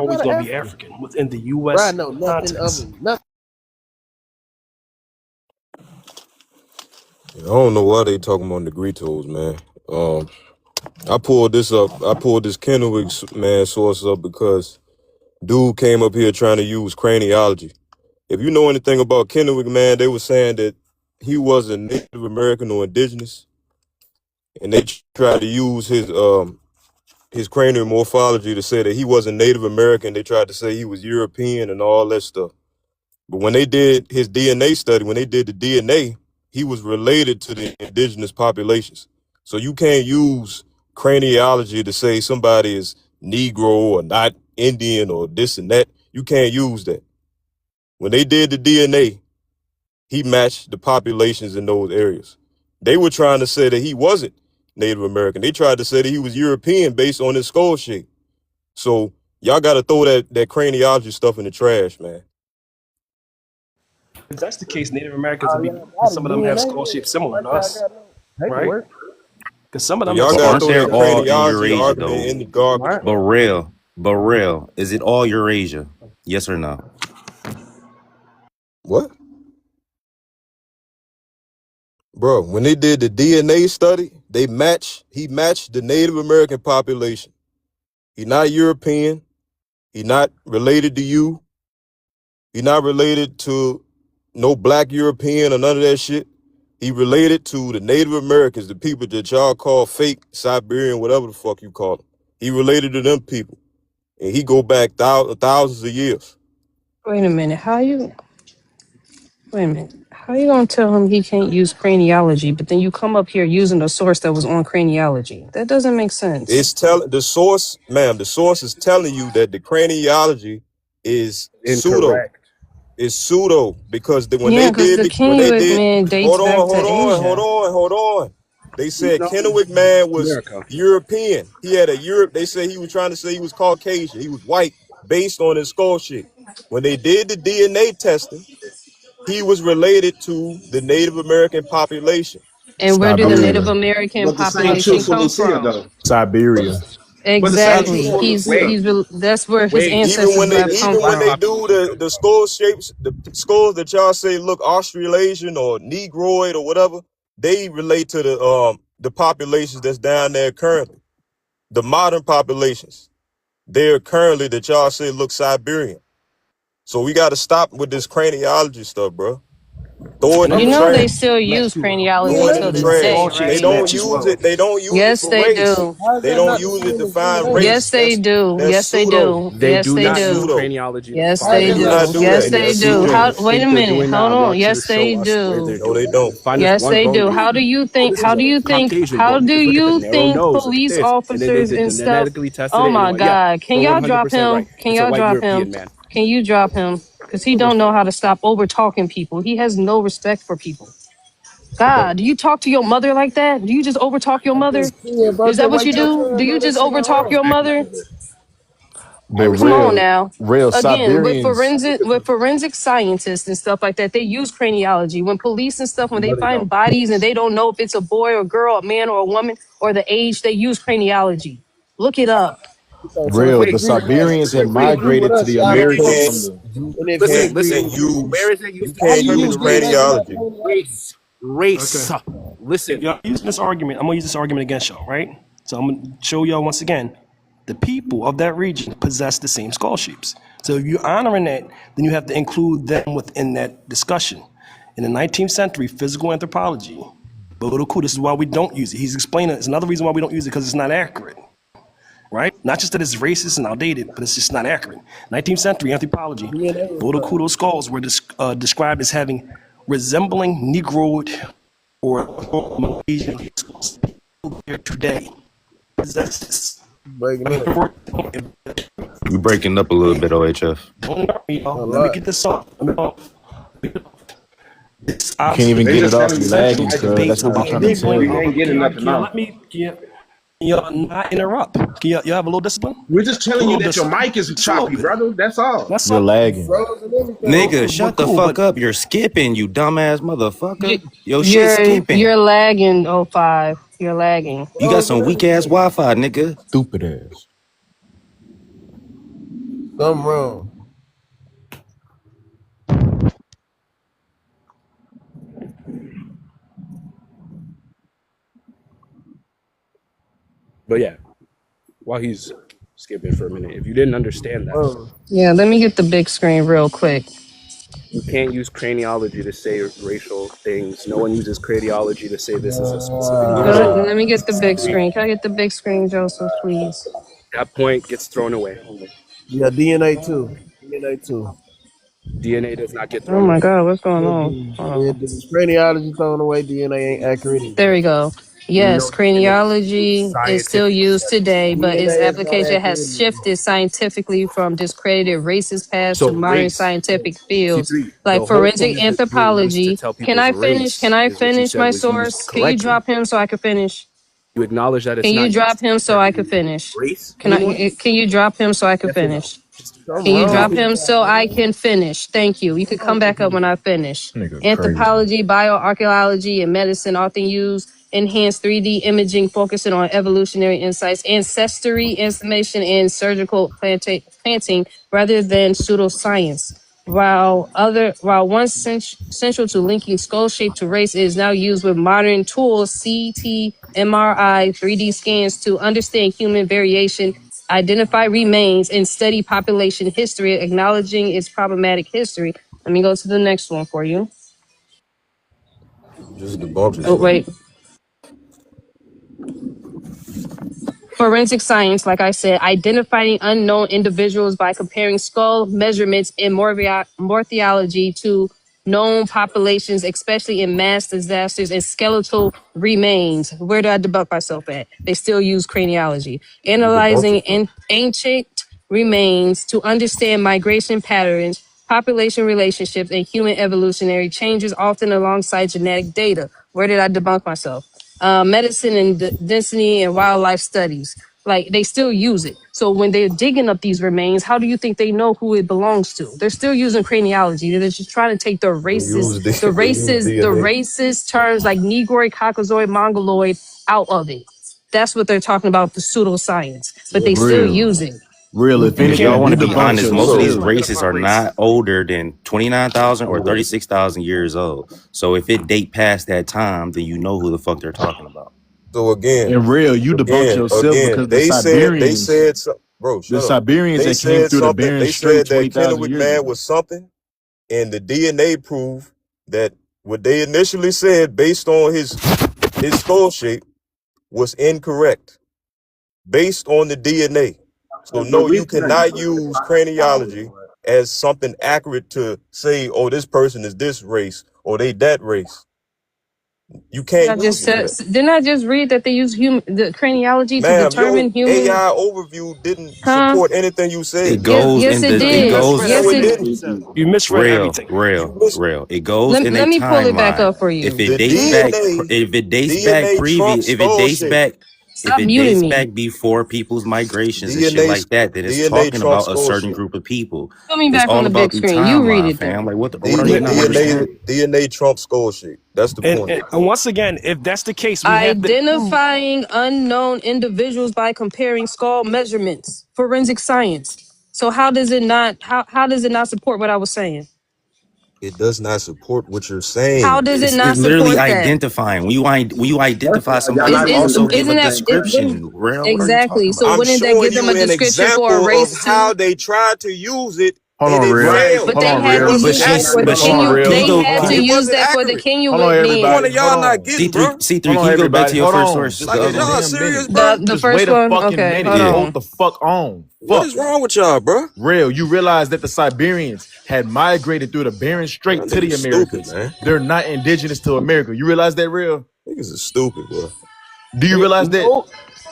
always about going an to be African? African within the Bro, I U.S. know nothing of context. him. Nothing. I don't know why they talking about Negritos, man. I pulled this up. I pulled this Kennewick man source up because dude came up here trying to use craniology. If you know anything about Kennewick, man, they were saying that he wasn't Native American or indigenous. and they tried to use his cranial morphology to say that he wasn't Native American. They tried to say he was European and all that stuff. But when they did his DNA study, when they did the DNA, he was related to the indigenous populations. So you can't use craniology to say somebody is Negro or not Indian or this and that. You can't use that. When they did the DNA, he matched the populations in those areas. They were trying to say that he wasn't Native American. They tried to say that he was European based on his skull shape. So y'all got to throw that craniology stuff in the trash, man. If that's the case, Native Americans would be, some of them have skull shapes similar to us, right? Because some of them Y'all have got to Aren't throw they that all in craniology Eurasia argument in the garbage. though? But real, is it all Eurasia? Yes or no? What? Bro, when they did the DNA study, he matched the Native American population. He not European. He not related to you. He not related to no black European or none of that shit. He related to the Native Americans, the people that y'all call fake Siberian, whatever the fuck you call them. He related to them people. And he go back thousands of years. Wait a minute. Wait a minute. How you gonna tell him he can't use craniology, but then you come up here using a source that was on craniology? That doesn't make sense. The source is telling you that the craniology is pseudo. Incorrect. It's pseudo because when Yeah, they because the did man dates hold back to Asia. on. They said No, Kennewick man was America. European. He had a Europe. They said he was trying to say he was Caucasian. He was white based on his skull shape. When they did the DNA testing, he was related to the Native American population. And where did the Native Siberia. American But the same true population for come Lucia from? though. Siberia. But the same true Exactly. for Lucia. That's where his Wait. ancestors would have come Even when they from. do the skull shapes, the skulls that y'all say look Australasian or Negroid or whatever, they relate to the populations that's down there currently. The modern populations, they're currently that y'all say look Siberian. So we got to stop with this craniology stuff, bro. Throw it in You the know they trash. still use Throw craniology it in till the this day, skull trash. They shapes right? don't match as use well. it. They don't use it Yes, for they race. do. They don't use it to find Yes, race. they do. That's Yes, they pseudo. do. They Yes, do they not That's use do. pseudo. craniology to Yes, find They they do race. not do. do Yes, that. they That's do. Agent, pseudo. How? I Wait a think they're minute. doing that. Hold I on. want you to Yes, show they us where they're do. No, they doing that. don't. Find us Yes, one they wrong do. How group. do you Oh, think? this is How a do you think? Caucasian How book. do Just look at the you narrow think nose. Look at police this. And then officers they and stuff? genetically tested Oh it and my went, yeah, God! Can we're y'all drop 100% him? right. Can It's a y'all white drop him? European man. Can you drop him? Because he don't know how to stop over talking people. He has no respect for people. God, do you talk to your mother like that? Do you just over talk your mother? Yeah, bro, Is that just what you wait your do? Do turn, you bro. That just shit over don't talk your happen. mother? But Come on real, now. real Again, with Siberians. forensic scientists and stuff like that, they use craniology. When police and stuff, when they No, they find don't. bodies and they don't know if it's a boy or girl, a man or a woman, or the age, they use craniology. Look it up. So if Real. he The Wait, agree with us, Siberians if had he agree with migrated to us, the y'all You don't Americas know. from can't the. you And if he you listen, agree listen. can't with us, use Where is it you used to how can't you determine use use race? craniology, not craniology. craniology? Race. Okay. Race. Listen. Y'all using this argument. I'm gonna use this argument against y'all, right? So I'm gonna show y'all once again. The people of that region possess the same skull shapes. So if you're honoring that, then you have to include them within that discussion. In the 19th century, physical anthropology, Bodoku, this is why we don't use it. He's explaining it's another reason why we don't use it because it's not accurate, right? Not just that it's racist and outdated, but it's just not accurate. 19th century anthropology, DNA is Bodokudo skulls were described as having resembling Negroid or Asian skulls. People here today possess this. breaking up You breaking up a little bit, OHF. Don't ignore me, a y'all. Let me lot. get this off. This You can't even They get it just off. telling You you that the lagging, mic is cuz. That's debate what we're about trying behind to me. tell viewpoint. We you. ain't getting nothing Can y'all off. let me? Can y'all not interrupt? Can y'all have a little discipline? We're just A telling you little that your discipline. mic is Just a little choppy, bit. brother. That's all. That's You're all. You lagging. froze and everything. Nigga, But shut the cool. fuck But up. You're skipping, you dumbass motherfucker. You- Yo, shit You're skipping. lagging, oh 05. You're lagging. You got Froze and some weak ass everything. Wi-Fi, nigga. Stupid ass. Something wrong. But yeah, while he's skipping for a minute, if you didn't understand that, Wrong. Yeah, let me get the big screen real quick. You can't use craniology to say racial things. No one uses craniology to say this is a specific person. Let me get the big screen. Can I get the big screen, Joseph, please? That point gets thrown away. Yeah, DNA too. DNA too. DNA does not get Oh thrown my away. God, what's going on? Yeah, this craniology thrown away. DNA ain't accurate either. There we go. We Yes, know DNA craniology is still scientific used today, but its DNA is not application accurate has either. shifted scientifically from discredited racist past to So modern race, scientific fields C3, like the whole forensic point of it being used to anthropology. tell Can people's I finish? Can race I is what you finish said my was used source? Can you correctly. drop him so I can finish? You acknowledge that it's Can you not used drop to him so I can determine finish? race Can anymore? I? Can you drop him so I can Yes or no? finish? Something Can you wrong drop with him this so guy, I man. can finish? Thank you. You can come back up when I finish. Nigga crazy. Anthropology, bioarchaeology, and medicine often use enhanced 3D imaging focusing on evolutionary insights, ancestry information, and surgical planting rather than pseudoscience. While once central to linking skull shape to race, it is now used with modern tools, CT, MRI, 3D scans to understand human variation, identify remains, and study population history, acknowledging its problematic history. Let me go to the next one for you. Just debunked Oh, yourself. wait. Forensic science, like I said, identifying unknown individuals by comparing skull measurements in morphology to known populations, especially in mass disasters and skeletal remains. Where do I debunk myself at? They still use craniology. You debunked Analyzing yourself. ancient remains to understand migration patterns, population relationships, and human evolutionary changes, often alongside genetic data. Where did I debunk myself? Medicine and density and wildlife studies. Like they still use it. So when they're digging up these remains, how do you think they know who it belongs to? They're still using craniology. They're just trying to take They use the DNA. racist terms like Negroid, Caucasoid, Mongoloid out of it. That's what they're talking about, the pseudoscience. But they still Real, use it. real. If And if anything, y'all Can't want you to be debunked honest, most of these let's not yourself. get races about are race. not older than 29,000 or 36,000 years old. So if it date past that time, then you know who the fuck they're talking about. So And real, you debunked yourself again, because the they Siberians, said some, bro, the shut up. Siberians They that came said through the something. Bering They Strait said that 20,000 Kennewick years man ago. was something, and the DNA proved that what they initially said based on his skull shape was incorrect based on the DNA. So But no, we you couldn't cannot prove it use by technology. craniology as something accurate to say, oh, this person is this race or they that race. You can't I just use it for said, that. didn't I just read that they use the craniology to Ma'am, your determine human? AI overview didn't Huh? support anything you It said. Yes, goes yes, in it the, You it did. goes misread Yes, No, it it. everything didn't. he said. You misread everything. You miss It goes in a Let me pull it back timeline. up for you. If it the dates back, DNA. if it dates back DNA previous, trumps skull shape. if Stop it muting dates me. back before people's migrations and shit DNA like that, then it's DNA talking trumps about a skull certain shape. group of people. Put me It's back on all the about big the screen. You read timeline, it fam. then. Like what are you not understanding? DNA trumps skull shape. That's the point. And once again, if that's the case, we have to prove. Identifying unknown individuals by comparing skull measurements. Forensic science. So how does it not support what I was saying? It does not support what you're How saying. does it It's not literally support that? identifying. When you First of identify all, y'all somebody, Is not you even also isn't give a debating isn't the that same question. it, description. Real, what are you talking exactly? So about? I'm wouldn't that showing give them you a an description for a example of race how too? they tried to use it Hold and on, it real. Right. But failed. Hold they on, had It to real. wasn't use it for the accurate. Hold on, They real. Kingdom had Hold to Glad. It on. use wasn't that for the accurate. Hold on, Kennewick Which men. one everybody. of Hold y'all not on. getting, bro? C3, Hold can on, you go back to everybody. your Hold first on. source? Just The wait Like, a other one. y'all damn serious, minute. bro? The Just first wait a one. fucking Okay, minute. hold Just Yeah. hold on. the fuck on. What Fuck. is wrong with y'all, bro? Real, you realize that the Siberians had migrated through the Bering Y'all Strait to the niggas stupid, Americas. man. They're not indigenous to America. You realize that, real? Niggas is stupid, bro. Do you realize that? No,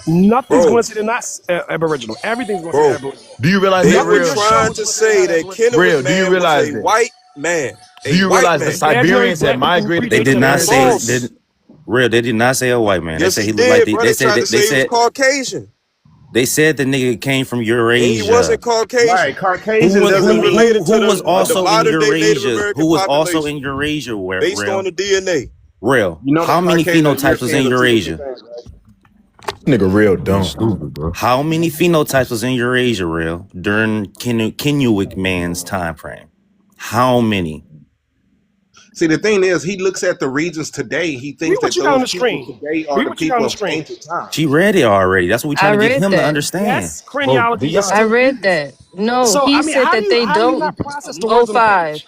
nothing's going Bro, to say they're not Aboriginal. Everything's going to say they're bro. Aboriginal. Do you realize They that, were Nothing real? you're trying showing is to going to say they're say not that Aboriginal. Kennewick Real, do you man was realize a that? white man. Do A you white realize the man. Imaginary Siberians had black people who migrated They predate through did the them not as Bering say Strait? False. they, real. They did not say a white man. They Yes, said he he looked like did, bro. They tried to say he was Caucasian. they said the nigga came from And he wasn't Eurasia. Caucasian. Right. Caucasian He doesn't mean related to Who was the also in modern day Native Eurasia? Who American was also in population Eurasia? based on Real, the DNA. real. you know How that many Caucasian and phenotypes was in European are two different Eurasia? things, right? Nigga real Niggas dumb. stupid, bro. How many phenotypes was in Eurasia? Real during Kennewick man's time frame? How many? See, the thing is, he looks at the regions today. He Read thinks what that you got on those the people screen. today are Read the what you got on people the of screen. ancient times. She read it already. That's what we're I trying to get read him to that. understand. Yes, Bro, do craniology is y'all I still read used. that. No, So he I mean, said how do that you they how do you don't. not process the Oh words on the five. page?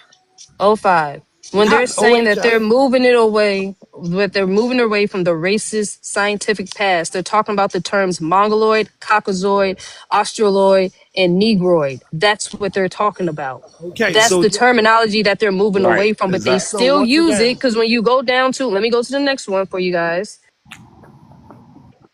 '05. When they're Not saying that they're 08. moving it away, that they're moving away from the racist scientific past, they're talking about the terms Mongoloid, Caucasoid, Australoid, and Negroid. That's what they're talking about. Okay, That's so the terminology that they're moving Right. away from, but they Exactly. so still once use it again, because when you go down to, let me go to the next one for you guys.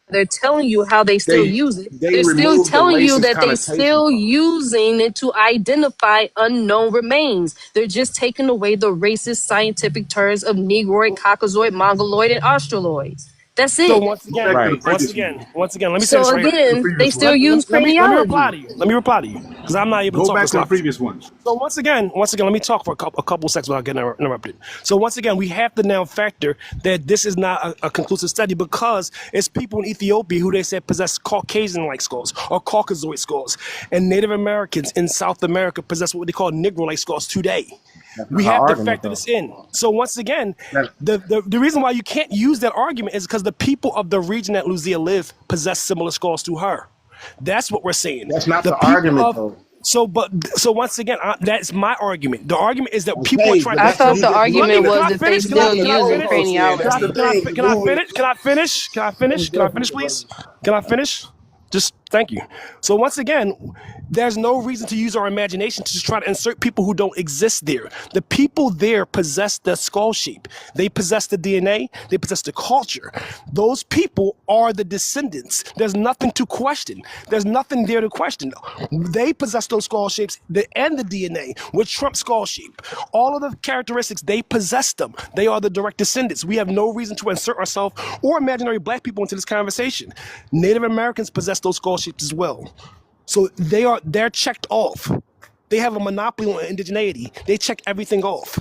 They're telling you how they still use it. They They're still removed the telling you racist that they connotation still from it. using it to identify unknown remains. They're just taking away the racist scientific terms of Negroid, Caucasoid, Mongoloid, and Australoid. That's so it. once Go back again, to the Right. once previous one. again, once again, let me say So this right Go here. back to the again, they previous one. still use Let me reply to craniology. you. Let me reply to you because I'm not able to Go talk back this to the long. previous ones. So once again, let me talk for a couple seconds without getting interrupted. So once again, we have to now factor that this is not a conclusive study because it's people in Ethiopia who they said possess Caucasian-like skulls or Caucasoid skulls, and Native Americans in South America possess what they call Negro-like skulls today. That's We not our have to argument, factor though. this in. So once again, That, the reason why you can't use that argument is because the people of the region that Lucia lived possess similar skulls to her. That's what we're saying. That's not The the people argument, of though. so once again, that's my argument. The argument is that people are Okay, trying but to I that's thought insert. you the just Let moving me. argument the. Can was I that they finish? You Can I? still moving Can the I using finish? goalposts here. That's the craniology. thing. You moving. Can I finish? Can I finish? Can I finish? Please? Can I finish? Just thank you. So once again, there's no reason to use our imagination to just try to insert people who don't exist there. The people there possess the skull shape. They possess the DNA. They possess the culture. Those people are the descendants. There's nothing to question. There's nothing there to question. They possess those skull shapes and the DNA, which Trump skull shape. All of the characteristics, they possess them. They are the direct descendants. We have no reason to insert ourselves or imaginary black people into this conversation. Native Americans possess those skull shapes as well. So they're checked off. They have a monopoly on indigeneity. They check everything off.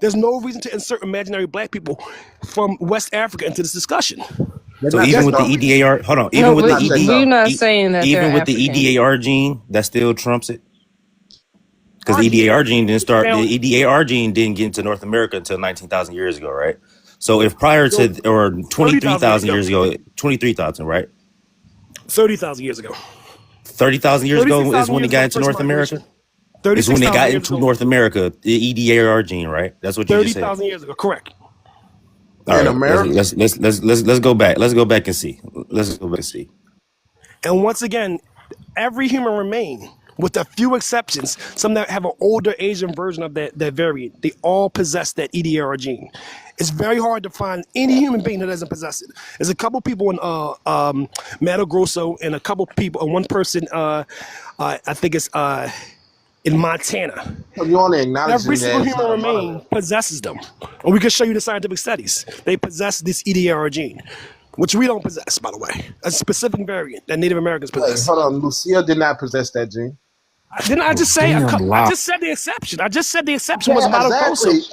There's no reason to insert imaginary black people from West Africa into this discussion. They're So not even There's with the no checked off. reason. EDAR, hold on, No, even with They're the not checked we're off. not saying that they're even with the African. EDAR gene, that still trumps it. Because the Our DNA EDAR gene didn't was start. The found. EDAR gene didn't get into North America until 19,000 years ago, right? So if prior So to or 30,000 years 23,000 ago. years ago, 23,000, right? 30,000 years ago. 30,000 years ago is 36,000 when years it ago, got the into first North America. migration. It's when they 36,000 got years into ago. North America, the EDAR gene, right? That's what you just said. 30,000 years ago, correct. All In right, America, let's go back. Let's go back and see. Let's go back and see. And once again, every human remain, with a few exceptions, some that have an older Asian version of that variant, they all possess that EDR gene. It's very hard to find any human being that doesn't possess it. There's a couple people in Mato Grosso and a couple people, and one person, I think it's in Montana. so you only Every acknowledging single that it's human not a remain monolith. possesses them. And we can show you the scientific studies. They possess this EDR gene, which we don't possess, by the way. A specific variant that Native Americans Wait, possess. hold on. Lucille did not possess that gene. Didn't I just say Damn I lie. just said the exception. I just said the exception was Yeah, Mato Grosso. exactly.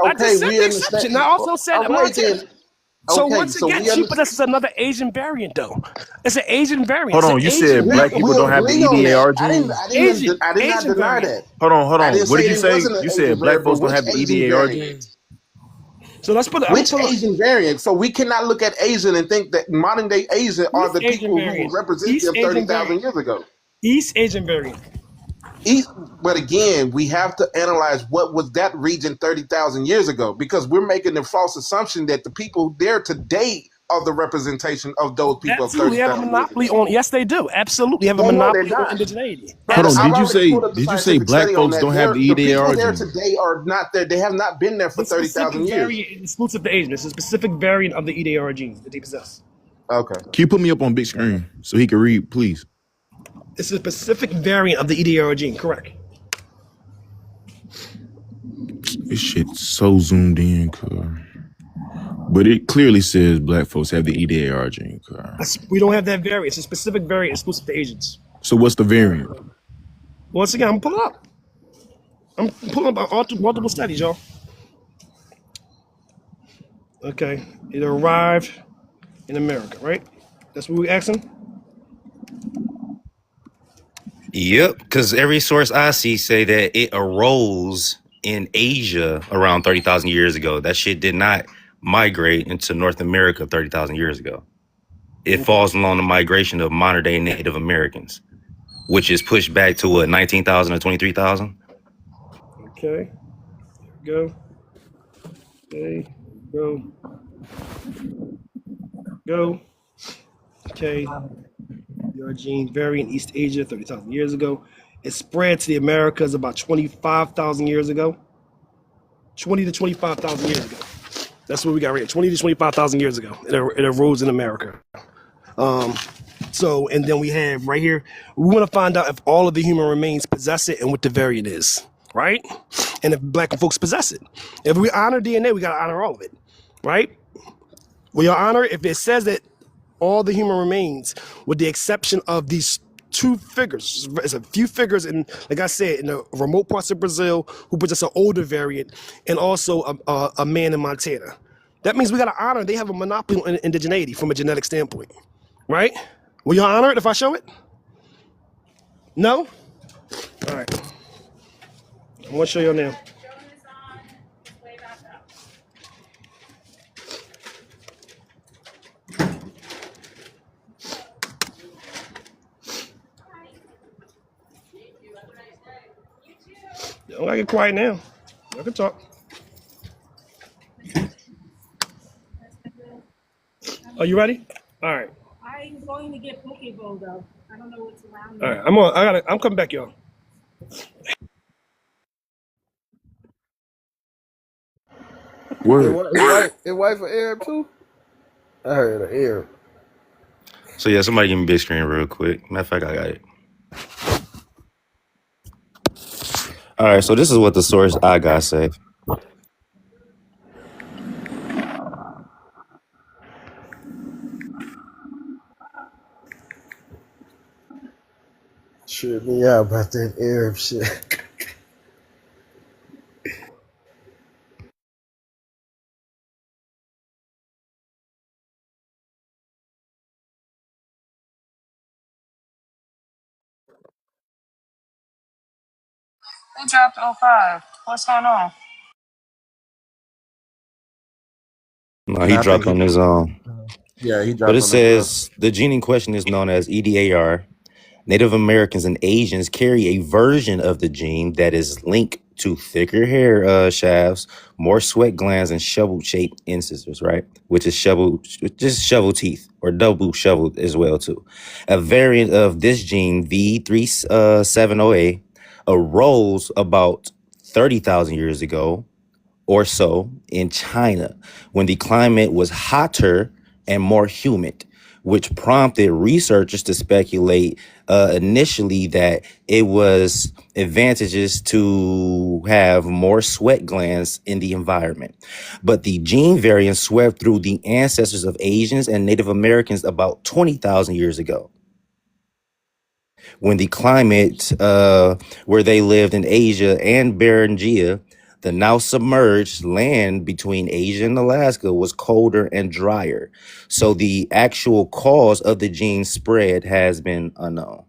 I Okay, just said we the understand. exception. I also said All right, Montana. then. So Okay, once so again, we she understand. possesses another Asian variant, though. It's an Asian variant. Hold It's on, an you Asian said black variant. people We don't have the agree on EDAR that. I didn't. gene? I didn't. Asian, I did not Asian deny variant. that. Hold on. I didn't What say did you it say? wasn't an You Asian said black variant, but folks don't which have the Asian EDAR variant? gene? So let's put it. I'm Which pulling up Asian variant? So we cannot look at Asian and think that modern day Asian are East the Asian people who variant. represent East them Asian 30,000 variant. years ago. East Asian variant. But again, we have to analyze what was that region 30,000 years ago, because we're making the false assumption that the people there today are the representation of those people of Absolutely have a 30,000 years monopoly ago. on. Yes, they do. Absolutely have a Well, no, they're monopoly on not. indigeneity. Hold on. I've Did you already say pulled up the black scientific study on folks that. don't have the The people EDAR there gene? today are not there. They have not been there for The specific 30,000 years. variant exclusive to Asian. It's a specific variant of the EDR gene that they possess. Okay. Can you put me up on big screen so he can read, please? It's a specific variant of the EDR gene. Correct. This shit's so zoomed in, cuz. But it clearly says black folks have the EDAR gene, cuz. We don't have that variant. It's a specific variant exclusive to Asians. So what's the variant? Once again, I'm pulling up. I'm pulling up multiple studies, y'all. Okay. It arrived in America, right? That's what we're asking? Yep, because every source I see say that it arose in Asia around 30,000 years ago. That shit did not migrate into North America 30,000 years ago. It falls along the migration of modern day Native Americans, which is pushed back to what, 19,000 or 23,000? Okay. Go. Okay. Go. Go. Okay. Your gene vary in East Asia 30,000 years ago. It spread to the Americas about 25,000 years ago. 20 to 25,000 years ago. That's what we got right here. 20 to 25,000 years ago. It arose in America. So, and then we have right here, we want to find out if all of the human remains possess it and what the variant is, right? And if black folks possess it. If we honor DNA, we got to honor all of it, right? Will you honor if it says that all the human remains, with the exception of these two figures, there's a few figures in, like I said, in the remote parts of Brazil who possess an older variant, and also a man in Montana. That means we got to honor they have a monopoly on indigeneity from a genetic standpoint, right? Will you honor it if I show it? No? All right. I want to show you now. Don't I get quiet now. I can talk. Are you ready? All right. I'm going to get Pokeball though. I don't know what's around. All right. I'm coming back, y'all. Word. His wife an Arab too? I heard an Arab. So yeah, somebody give me big screen real quick. Matter of fact, I got it. All right, so this is what the source I got say. Trip me out about that Arab shit. Who dropped O5? What's going on? No, he Yeah, I think dropped he. on his own. Yeah, he But dropped it on his. says the gene in question is known as EDAR. Native Americans and Asians carry a version of the gene that is linked to thicker hair shafts, more sweat glands, and shovel-shaped incisors, right? Which is just shovel teeth or double shovel as well too. A variant of this gene, V370A, arose about 30,000 years ago or so in China when the climate was hotter and more humid, which prompted researchers to speculate initially that it was advantageous to have more sweat glands in the environment. But the gene variant swept through the ancestors of Asians and Native Americans about 20,000 years ago, when the climate where they lived in Asia and Beringia, the now submerged land between Asia and Alaska, was colder and drier. So the actual cause of the gene spread has been unknown.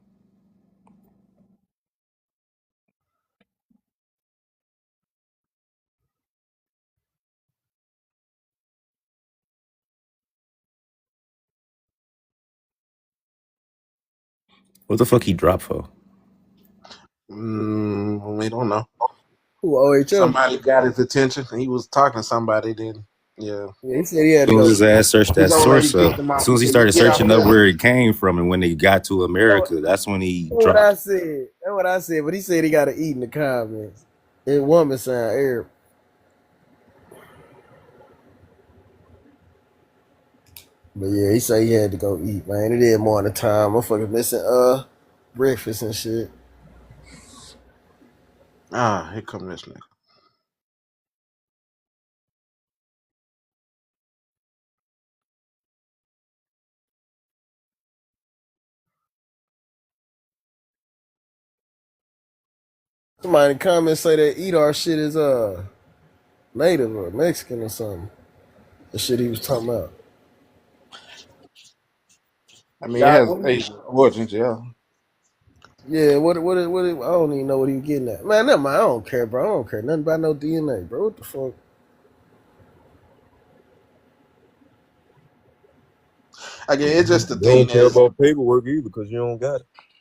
What the fuck he dropped for? We don't know. Who OHM? Somebody got his attention. He was talking to somebody. Then yeah. Yeah, he said he had As to soon as go. his ass searched that He's already source up, kicked him as out. soon as he He started said, "Get searching out up there." where it came from, and when they got to America, that's when he That's what I dropped. said. That's what I said. But he said he got to eat in the comments. That woman sound Arab. But yeah, he said he had to go eat, man. It is morning time. I'm fucking missing breakfast and shit. Ah, here come this nigga. Somebody in the comments say that eat our shit is native or Mexican or something. The shit he was talking about. I mean, it Doc, has what do you- Asian origins. Yeah. Yeah, what I don't even know what he was getting at. Man, never mind. I don't care, bro. I don't care nothing about no DNA, bro. What the fuck? I guess it's just the You don't thing care is, about paperwork either because you don't got it.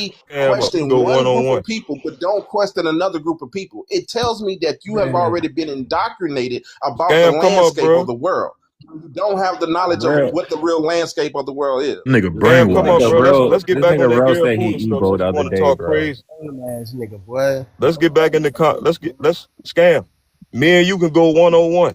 only Scam, we can question go one one on group one. of people, but don't question another group of people. It tells me that you have Man, already been indoctrinated about the Scam, come up, landscape of bro. the world. You don't have the knowledge of bro, what the real landscape of the world is. Nigga Scam, come up, brainwashed. bro. Let's get this back on nigga that bro Garrett said he Poole stuff Ebo since the you other want to day, talk bro. crazy. Lame ass nigga, boy. Let's get back in the let's Scam. Me and you can go one on one.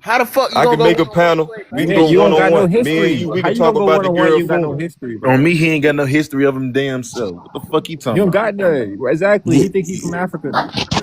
How the fuck you I gonna can go make a one on one panel. anyway, We bro? can Yeah, go you one don't on got no one. Me and history. you, we How can you talk gonna go about one the on one? Garrett You got no Poole. history, bro. On me, he ain't got no history of him damn self. What the fuck he You talking don't about? got none. Exactly. Yeah, He think he from Africa.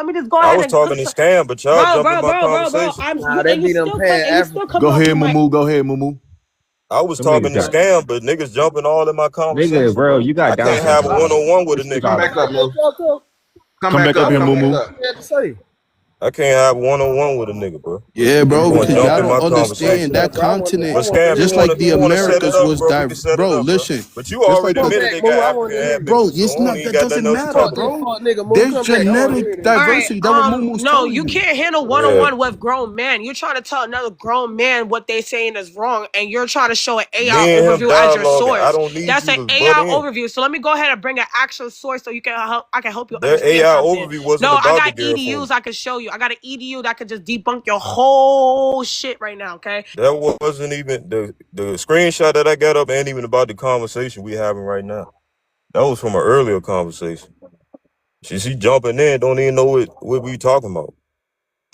let me just go I ahead was and talking to Scam, but y'all jumped in my bro. conversation. Nah, they be them pan And you African. still come Go off ahead, the mic. Mumu. Go ahead, Mumu. I was Them talking niggas to got Scam, but niggas jumping all in my nigga, conversation, bro. bro. You got I Down can't have a syndrome, bro. one-on-one with a It's nigga, Come bro. back up, Mo. Talk to him. Come Come back back up up. here, Come back Mumu. up. What you had to say? I can't have one-on-one with a nigga, bro. Yeah, Then you bro, gonna because jump y'all in don't my understand conversation. that bro, continent, But Scam, just like the you wanna set it Americas up, was bro? We can set it bro. up, bro. Listen, But you just like already Come the admitted back, they Moo. got I want African to hear bro, this. admixtures, so it's I don't not even that got nothing doesn't else to matter, Fuck talk this about. bro. fuck nigga, Moo. There's Come back. I want to genetic hear this. All diversity. right, That what Mumu's no, telling you you. can't handle Yeah. one-on-one with grown men. You're trying to tell another grown man what they saying is wrong, and you're trying to show an AI Me and him overview as your dialoguing. I source. don't need That's you an to butt AI in. overview. So let me go ahead and bring an actual source so you can help. I can help you That understand AI something. overview wasn't No, I about the got girl EDUs phone. I can show you. I got an EDU that could just debunk your whole shit right now. Okay. That wasn't even the screenshot that I got up ain't even about the conversation we having right now. That was from an earlier conversation. She jumping in, don't even know what we talking about.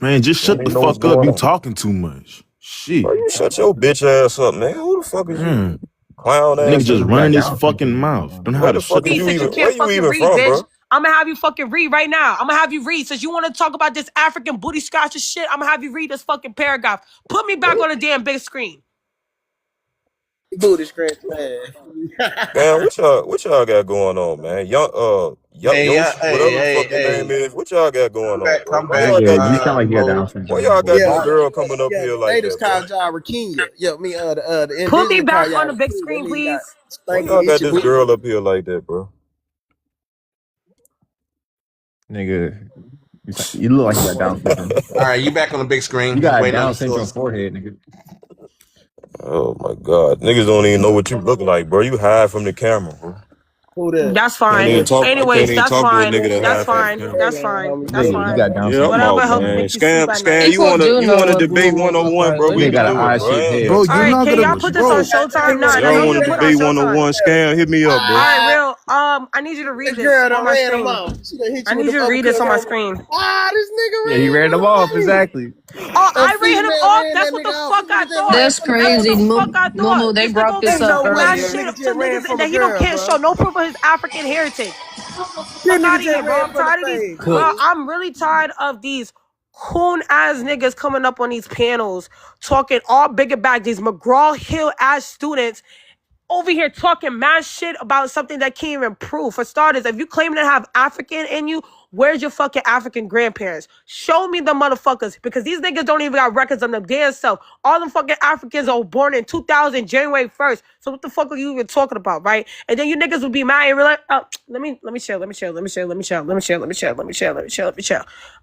Man, just Don't shut the even know what's fuck up. going You on. talking too much. Shit. Bro, you shut your bitch ass up, man. Who the fuck is you? Man. Clown Nigga ass just nigga. running his fucking mouth. Don't know how Where to the fuck shut is the you Since you even? can't Where you fucking even read, from, bitch, bro? I'm gonna have you fucking read right now. I'm gonna have you read. Since you want to talk about this African booty scratch and shit, I'm gonna have you read this fucking paragraph. Put me back on the damn big screen. Booty scratch man. Man, what y'all got going on, man? Hey, Yoshi, whatever the fuck your name hey. is, what y'all got going on, bro? Come Why back. y'all got You this? sound like you got Down Why syndrome, y'all got boy. this Yeah, girl coming up yeah. here The like natives that, bro? call y'all Rakinya. Yeah, the Put me indigenous call back on y'all the big Rakinya. That screen, mean you got please. Why stanky y'all got itchy this booty. girl up here like that, bro? Nigga, you look like you got Down syndrome. All right, you back on the big You screen. Just got a waiting on Down the syndrome source. forehead, nigga. Oh my god, niggas don't even know what you look like, bro. You hide from the camera, bro. Who that? That's Can't fine. even talk. I can't Anyways, even that's talk to a fine. nigga that That's hide from the fine. camera. That's Hang on, fine. homie. That's Hang Nigga, you fine. got on. Down Yeah, I'm syndrome, Whatever out, helps bro. man. make you sleep at night. Scam. You People wanna do know what debate Moo looks 101, like. bro? What We are Nigga you can got an do talking it, eye bro. I shaped about? ain't, head. All Bro, you're right, not can gonna y'all put this on bro. Showtime? Nah, y'all don't even wanna put it on debate 101? Showtime. Scam, hit me up, All bro. right, real. I need you to read That this girl on done my ran him screen. off. She done hit I you with need them you to read this uppercuts on my on. screen. Ah, this nigga Yeah, he ran ran him them off, off. exactly. Oh, A I ran him female off. ran That's that what the nigga off. fuck This I nigga just thought. ran That's from the That's what crazy. the girl. fuck I Moo, thought. they This nigga brought over this here Ain't up no talking mad way. earlier. shit Nigga to just ran niggas from a that girl, can't show bro. no proof of his African heritage. This Fuck nigga out of just here, bro. ran I'm from the tired of these, stage, bro. bro. I'm really tired of these coon ass niggas coming up on these panels talking all bigger back. These McGraw Hill ass students over here talking mad shit about something that can't even prove. For starters, if you claim to have African in you, where's your fucking African grandparents? Show me the motherfuckers, because these niggas don't even got records on them damn self. All them fucking Africans are born in 2000, January 1st. So what the fuck are you even talking about, right? And then you niggas would be mad and like, oh, let me chill.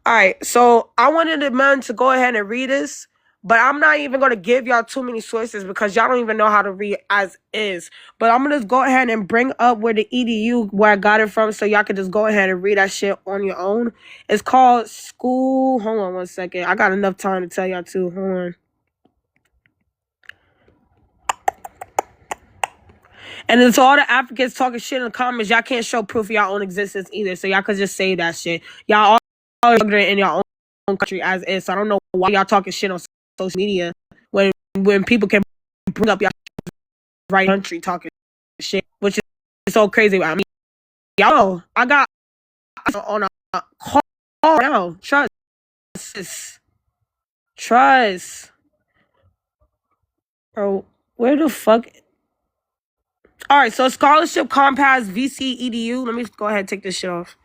All right, so I wanted the men to go ahead and read this. But I'm not even going to give y'all too many sources because y'all don't even know how to read as is. But I'm going to just go ahead and bring up where the EDU, where I got it from, so y'all can just go ahead and read that shit on your own. It's called School. Hold on one second. I got enough time to tell y'all too. Hold on. And then to all the Africans talking shit in the comments, y'all can't show proof of y'all own existence either. So y'all could just say that shit. Y'all all ignorant in your own country as is. So I don't know why y'all talking shit on social media when people can bring up y'all right country talking shit, which is so crazy. I mean, yo, I got on a call now. Trust, bro. Where the fuck? All right, so scholarship compass VC EDU. Let me go ahead and take this shit off.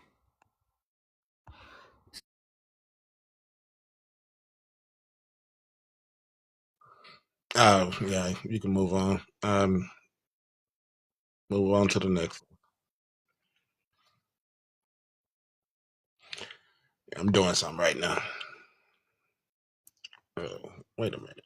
Oh, yeah, you can move on. Move on to the next. I'm doing something right now. Wait a minute.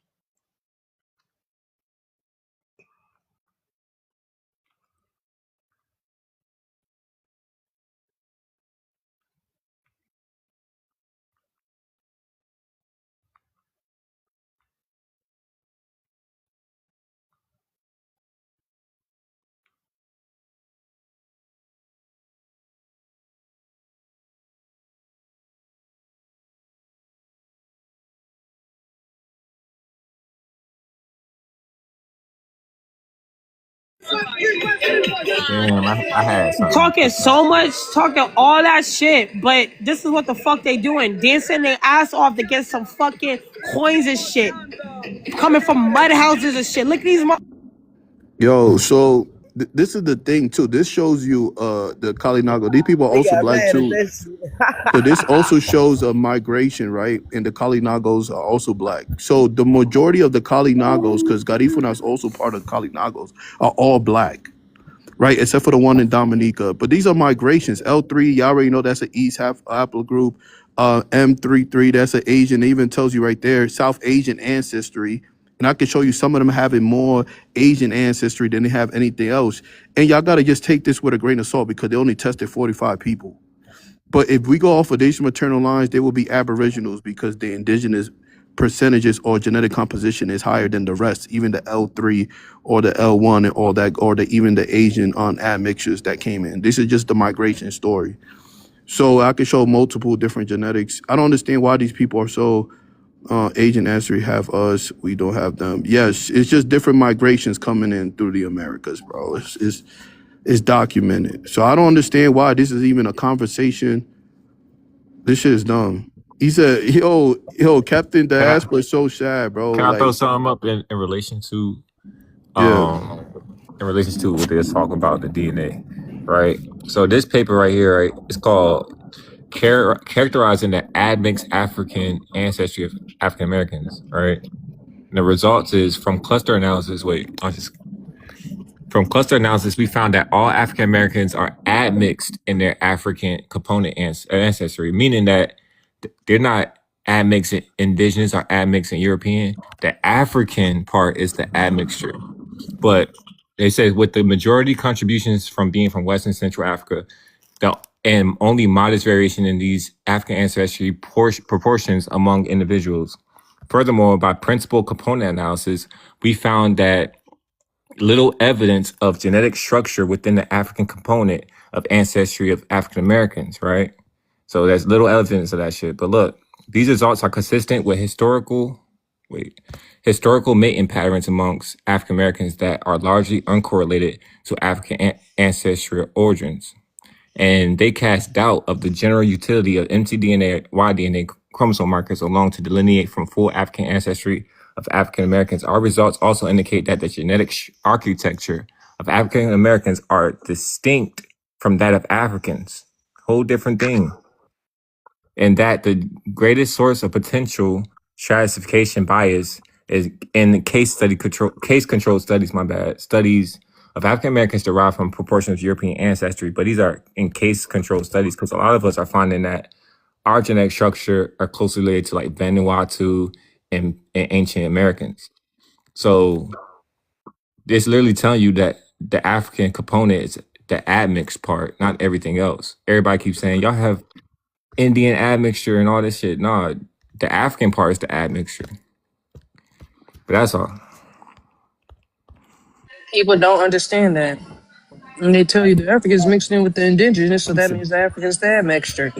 Damn, I had something. Talking so much, talking all that shit, but this is what the fuck they doing. Dancing their ass off to get some fucking coins and shit. Coming from mud houses and shit. Look at these Yo, so this is the thing too. This shows you the Kalinago. These people are They also got black mad at too. that shit. So this also shows a migration, right? And the Kalinagos are also black. So the majority of the Kalinagos, because Garifuna is also part of the Kalinagos, are all black, right? Except for the one in Dominica. But these are migrations. L3, y'all already know that's an East haplogroup. M33, that's an Asian. It even tells you right there, South Asian ancestry. And I can show you some of them having more Asian ancestry than they have anything else. And y'all got to just take this with a grain of salt because they only tested 45 people. But if we go off of these maternal lines, they will be aboriginals because the indigenous percentages or genetic composition is higher than the rest, even the L3 or the L1 and all that, or even the Asian admixtures that came in. This is just the migration story. So I can show multiple different genetics. I don't understand why these people are so Asian ancestry have us, we don't have them. Yes, it's just different migrations coming in through the Americas, bro. It's documented. So I don't understand why this is even a conversation. This shit is dumb. He said, yo, Captain Can I, Diaspora is so sad, bro. can I throw Like, something up in relation to yeah. what they're talking about the DNA, right? So this paper right here, right, it's called Characterizing the Admixed African Ancestry of African Americans, right? And the results is from cluster analysis. From cluster analysis, we found that all African Americans are admixed in their African component ancestry, meaning that they're not admixed in indigenous or admixed in European. The African part is the admixture. But they said with the majority contributions from being from West and Central Africa, and only modest variation in these African ancestry proportions among individuals. Furthermore, by principal component analysis, we found that little evidence of genetic structure within the African component of ancestry of African Americans, right? So there's little evidence of that shit. But look, these results are consistent with historical mating patterns amongst African Americans that are largely uncorrelated to African ancestral origins. And they cast doubt of the general utility of mtDNA, y-DNA chromosome markers along to delineate from full African ancestry of African Americans. Our results also indicate that the genetic architecture of African Americans are distinct from that of Africans. Whole different thing. And that the greatest source of potential stratification bias is in case control studies, studies of African Americans derived from proportions of European ancestry, but these are in case control studies because a lot of us are finding that our genetic structure are closely related to like Vanuatu and ancient Americans. So it's literally telling you that the African component is the admixed part, not everything else. Everybody keeps saying y'all have Indian admixture and all this shit. No, the African part is the admixture. But that's all. People don't understand that. And they tell you the Africans mixed in with the indigenous, so that means the Africans the admixture.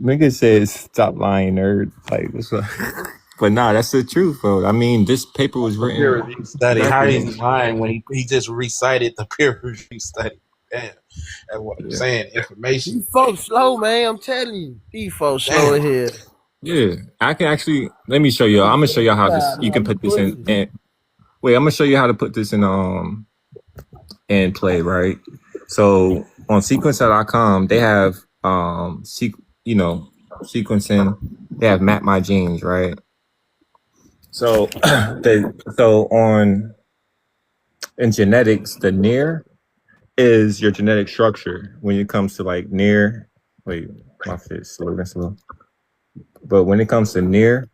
Nigga says stop lying, nerd. Like what's up? But nah, that's the truth, bro. I mean, this paper was written. Study. How is he lying when he just recited the peer review study? Damn, that's what I'm saying. Information. These folks slow, man. I'm telling you. These folks slow in here. Yeah, I can actually. Let me show you. I'm gonna show you how this. You can put this in. Wait, I'm gonna show you how to put this in play, right? So on sequencer.com, they have sequencing. They have Map My Genes, right? So in genetics, the near is your genetic structure when it comes to like near. Wait, my fit's slow. But when it comes to near,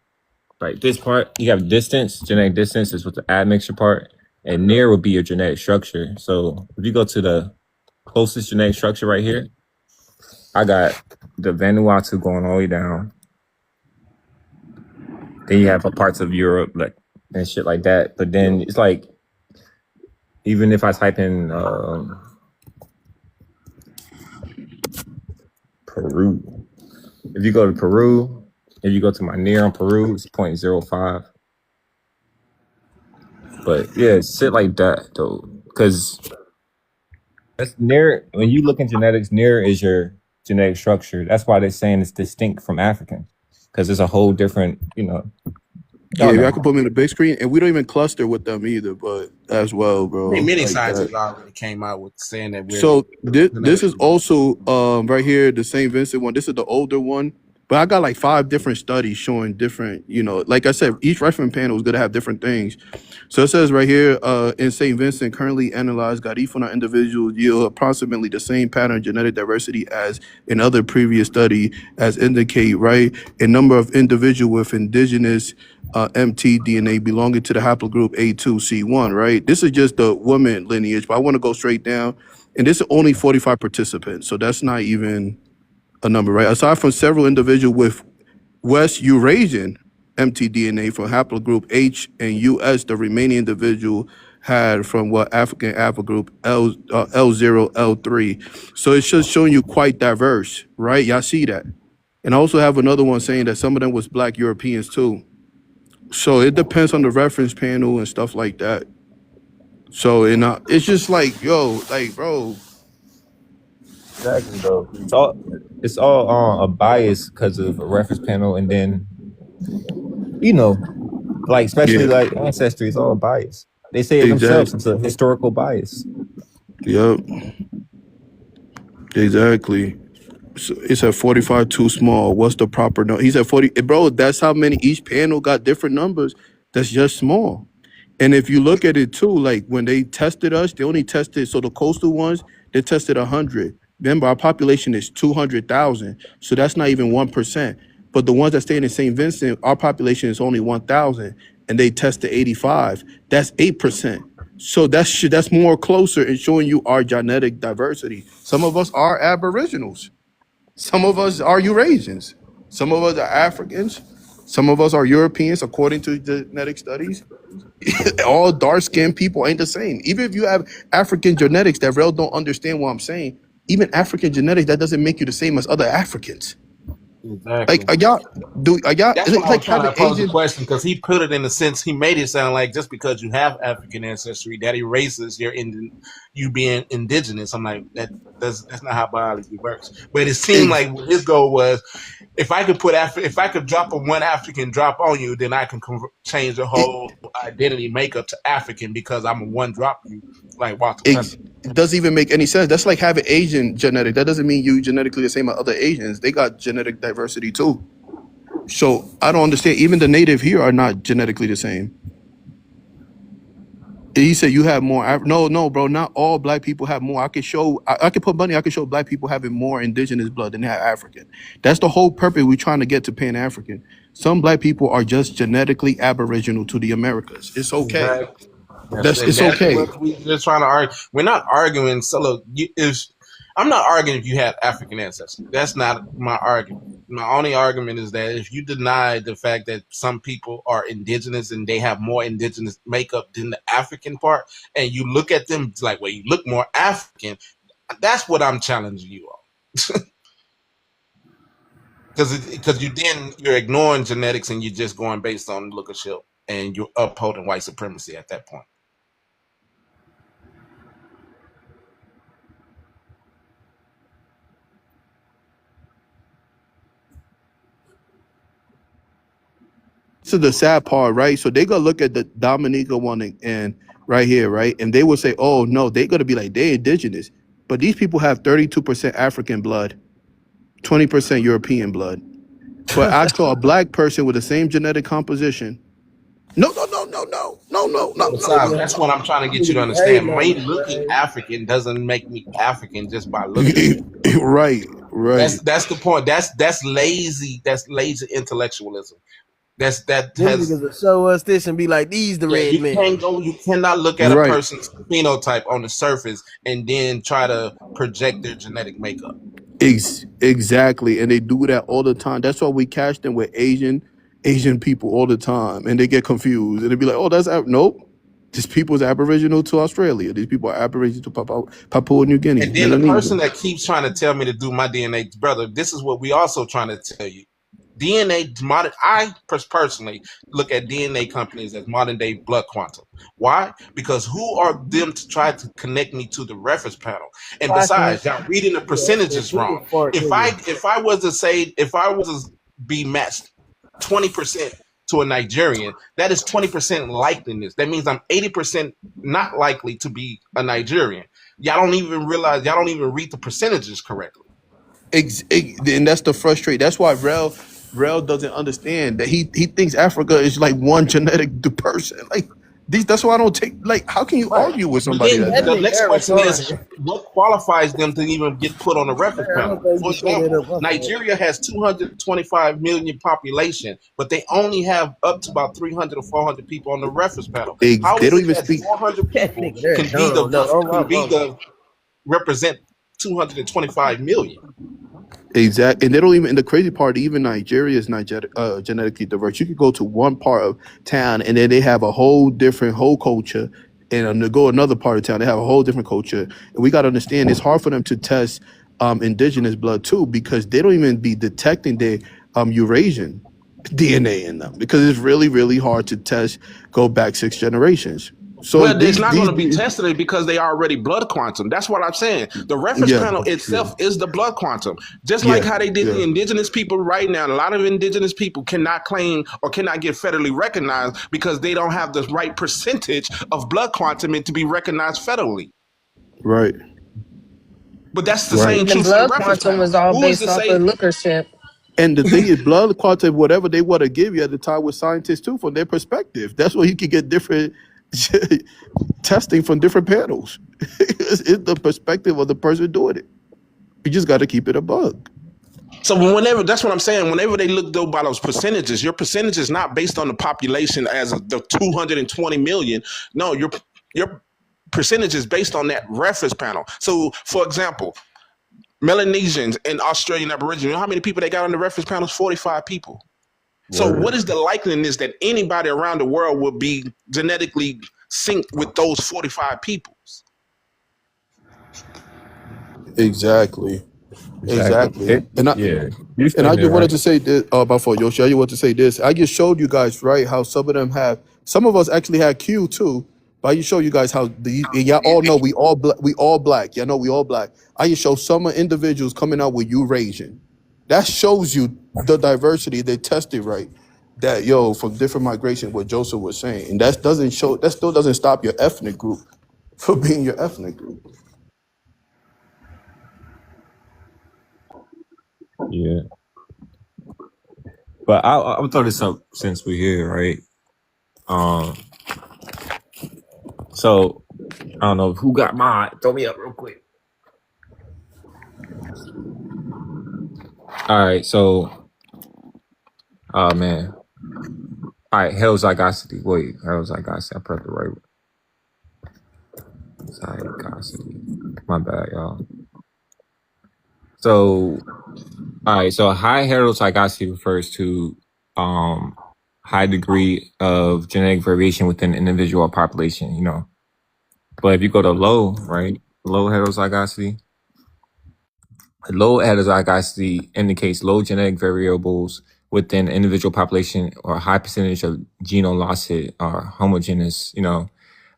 like this part, you have distance. Genetic distance is with the admixture part, and near will be your genetic structure. So if you go to the closest genetic structure right here, I got the Vanuatu going all the way down. Then you have parts of Europe like and shit like that. But then it's like, even if I type in Peru, if you go to Peru, if you go to my near on Peru, it's 0.05. But yeah, shit like that though, because that's near. When you look in genetics, near is your genetic structure. That's why they're saying it's distinct from African, because it's a whole different, Yeah, I can put them in the big screen, and we don't even cluster with them either. But as well, I mean, bro. many Like that. scientists already came out with saying that we're So this is genetically also right here the St. Vincent one. This is the older one, but I got like 5 different studies showing different. Like I said, each reference panel is gonna have different things. So it says right here, in St. Vincent, currently analyzed Garifuna individuals yield approximately the same pattern genetic diversity as in other previous study, as indicate right a number of individuals with indigenous mtDNA belonging to the haplogroup A2C1. Right. This is just the woman lineage, but I want to go straight down. And this is only 45 participants, so that's not even a number, right? Aside from several individuals with West Eurasian mtDNA from haplogroup H and US, the remaining individual had from what African haplogroup L0, L3. So it's just showing you quite diverse, right? Y'all see that? And I also have another one saying that some of them was Black Europeans too. So it depends on the reference panel and stuff like that. So it's just like, yo, like, bro. Exactly, bro. It's all a bias because of a reference panel, and then like especially Yeah, like ancestry is all bias. They say it themselves. exactly. It's a historical bias. Yep, exactly. So it's at 45 too small. What's the proper number? He's at 40. Bro, that's how many each panel got different numbers. That's just small. And if you look at it too, like when they tested us, they only tested, so the coastal ones, they tested 100. Remember, our population is 200,000. So that's not even 1%. But the ones that stay in St. Vincent, our population is only 1,000 and they tested 85. That's 8%. So that's more closer in showing you our genetic diversity. Some of us are aboriginals. Some of us are Eurasians. Some of us are Africans. Some of us are Europeans, according to genetic studies. All dark-skinned people ain't the same. Even if you have African genetics that real don't understand what I'm saying, even African genetics, that doesn't make you the same as other Africans. exactly. Like, is That's it why I like was trying having to pose the Asian? question because he put it in the sense he made it sound like just because you have African ancestry that erases you being indigenous. I'm like that's not how biology works. But it seemed like his goal was if I could drop one African drop on you, then I can change the whole identity makeup to African because I'm a one drop you like Walter Pepper. It doesn't even make any sense. That's like having Asian genetic. That doesn't mean you genetically the same as other Asians. They got genetic diversity too. So I don't understand. Even the native here are not genetically the same. He said you have more. No, bro. Not all black people have more. I could show. I could put money. I could show black people having more indigenous blood than they have African. That's the whole purpose we're trying to get to Pan African. Some black people are just genetically aboriginal to the Americas. It's okay. Exactly. It's okay. What we're just trying to argue. We're not arguing. So look, I'm not arguing if you have African ancestry. That's not my argument. My only argument is that if you deny the fact that some people are indigenous and they have more indigenous makeup than the African part, and you look at them like, well, you look more African, that's what I'm challenging you on. Because you're ignoring genetics and you're just going based on look of shit, and you're upholding white supremacy at that point. This is the sad part, right? So they gonna look at the Dominica one and right here, right? And they will say, oh no, they're gonna be like, they indigenous. But these people have 32% African blood, 20% European blood. But I saw a black person with the same genetic composition. No. That's what I'm trying to get you to understand. Me looking African doesn't make me African just by looking. Right. That's the point. That's lazy. That's lazy intellectualism. Them niggas will show us this and be like, these the red men. You cannot look at a person's phenotype on the surface and then try to project their genetic makeup. Exactly. And they do that all the time. That's why we catch them with Asian people all the time. And they get confused. And they be like, oh, nope. These people's aboriginal to Australia. These people are aboriginal to Papua New Guinea. And then the person that keeps trying to tell me to do my DNA, brother, this is what we also trying to tell you. I personally look at DNA companies as modern day blood quantum. Why? Because who are them to try to connect me to the reference panel? And besides, y'all reading the percentages wrong. If I was to be matched 20% to a Nigerian, that is 20% likeliness. That means I'm 80% not likely to be a Nigerian. Y'all don't even realize, y'all don't even read the percentages correctly. And that's the frustrate. That's why Rel doesn't understand that he thinks Africa is like one genetic person. Like these. That's why I don't take. Like, how can you Right. argue with But somebody then like the that? next question is, what qualifies them to even get put on the reference panel? For example, Nigeria has 225 million population, but they only have up to about 300 or 400 people on the reference panel. How They is don't it even that speak. 400 people can be the represent 225 million? Exactly, and they don't even. And the crazy part, even Nigeria is not genetically diverse. You could go to one part of town, and then they have a whole different whole culture, and to go another part of town, they have a whole different culture. And we got to understand, it's hard for them to test indigenous blood too, because they don't even be detecting their Eurasian DNA in them, because it's really, really hard to test. Go back 6 generations. So Well, it's not going to be these tested because they already blood quantum. That's what I'm saying. The reference yeah, panel itself is the blood quantum. Just like yeah, how they did the yeah. indigenous people right now. A lot of indigenous people cannot claim or cannot get federally recognized because they don't have the right percentage of blood quantum to be recognized federally. Right. But that's the Right. same And the true for the blood reference quantum panel. was all Who is based to off say? of liquorship. And the thing is, blood quantum, whatever they want to give you at the time with scientists too, from their perspective. That's where you can get different testing from different panels. It's the perspective of the person doing it. You just got to keep it a bug. So whenever, that's what I'm saying, whenever they look though by those percentages, your percentage is not based on the population as of the 220 million. No, your percentage is based on that reference panel. So for example, Melanesians and Australian Aborigines, you know how many people they got on the reference panel? 45 people. So what is the likeliness that anybody around the world will be genetically synced with those 45 peoples? Exactly. Exactly. Yeah, you And I stating it just wanted right. to say this before Yoshi. I just wanted to say this. I just showed you guys right how some of them have. Some of us actually had Q too. But I just show you guys how y'all all know we all black. Y'all know we all black. I just show some individuals coming out with Eurasian. That shows you the diversity they tested right. That from different migration, what Joseph was saying, and that doesn't show. That still doesn't stop your ethnic group from being your ethnic group. Yeah, but I'll throw this up since we're here, right? Um, so I don't know who got mine. Throw me up real quick. All right, so man. All right, heterozygosity. Wait, heterozygosity. I pressed the right zygosity. My bad, y'all. So, all right. So, high heterozygosity refers to high degree of genetic variation within an individual or population. You know, but if you go to low, right, low heterozygosity. Low heterozygosity indicates low genetic variables within an individual population or a high percentage of genome loss or homogeneous. You know.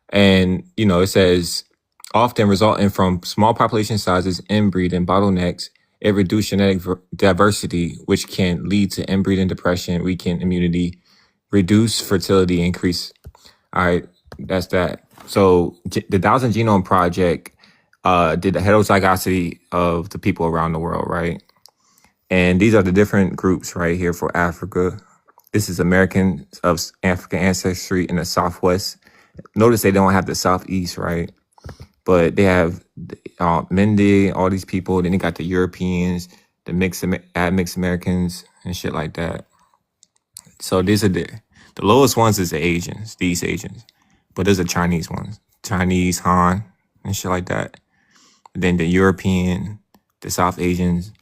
And, it says often resulting from small population sizes, inbreeding bottlenecks, it reduced genetic diversity, which can lead to inbreeding depression, weaken immunity, reduce fertility, increase. All right, that's that. So the 1,000 Genome Project did the heterozygosity of the people around the world, right? And these are the different groups right here for Africa. This is Americans of African ancestry in the Southwest. Notice they don't have the Southeast, right? But they have Mende, all these people. Then they got the Europeans, the mixed Americans, and shit like that. So these are the lowest ones is the Asians, these Asians. But there's the Chinese ones, Chinese, Han, and shit like that. Then the European, the South Asians,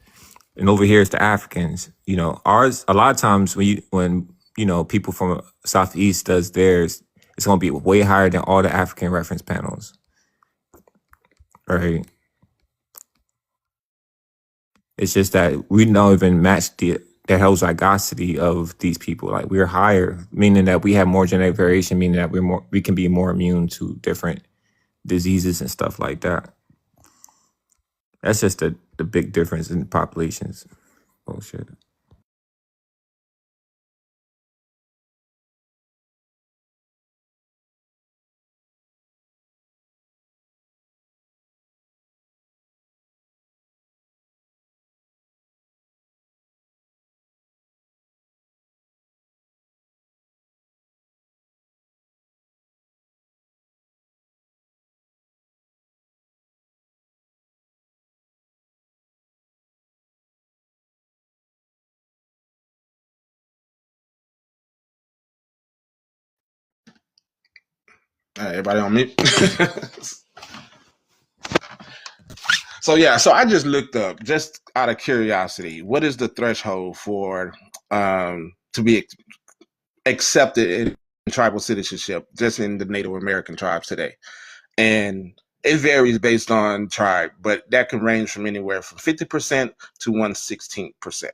and over here is the Africans. Ours. A lot of times when people from Southeast does theirs, it's gonna be way higher than all the African reference panels, right? It's just that we don't even match the heterozygosity of these people. Like we're higher, meaning that we have more genetic variation, meaning that we can be more immune to different diseases and stuff like that. That's just the big difference in populations. Bullshit. Everybody on mute. So I just looked up, just out of curiosity, what is the threshold for to be accepted in tribal citizenship, just in the Native American tribes today? And it varies based on tribe, but that can range from anywhere from 50% to 1/16%,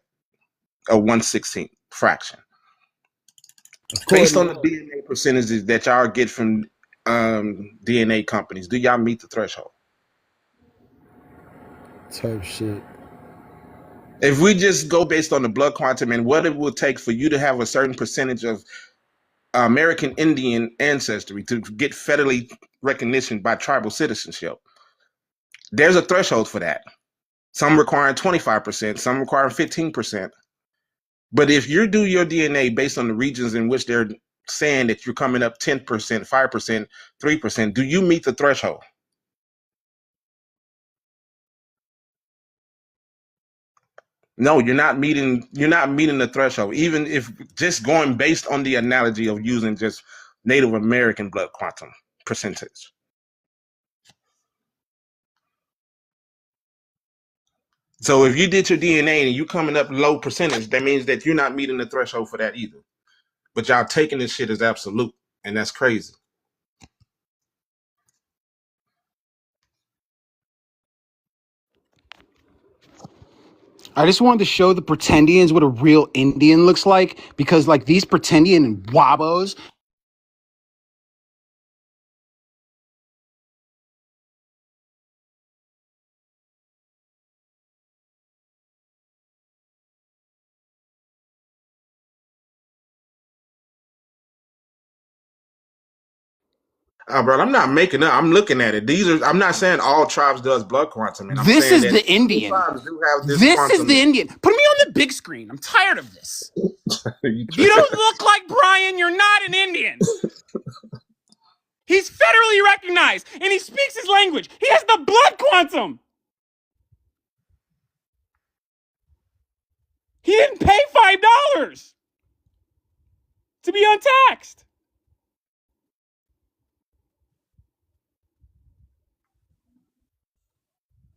or 1/16 fraction, based on the DNA percentages that y'all get from DNA companies. Do y'all meet the threshold? Type shit. If we just go based on the blood quantum and what it will take for you to have a certain percentage of American Indian ancestry to get federally recognition by tribal citizenship, there's a threshold for that. Some requiring 25%, some requiring 15%. But if you do your DNA based on the regions in which they're saying that you're coming up 10%, 5%, 3%, do you meet the threshold? No, you're not meeting the threshold, even if just going based on the analogy of using just Native American blood quantum percentage. So if you did your DNA and you coming up low percentage, that means that you're not meeting the threshold for that either. But y'all taking this shit as absolute, and that's crazy. I just wanted to show the pretendians what a real Indian looks like, because like these pretendian wabos. Bro, I'm not making up. I'm looking at it. I'm not saying all tribes does blood quantum, and I'm This saying is that the Indian. tribes do have this This quantum. is the Indian. Put me on the big screen. I'm tired of this. If you don't look like Brian, you're not an Indian. He's federally recognized, and he speaks his language. He has the blood quantum. He didn't pay $5 to be untaxed.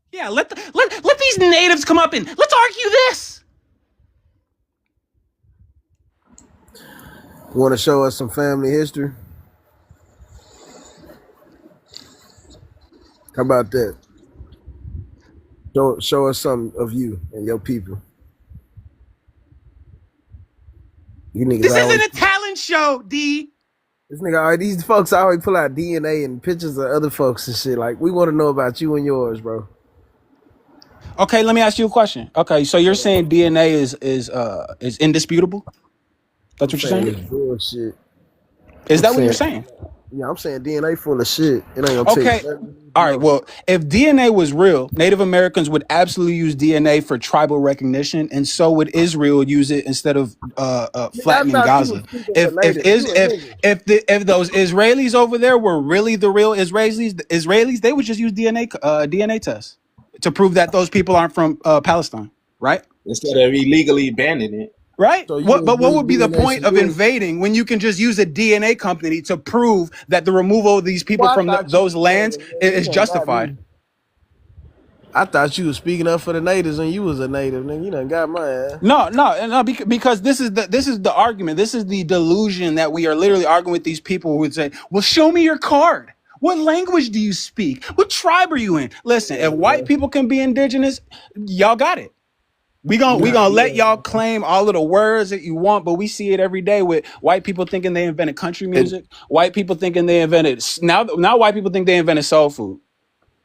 Yeah, let these natives come up and let's argue this. Want to show us some family history? How about that? Show us some of you and your people. You niggas This always, isn't a talent show, D. this nigga, these folks always pull out DNA and pictures of other folks and shit. Like, we want to know about you and yours, bro. Okay, let me ask you a question. Okay, so you're saying DNA is indisputable? That's what you're saying? It's bullshit. Is that what you're saying? Yeah, I'm saying DNA full of shit. It ain't gonna take. Okay. All right. Well, if DNA was real, Native Americans would absolutely use DNA for tribal recognition, and so would Israel use it instead of flattening Gaza. If those Israelis over there were really the real Israelis, they would just use DNA tests to prove that those people aren't from Palestine, right? Instead of illegally banning it. Right. So What would be the point of invading when you can just use a DNA company to prove that the removal of these people from those lands is justified? I thought you was speaking up for the natives and you was a native, nigga. You done got my ass. No, because this is the argument. This is the delusion that we are literally arguing with these people who would say, well, show me your card. What language do you speak? What tribe are you in? Listen, if white people can be indigenous, y'all got it. We gonna let y'all claim all of the words that you want, but we see it every day with white people thinking they invented country music. White people thinking they invented now white people think they invented soul food.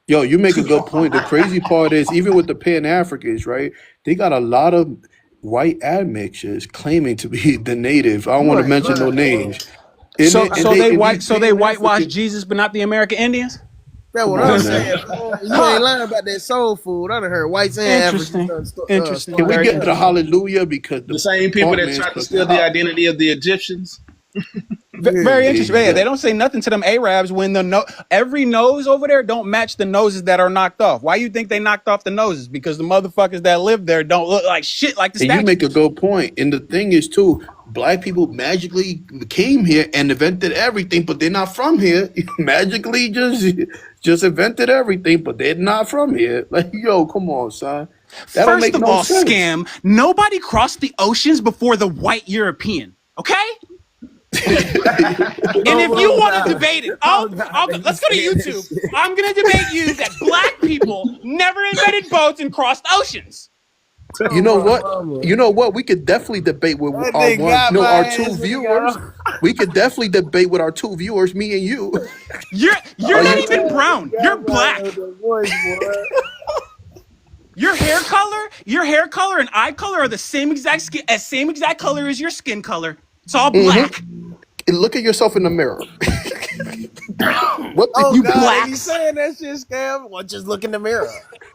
Yo, you make a good point. The crazy part is, even with the Pan-Africans, right? They got a lot of white admixtures claiming to be the native. I don't want to mention no names. So they whitewash Jesus, but not the American Indians? That's what I'm saying. You ain't lying about that soul food. I done heard whites and Africans. Interesting. Can we get to the hallelujah? Because the same people that tried to steal the identity of the Egyptians. Very interesting. Yeah, they don't say nothing to them Arabs when every nose over there don't match the noses that are knocked off. Why you think they knocked off the noses? Because the motherfuckers that live there don't look like shit like the statues. You make a good point. And the thing is too, black people magically came here and invented everything, but they're not from here. Magically just invented everything, but they're not from here. Like, yo, come on, son. That don't First make of no all, sense. scam, nobody crossed the oceans before the white European, okay? And if you want to debate it, let's go to YouTube. I'm going to debate you that black people never invented boats and crossed oceans. You know what? You know what? We could definitely debate with That our nigga got my our ass, two viewers. We could definitely debate with our two viewers, me and you. You're not even brown. You're black. Your hair color and eye color are the same exact color as your skin color. It's all black. And look at yourself in the mirror. What the, Oh you God, blacks. if you saying that shit, scam, well, just look in the mirror.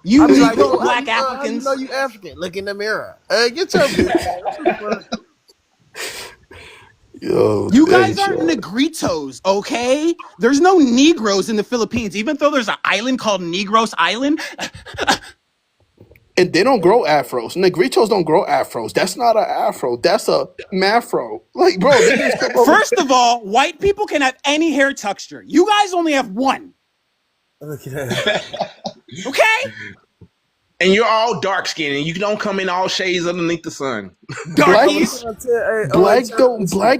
You I be like, Negro yo, black how Africans. you know you African? Look in the mirror. Get your yo, You guys aren't Negritos, okay? There's no Negroes in the Philippines, even though there's an island called Negros Island. And they don't grow afros. Negritos don't grow afros. That's not an afro. That's a mafro. Like, bro, they just come over. First of all, white people can have any hair texture. You guys only have one. Okay? And you're all dark skinned, and you don't come in all shades underneath the sun. Darkies. Black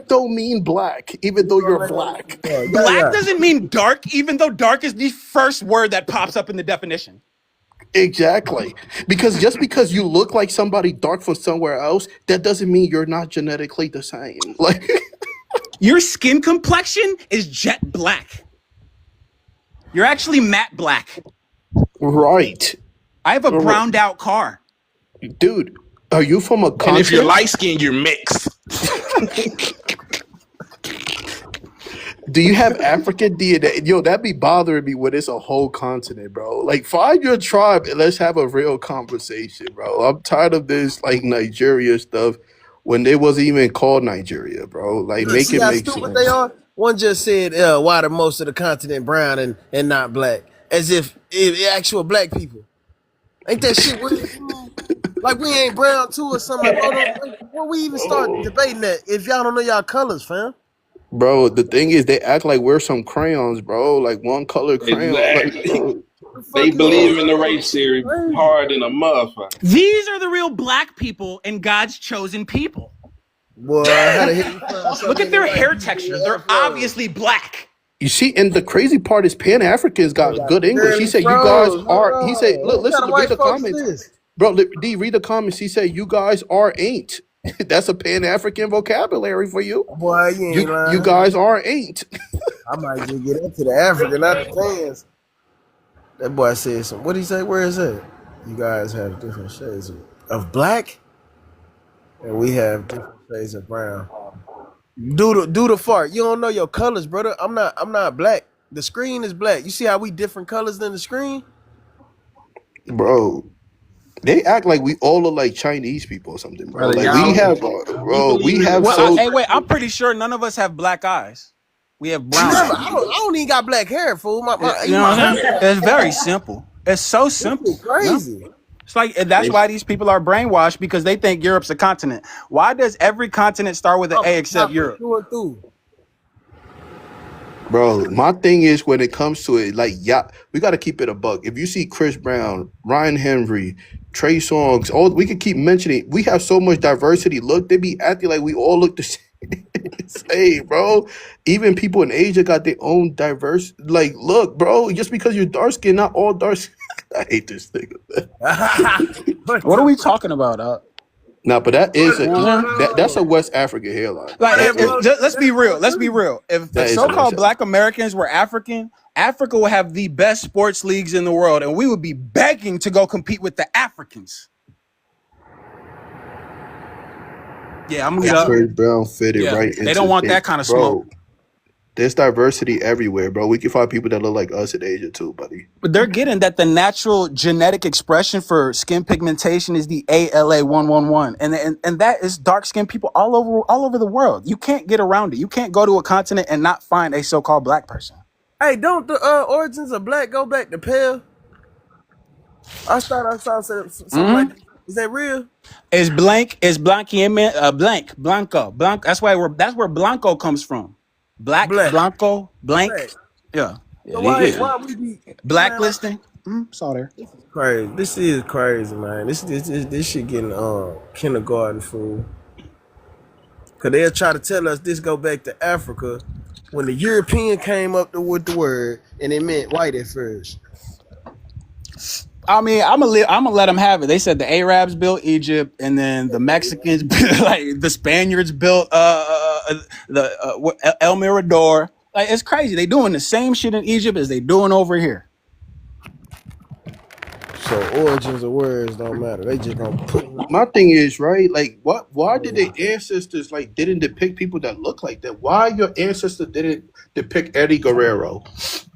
don't mean black, even though you're black. Black doesn't mean dark, even though dark is the first word that pops up in the definition. Exactly. Because just because you look like somebody dark from somewhere else, that doesn't mean you're not genetically the same. Like, your skin complexion is jet black. You're actually matte black. right. I have a browned out car. Dude, are you from a continent? And if you're light skinned, you're mixed. Do you have African DNA? Yo, that be bothering me when it's a whole continent, bro. Like, find your tribe and let's have a real conversation, bro. I'm tired of this, like, Nigeria stuff when they wasn't even called Nigeria, bro. Like, make See it how make stupid sense. they are? One just said, why the most of the continent brown and not black? As if actual black people. Ain't that shit weird? Like we ain't brown too or something. Like, where we even start debating that if y'all don't know y'all colors, fam? Bro, the thing is, they act like we're some crayons, bro. Like one color crayon. Exactly. Like, They believe in the race theory hard in a motherfucker. These are the real black people and God's chosen people. Boy, look at their hair texture. They're obviously black. you see, and the crazy part is Pan Africans got good English. He said, "You guys are." He said, "Look, listen, read the comments, bro. D, read the comments." He said, "You guys are ain't." That's a Pan African vocabulary for you. Boy, you guys are ain't. I might just get into the African, not the fans. That boy said something. What did he say? Where is it? You guys have different shades of black, and we have different shades of brown. Do the fart. You don't know your colors, brother. I'm not black. The screen is black. You see how we different colors than the screen? Bro, they act like we all look like Chinese people or something, bro. Brother, Like y'all- we have, we have so. Hey, wait, I'm pretty sure none of us have black eyes. We have brown eyes. I don't even got black hair, fool. You know what I'm saying? It's very simple. It's so simple. Crazy. It's like that's why these people are brainwashed because they think Europe's a continent. Why does every continent start with an A except Europe? Bro, my thing is when it comes to it, like, yeah, we got to keep it a buck. If you see Chris Brown, Ryan Henry, Trey Songz, all we can keep mentioning. We have so much diversity. Look, they be acting like we all look the same. Hey, bro. Even people in Asia got their own diverse. Like, look, bro. Just because you're dark skinned, not all dark. I hate this thing. What are we talking about? No, but that is that's a West African hairline. Like, let's be real. Let's be real. If the That is so-called West Black Americans were African, Africa would have the best sports leagues in the world, and we would be begging to go compete with the Africans. Yeah, I'm gonna Chris Brown fitted right into they don't want that kind of smoke. Bro, there's diversity everywhere, bro. We can find people that look like us in Asia too, buddy. But they're getting that the natural genetic expression for skin pigmentation is the ALA111, and that is dark skinned people all over the world. You can't get around it. You can't go to a continent and not find a so-called black person. Hey, don't the origins of black go back to pale? I saw something like that. Is that real? It's blank. It's Blanco. That's where Blanco comes from. Black, Black. Blanco, Black. blank. Yeah. So Yeah. why we be Blacklisting. Saw there. crazy? This is crazy, man. This shit getting kindergarten fool. Cause they'll try to tell us this go back to Africa when the European came up with the word and it meant white at first. I mean, I'm gonna let them have it. They said the Arabs built Egypt, and then the Mexicans, like the Spaniards, built El Mirador. Like it's crazy. They doing the same shit in Egypt as they doing over here. So origins of words don't matter. They just gonna put. My thing is, right, like what why did their ancestors like didn't depict people that look like that? Why your ancestor didn't depict Eddie Guerrero?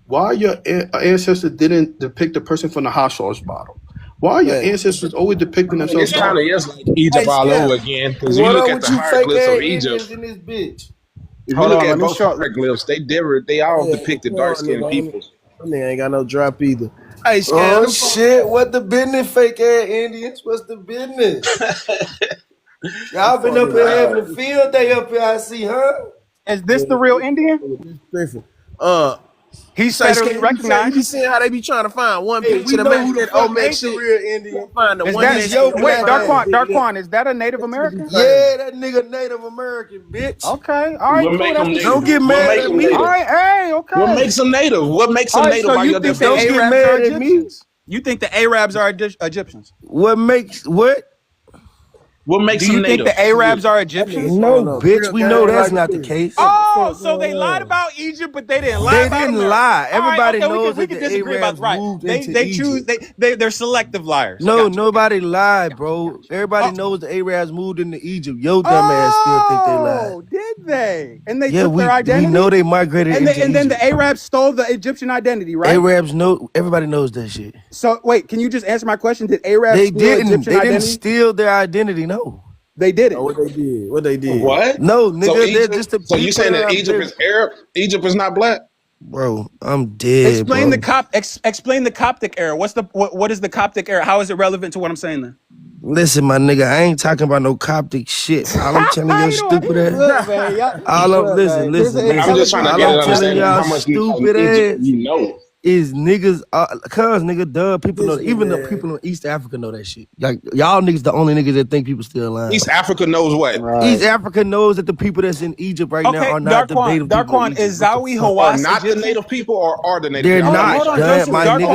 Why your ancestor didn't depict the person from the hot sauce bottle? Why your ancestors always depicting themselves? It's kind of like Egypt all over again because you look at the hieroglyphs of Egypt. In this bitch? If you look at both hieroglyphs, they all depicted dark-skinned people. That nigga ain't got no drop either. Hey, oh shit! What the business, fake ass Indians? What's the business? Y'all been up here having a field day up here. I see, huh? Is this the real Indian? He's federally recognized. You see how they be trying to find one picture to match that old man shit. Real Indian. Find the one wait, Darquan, is that a Native American? Yeah, that nigga Native American, bitch. Okay, all right. Don't get mad at me. All right, hey, okay. What makes them Native? What makes them Native? So you think the Arabs are Egyptians? You think the Arabs are Egyptians? What makes what? What makes them Native? Do you think the Arabs are Egyptians? No, bitch. We know that's not the case. Oh, so they lied about Egypt, but they didn't lie. They didn't lie. Everybody knows we that can the disagree about Arabs moved into Egypt. They're selective liars. No, nobody lied, bro. Everybody knows the Arabs moved into Egypt. Yo, dumb ass still think they lied. Oh, did they? And they took their identity. We know they migrated into Egypt. And then the Arabs stole the Egyptian identity, right? Arabs know. Everybody knows that shit. So wait, can you just answer my question? Did Arabs They steal didn't. Egyptian They identity? didn't steal their identity. No. They did it. Oh, what they did? What they did? What? No, nigga. So, They're just so you saying that Egypt is Arab? Egypt is not black? Bro, I'm dead. Explain bro. Explain the Coptic era. What is the Coptic era? How is it relevant to what I'm saying then? Listen, my nigga, I ain't talking about no Coptic shit. All I'm telling you, stupid ass. All I'm listen. I'm just trying to get an understanding of how much stupid Egypt ass you know. is niggas. Cause nigga, duh, people know. Even the people in East Africa know that shit. Like y'all niggas, the only niggas that think people still lying. East Africa knows what? East Africa knows that the people that's in Egypt right now are not the native people. Darquan, is Zawi Are Hawass not the native people or are the native They're people? not. Hold on, Damn, Joseph, my Darquan, nigga,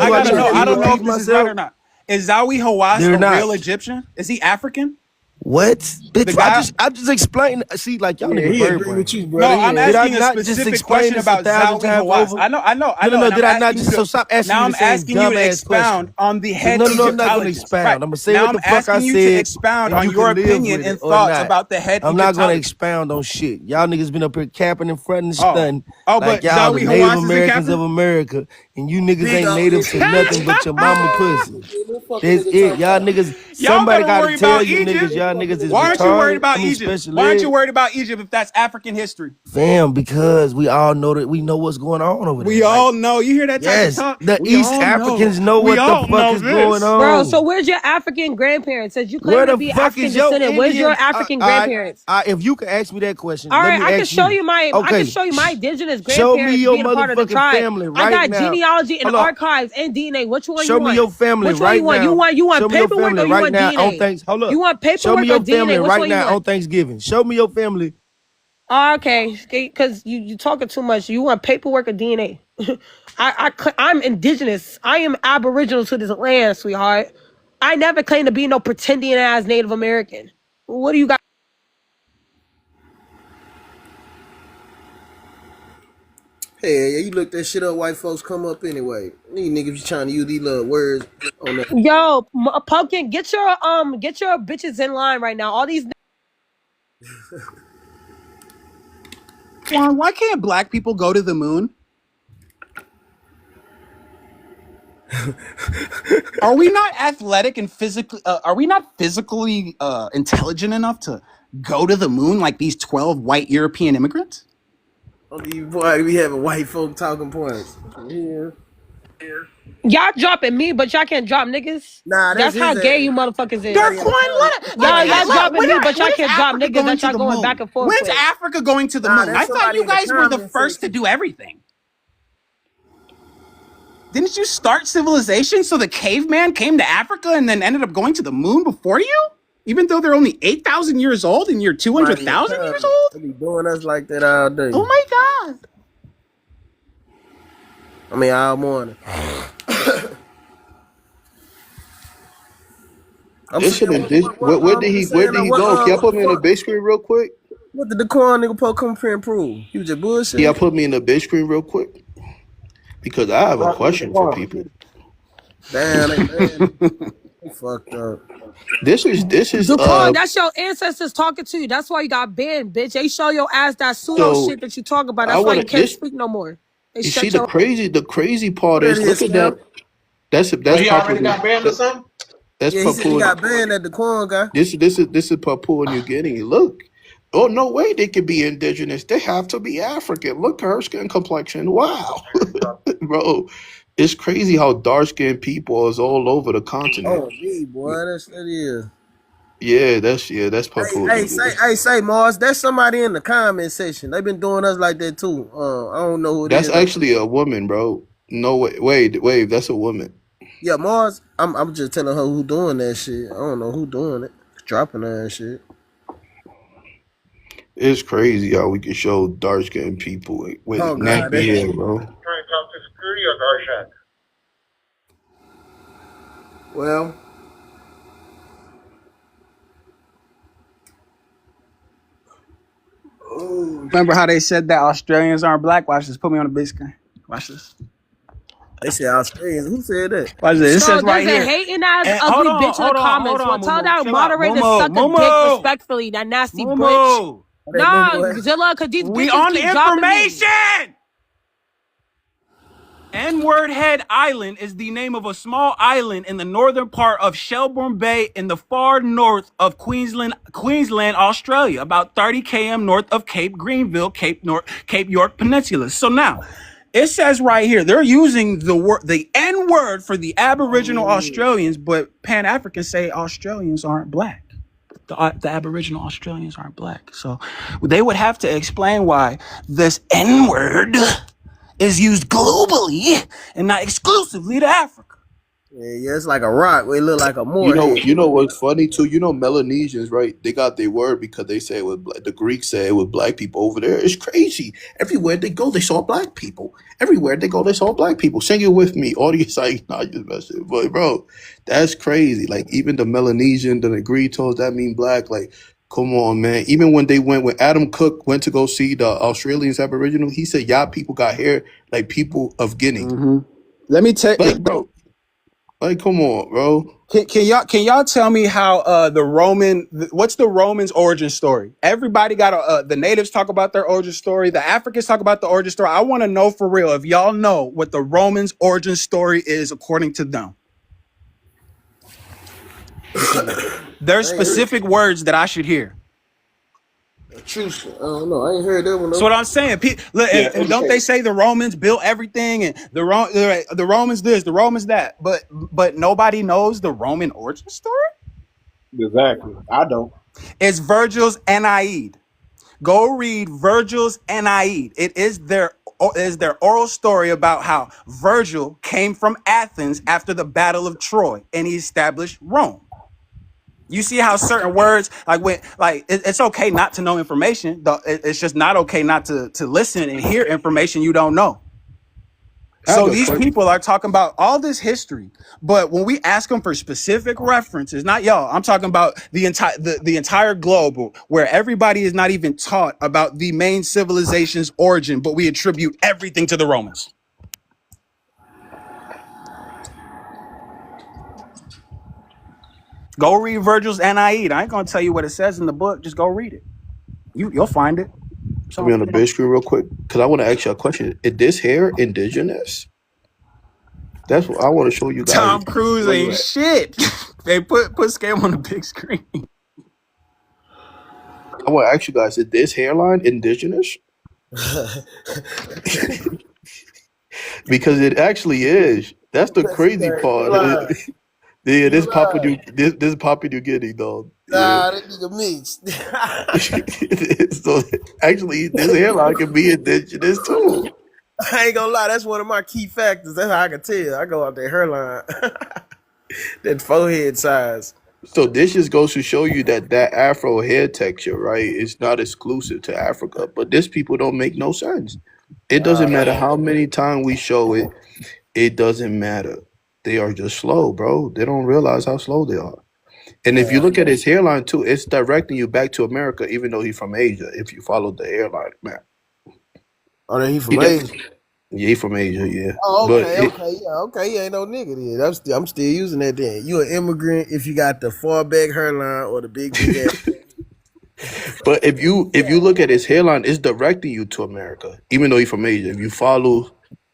I gotta know. I don't know if myself? this is right or not. Is Zawi Hawass They're a not. real Egyptian? Is he African? What? Bitch, guy- I just explained. See, like y'all niggas bird brain. with you, bro. No, I'm Did I asking a not just specific explain question this about 1,000 Zawi times Hawass. over? I know. No, and did I I'm not asking just? you So to- stop asking Now me I'm the same asking you to dumbass expound on the head No, I'm not going to Egyptologist. expound. Right. I'm going to say Now what the I'm fuck I asking you said. to expound and on you your can live opinion with and it or thoughts not. about the head I'm not going to Egyptologist. expound on shit. Y'all niggas been up here capping in front and Oh. stunning Oh, like but y'all Zawi the Hawass Native isn't Americans capping? of America, and you niggas Big ain't up. native to nothing but your mama pussy. That's it. Y'all niggas. Y'all Somebody gotta worry gotta tell about you Egypt. niggas. Y'all niggas is Why aren't you worried retarded. about I mean, Egypt? special Why aren't you ed. worried about Egypt if that's African history? Fam, because we all know that we know what's going on over there. We all know. You hear that type Yes, of talk? the We East all Africans know We what all the know fuck is this. going on. Bro, so where's your African grandparents? Since you claim Where to the be fuck African is your descendant, where's your Indian? African grandparents? If you can ask me that question, All let right, me I can ask show you my I Okay, can show you my indigenous show me grandparents your being a part of the motherfucking tribe. family I right got now. genealogy and Hold on. archives and DNA. Which one Show you me want? your family Which one right you want? now. You want Show me your paperwork family or you right want now on DNA? Thanksgiving. Hold up. You want Show paperwork me or your DNA? family Which right one you now on want? Thanksgiving. Show me your family. Oh, okay, because you talking too much. You want paperwork or DNA? I'm indigenous. I am aboriginal to this land, sweetheart. I never claimed to be no pretending ass Native American. What do you got? Hey, yeah, you look that shit up, white folks come up anyway. These niggas be trying to use these little words on that. Yo, Pumpkin, get your bitches in line right now. All these Juan, why can't black people go to the moon? Are we not athletic and physically? Are we not physically intelligent enough to go to the moon like these 12 white European immigrants? Boy, we having white folk talking points. Yeah. Y'all dropping me, but y'all can't drop niggas. Nah, that's That's how his gay ass. you motherfuckers is. Somebody in the Darquan, comment. Y'all look, dropping me, but y'all when is can't drop Africa niggas going that to y'all the going back moon? and forth When's with. Africa going to the Nah, moon? I that's thought somebody you in the guys were the comment first to section. do everything. Didn't you start civilization so the caveman came to Africa and then ended up going to the moon before you? Even though they're only 8,000 years old and you're Somebody in the 200,000 years comment. old? They be doing us like that all day. Oh my God. I mean, all morning. I'm This saying, shit is this. Where did I'm he? just Where saying, did he go? Can y'all what put the me in the fuck? big screen real quick? What did the corn nigga Poe come up here and prove? He was just Can y'all bullshit. put me in the big screen real quick? Because I have a What happened to question for Daquan? people. Damn, they banned him. They fucked up. This is Duquan, that's your ancestors talking to you. That's why you got banned, bitch. They show your ass that pseudo so shit that you talk about. I That's why want you to can't this. speak no more. They You see shut your the crazy part What that is is, look at Slim? that. That's Oh, that's he already Papua. got banned or something? That's Yeah, he said he Papua. got banned at the corn guy. This is Papua New Guinea. Look. Oh no way they could be indigenous. They have to be African. Look at her skin complexion. Wow. Bro, it's crazy how dark skinned people is all over the continent. Oh, me, boy. That is. That's Papua New Guinea. Say, Mars, that's somebody in the comment section. They've been doing us like that too. I don't know who it That's is. actually a woman, bro. No way. Wait, that's a woman. Yeah, Mars. I'm just telling her who doing that shit. I don't know who doing it. Dropping her and shit. It's crazy how we can show dark skinned people with Oh God, nappy that's hair, bro. Trying to talk to security or Darshan? well. Oh, Remember how they said that Australians aren't black? Watch this. Put me on the big screen. Watch this. they said Australians. Who said that? Watch this. It So says right there's a here. hating ass And ugly bitch in the comments. Well, tell Mumu. that Chill out. moderator to suck a dick respectfully, that nasty bitch. Mumu. Nah, Zilla, because these We bitches on keep dropping me. information. N-Word Head Island is the name of a small island in the northern part of Shelbourne Bay in the far north of Queensland, Australia, about 30 km north of Cape Greenville, Cape York Peninsula. So now, it says right here, they're using the N-word for the Aboriginal Australians, but Pan-Africans say Australians aren't black. The Aboriginal Australians aren't black. So they would have to explain why this N-word is used globally and not exclusively to Africa. Yeah, it's like a rock. It look like a You moorhead. know what's funny too? You know Melanesians, right? They got their word because they say it was the Greeks say it was black people over there. It's crazy. Everywhere they go, they saw black people. Everywhere they go, they saw black people. Sing it with me, audience. Like, nah, just messing. But bro, that's crazy. Like even the Melanesian, the Negritos, that mean black. Like, come on, man. Even when Adam Cook went to go see the Australians Aboriginal, he said, "Y'all people got hair like people of Guinea." Mm-hmm. Let me tell you, bro. Like, come on, bro. Can y'all tell me how what's the Romans' origin story? Everybody got the natives talk about their origin story. The Africans talk about the origin story. I want to know for real if y'all know what the Romans' origin story is according to them. There's specific words that I should hear. Truth. I don't know. I ain't heard that one. That's what I'm saying. Look, and don't they say the Romans built everything and the Romans this, the Romans that, but nobody knows the Roman origin story? Exactly. I don't. It's Virgil's Aeneid. Go read Virgil's Aeneid. It is their oral story about how Virgil came from Athens after the Battle of Troy and he established Rome. You see how certain words, it's okay not to know information. It's just not okay not to listen and hear information you don't know. So these people are talking about all this history, but when we ask them for specific references, not y'all, I'm talking about the entire globe, where everybody is not even taught about the main civilization's origin, but we attribute everything to the Romans. Go read Virgil's Aeneid. I ain't gonna tell you what it says in the book. Just go read it. You'll find it. Put me on the big screen real quick because I want to ask you a question. Is this hair indigenous? That's what I want to show you guys. Tom Cruise ain't shit. They put Scam on the big screen. I want to ask you guys: is this hairline indigenous? Because it actually is. That's the That's crazy crazy. You part. lying. Yeah, You this Papua lying. New this Papua New Guinea, dog. Yeah. Nah, that nigga mixed. So actually, this hairline can be indigenous too. I ain't gonna lie, that's one of my key factors. That's how I can tell. I go out there hairline. That forehead size. So this just goes to show you that that Afro hair texture, right, is not exclusive to Africa. But this people don't make no sense. It doesn't matter how many times we show it. It doesn't matter. They are just slow, bro. They don't realize how slow they are. And if you look at his hairline too, it's directing you back to America, even though he's from Asia. If you follow the hairline map, Oh, then he he from got, Asia. yeah, he from Asia, yeah. Oh, But okay, okay, yeah, okay. You ain't no nigga then. I'm still using that then. You an immigrant if you got the far back hairline or the big ass. but if you look at his hairline, it's directing you to America, even though he's from Asia. If you follow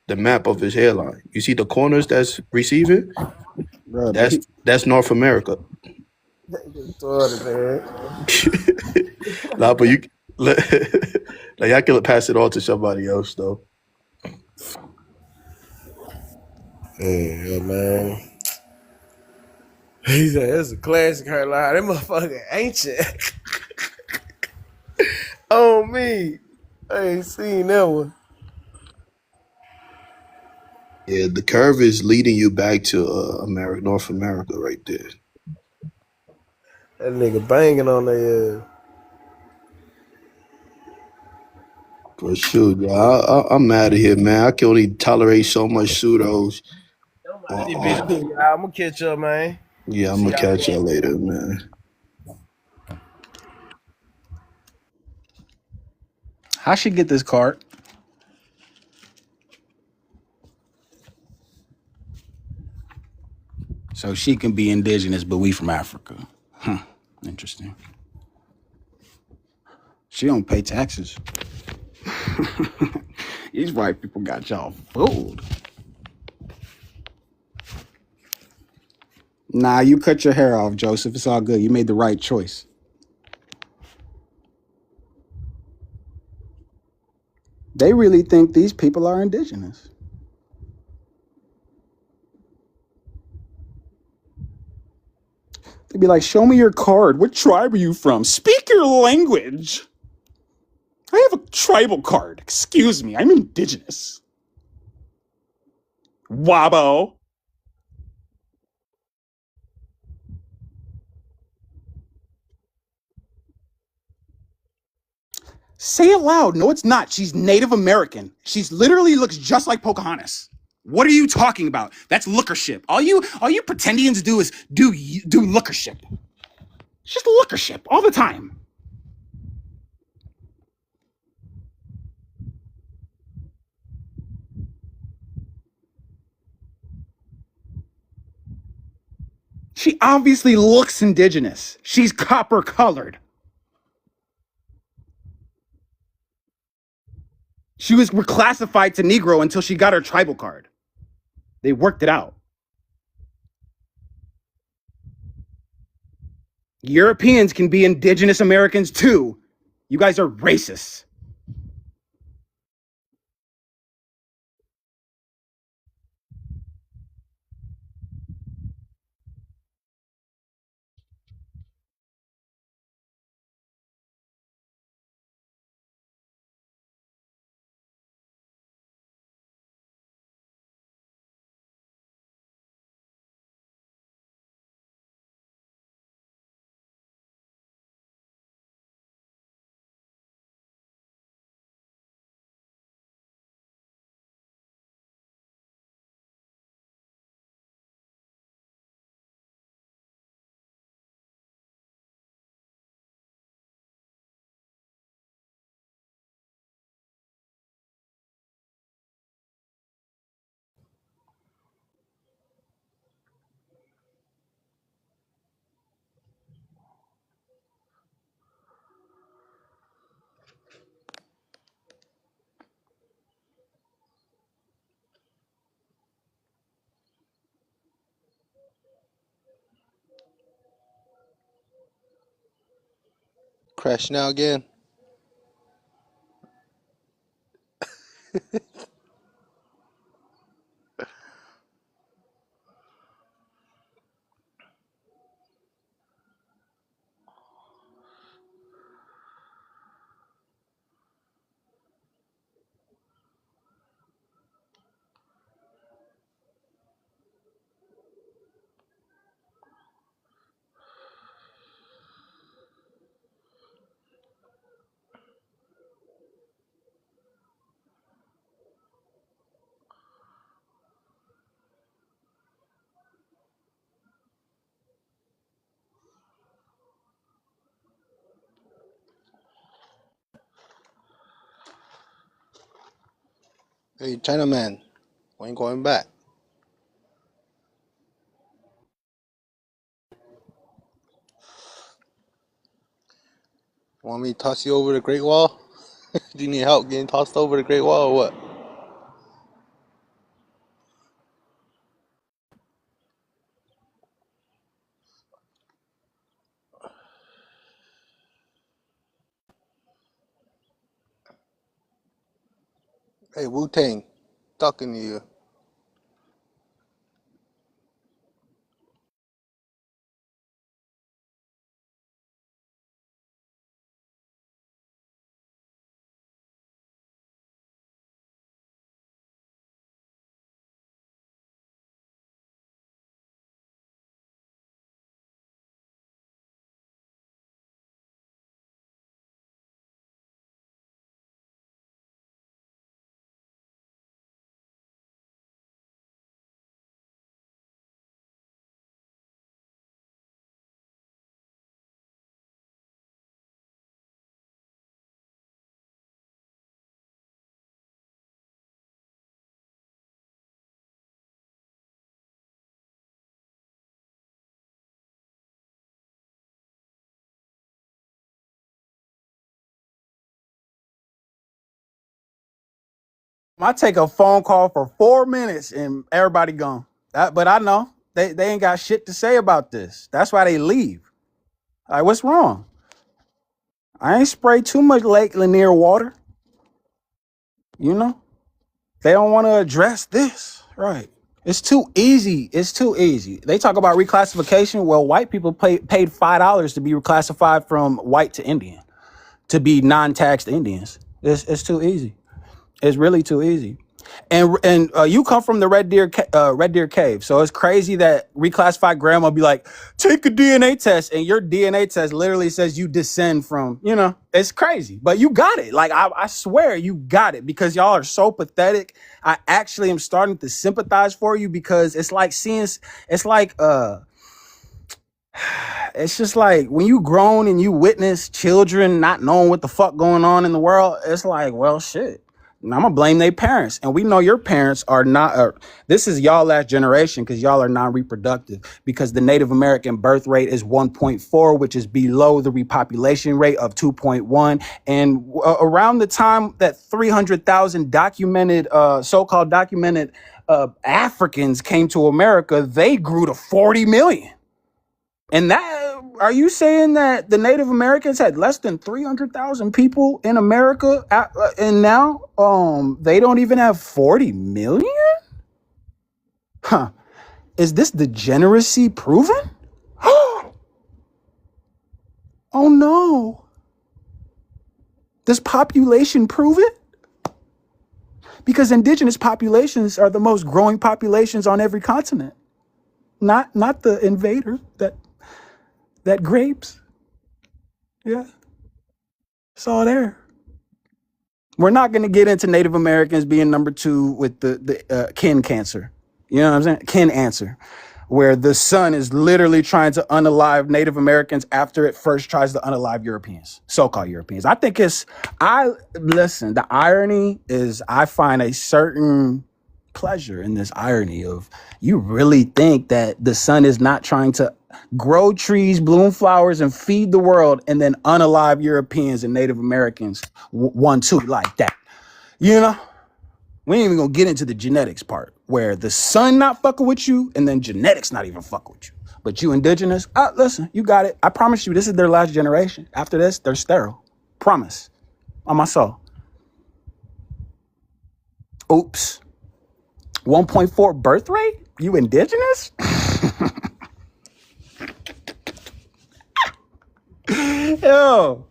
the map of his hairline, you see the corners that's receiving. Bro, That's North America. Man. Nah, but you like I can pass it on to somebody else though. Yeah, man. He said, it's a classic hairline. That motherfucker ancient. Oh, me. I ain't seen that one. Yeah, the curve is leading you back to America, North America, right there. That nigga banging on their For sure, yeah. I'm out of here, man. I can only tolerate so much pseudos. I'm gonna catch up, man. Yeah, I'm See gonna y'all catch later. y'all later, man. How she get this card? So she can be indigenous, but we from Africa. Interesting. She don't pay taxes. These white people got y'all fooled. Nah, you cut your hair off, Joseph. It's all good. You made the right choice. They really think these people are indigenous. They'd be like, show me your card. What tribe are you from? Speak your language. I have a tribal card. Excuse me, I'm indigenous. Wabo. Say it loud. No, it's not. She's Native American. She's literally looks just like Pocahontas. What are you talking about? That's lookership. All you pretendians do is do lookership. It's just lookership all the time. She obviously looks indigenous. She's copper colored. She was reclassified to Negro until she got her tribal card. They worked it out. Europeans can be indigenous Americans too. You guys are racist. Crash now again. Hey, Chinaman, when you going back? Want me to toss you over the Great Wall? Do you need help getting tossed over the Great Wall or what? Hey, Wu Tang, talking to you. I take a phone call for 4 minutes and everybody gone. But I know they ain't got shit to say about this. That's why they leave. Like, what's wrong? I ain't sprayed too much Lake Lanier water. You know, they don't want to address this, right? It's too easy. It's too easy. They talk about reclassification. Well, white people paid $5 to be reclassified from white to Indian, to be non-taxed Indians. It's too easy. It's really too easy. And you come from the Red Deer Cave, so it's crazy that reclassified grandma be like, take a DNA test, and your DNA test literally says you descend from. You know, it's crazy, but you got it. Like I swear you got it because y'all are so pathetic. I actually am starting to sympathize for you because it's like seeing, it's like it's just like when you grown and you witness children not knowing what the fuck going on in the world. It's like, well, shit. And I'm gonna blame their parents, and we know your parents are not. This is y'all last generation because y'all are non-reproductive. Because the Native American birth rate is 1.4, which is below the repopulation rate of 2.1. And around the time that 300,000 documented, so-called documented Africans came to America, they grew to 40 million. And that, are you saying that the Native Americans had less than 300,000 people in America, and now they don't even have 40 million? Huh? Is this degeneracy proven? Oh no! Does population prove it? Because indigenous populations are the most growing populations on every continent, not the invader that grapes. Yeah, it's all there. We're not going to get into Native Americans being number 2 with the kin cancer. You know what I'm saying? Kin answer, where the sun is literally trying to unalive Native Americans after it first tries to unalive Europeans, so-called Europeans. I think listen, the irony is I find a certain pleasure in this irony of, you really think that the sun is not trying to grow trees, bloom flowers, and feed the world, and then unalive Europeans and Native Americans 1-2 like that. You know, we ain't even gonna get into the genetics part where the sun not fucking with you and then genetics not even fucking with you. But you indigenous, listen, you got it. I promise you, this is their last generation. After this, they're sterile. Promise. On my soul. Oops. 1.4 birth rate? You indigenous? Yo,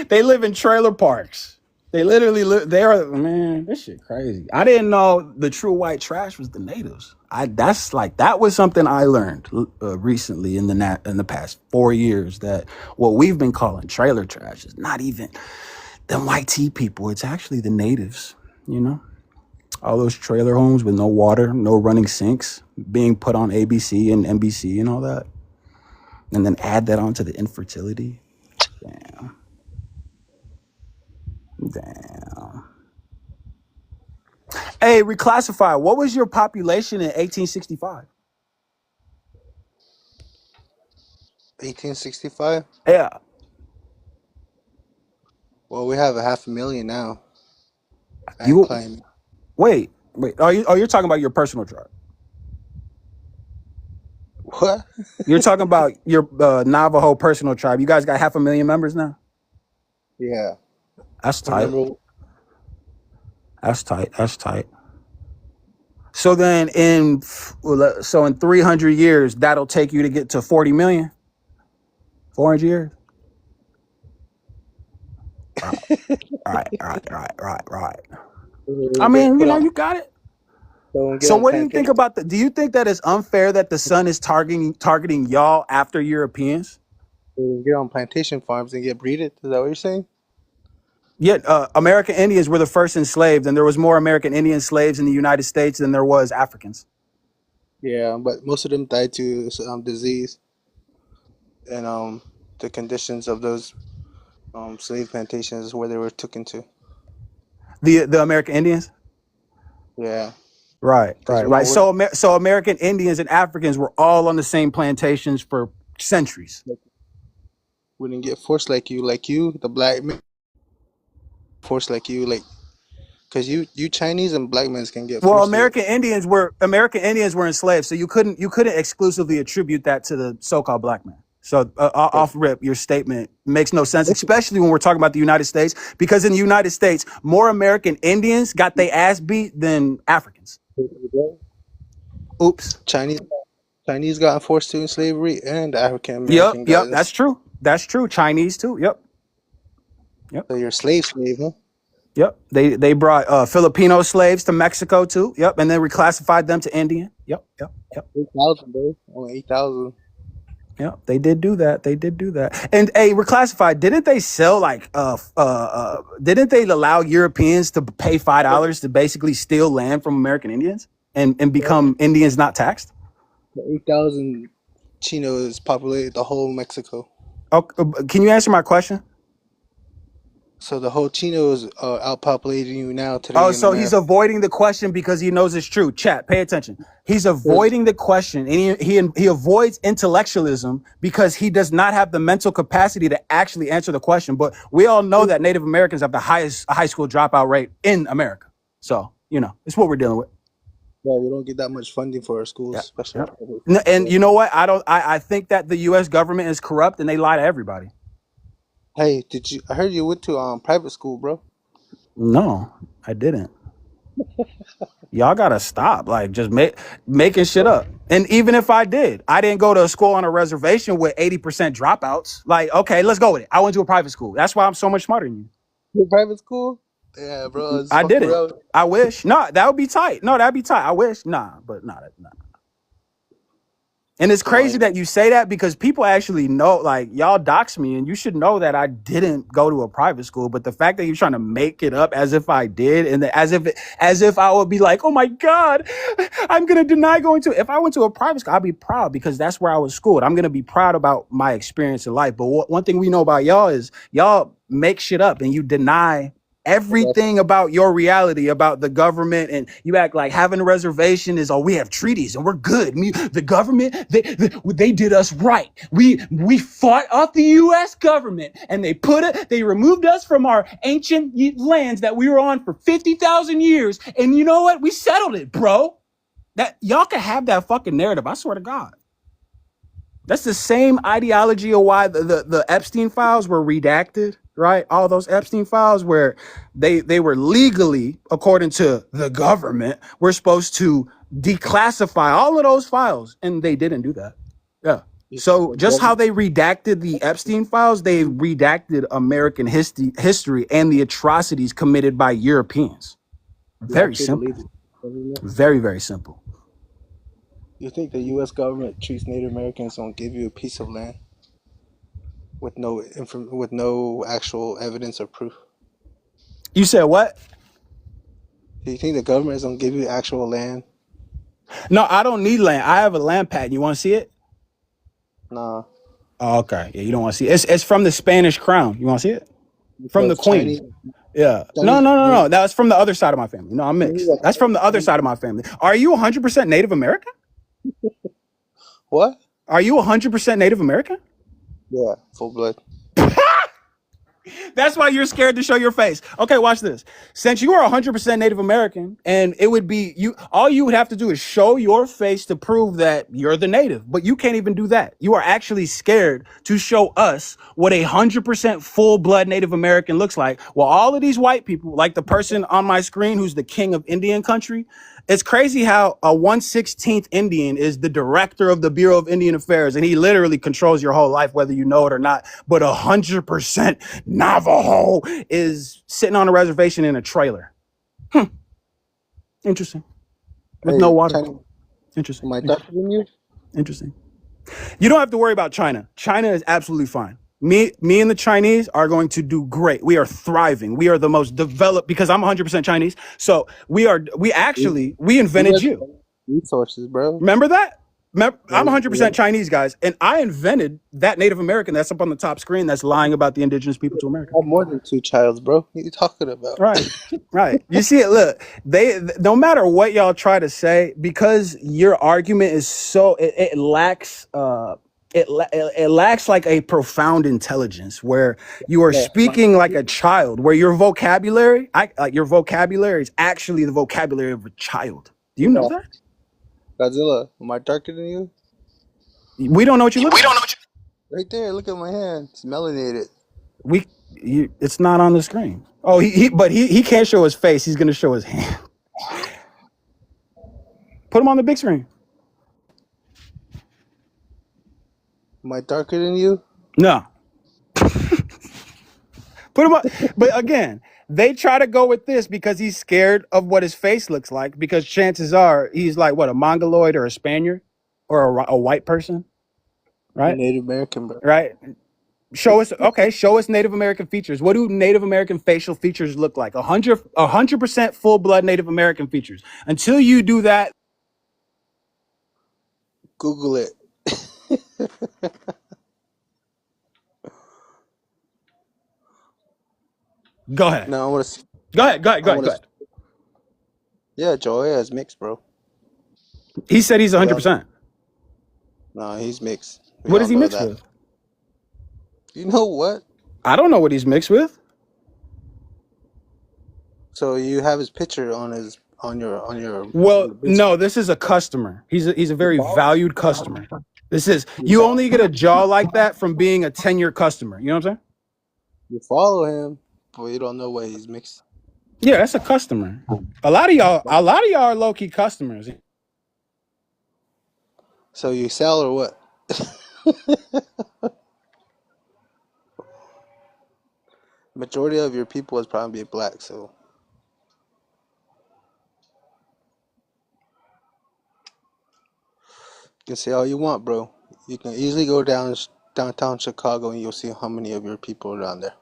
they live in trailer parks. They literally live. They are, man. This shit crazy. I didn't know the true white trash was the natives. That was something I learned recently in the past 4 years, that what we've been calling trailer trash is not even them white tea people. It's actually the natives. You know, all those trailer homes with no water, no running sinks, being put on ABC and NBC and all that, and then add that onto the infertility. Damn. Hey, reclassify. What was your population in 1865? 1865. Yeah. Well, we have 500,000 now. And You climbing. wait. Oh, you're talking about your personal tribe. What? You're talking about your Navajo personal tribe. You guys got 500,000 members now. Yeah. That's tight. Remember? That's tight. That's tight. So then in 300 years, that'll take you to get to 40 million. 400 years. Right. I mean, you know, you got it. So what do you think about do you think that it's unfair that the sun is targeting y'all after Europeans? Get on plantation farms and get breeded. Is that what you're saying? Yeah, American Indians were the first enslaved, and there was more American Indian slaves in the United States than there was Africans. Yeah, but most of them died to disease and the conditions of those slave plantations where they were taken to. The American Indians? Yeah. Right. So American Indians and Africans were all on the same plantations for centuries. We didn't get forced like you, the black man. Forced like you, because you Chinese and black men can get forced. Well, American Indians were enslaved, so you couldn't exclusively attribute that to the so-called black man. So off rip, your statement makes no sense, especially when we're talking about the United States, because in the United States, more American Indians got their ass beat than Africans. Oops. Chinese got forced to slavery, and African American. Yep, that's true. That's true. Chinese too. Yep. So you're slave, huh? Yep. They brought Filipino slaves to Mexico too. Yep. And then reclassified them to Indian. Yep. 8,000, bro. Only 8,000. Yep. They did do that. And reclassified, didn't they sell didn't they allow Europeans to pay $5 to basically steal land from American Indians and become Indians not taxed? 8,000 Chinos populated the whole Mexico. Oh, can you answer my question? So the whole Chino is outpopulating you now today. Oh, so he's avoiding the question because he knows it's true. Chat, pay attention. He's avoiding the question, and he avoids intellectualism because he does not have the mental capacity to actually answer the question. But we all know that Native Americans have the highest high school dropout rate in America. So, you know, it's what we're dealing with. Well, we don't get that much funding for our schools, especially. And you know what? I think that the U.S. government is corrupt and they lie to everybody. Hey, I heard you went to private school, bro. No, I didn't. Y'all gotta stop, just making shit up. And even if I did, I didn't go to a school on a reservation with 80% dropouts. Okay, let's go with it. I went to a private school. That's why I'm so much smarter than you. Private school? Yeah, bro. I didn't. I wish. No, that would be tight. No, that'd be tight. I wish. Nah. And it's crazy that you say that because people actually know, y'all dox me, and you should know that I didn't go to a private school. But the fact that you're trying to make it up as if I did, and as if I would be like, oh my God, I'm gonna deny going to. If I went to a private school, I'd be proud because that's where I was schooled. I'm gonna be proud about my experience in life. But one thing we know about y'all is y'all make shit up and you deny everything about your reality, about the government, and you act like having a reservation is, we have treaties and we're good. The government, they did us right. We fought off the U.S. government and they removed us from our ancient lands that we were on for 50,000 years. And you know what? We settled it, bro. That y'all can have that fucking narrative. I swear to God. That's the same ideology of why the Epstein files were redacted, right? All those Epstein files where they were legally, according to the government, we're supposed to declassify all of those files, and they didn't do that. Yeah. So just how they redacted the Epstein files, they redacted American history and the atrocities committed by Europeans. Very simple. Very, very simple. You think the U.S. government treats Native Americans and give you a piece of land with no actual evidence or proof? You said what? Do you think the government is gonna give you actual land? No, I don't need land. I have a land patent. You want to see it? Nah. Oh, okay. Yeah, you don't want to see it. It's from the Spanish crown. You want to see it? From the queen. Yeah. No, Chinese. no, no, no. That's from the other side of my family. No, I'm mixed. That's from the other side of my family. Are you 100% Native American? What? Are you 100% Native American? Yeah, full blood. That's why you're scared to show your face. Okay, watch this. Since you are 100% Native American, and it would be you, all you would have to do is show your face to prove that you're the native. But you can't even do that. You are actually scared to show us what 100% full blood Native American looks like. Well, all of these white people, like the person on my screen who's the king of Indian country, it's crazy how a 1/16th Indian is the director of the Bureau of Indian Affairs, and he literally controls your whole life, whether you know it or not. But 100% Navajo is sitting on a reservation in a trailer. Interesting. With no Hey, water. China, Interesting. am I darker than you? Interesting. You don't have to worry about China. China is absolutely fine. Me and the Chinese are going to do great. We are thriving. We are the most developed because I'm 100% Chinese. So we We invented got you. resources, bro. Remember that? Yeah, I'm yeah. 100% Chinese, guys, and I invented that Native American that's up on the top screen that's lying about the indigenous people to America. I have more than 2 childs, bro. What are you talking about? Right, right. You see it. Look, no matter what y'all try to say, because your argument is so it lacks it lacks like a profound intelligence where you are Yeah, speaking like a child, where your vocabulary, your vocabulary is actually the vocabulary of a child. Do you know yeah. that? Godzilla, am I darker than you? We don't know what you look like. Right there, look at my hand. It's melanated. It's not on the screen. Oh, but he can't show his face. He's gonna show his hand. Put him on the big screen. Am I darker than you? No. Put him on. But again, they try to go with this because he's scared of what his face looks like. Because chances are he's like what, a Mongoloid or a Spaniard or a white person, right? Native American, bro. Right. Show us Native American features. What do Native American facial features look like? 100% full blood Native American features. Until you do that, Google it. go ahead. No, I want to. Go ahead. Yeah, Joey is mixed, bro. He said he's We all 100%. No, he's mixed. We What all is he know mixed that. with? You know what? I don't know what he's mixed with. So you have his picture on your Well, big no, screen. this is a customer. He's a very follow? valued customer. This is You you follow, only get a jaw like that from being a 10-year customer. You know what I'm saying? you follow him, but you don't know what he's mixed. Yeah, that's a customer. A lot of y'all are low-key customers. So you sell or what? Majority of your people is probably black, so you can say all you want, bro. You can easily go downtown Chicago and you'll see how many of your people are down there.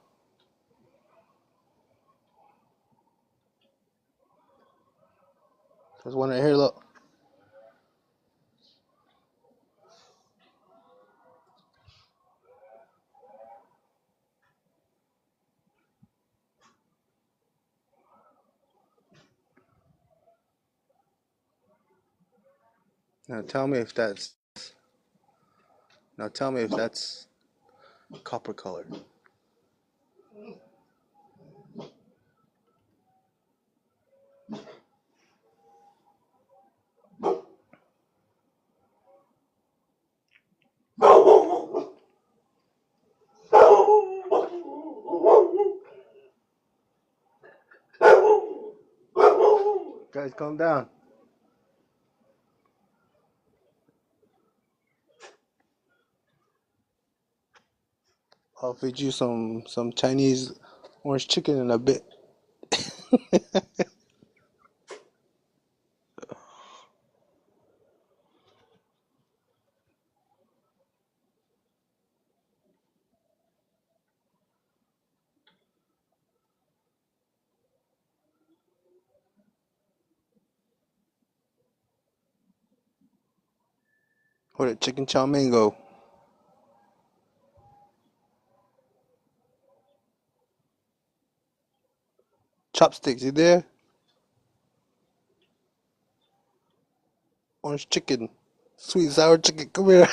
There's one right here, look. Now tell me if that's copper color. Guys, calm down. I'll feed you some Chinese orange chicken in a bit. Where did chicken chow mein go? Chopsticks, you there? Orange chicken. Sweet and sour chicken. Come here.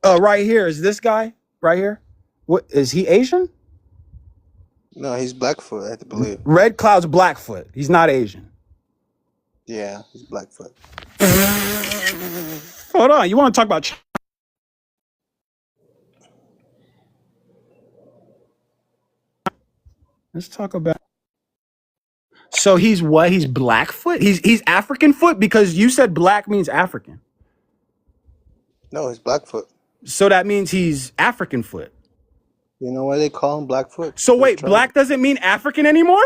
Right here is this guy right here. What is he Asian? No, he's Blackfoot, I have to believe. Red Cloud's Blackfoot. He's not Asian. Yeah, he's Blackfoot. Hold on. You want to talk about? Let's talk about. So he's what? He's Blackfoot. He's African foot because you said black means African. No, he's Blackfoot. So that means he's African foot. You know why they call him Blackfoot? So wait, black doesn't mean African anymore?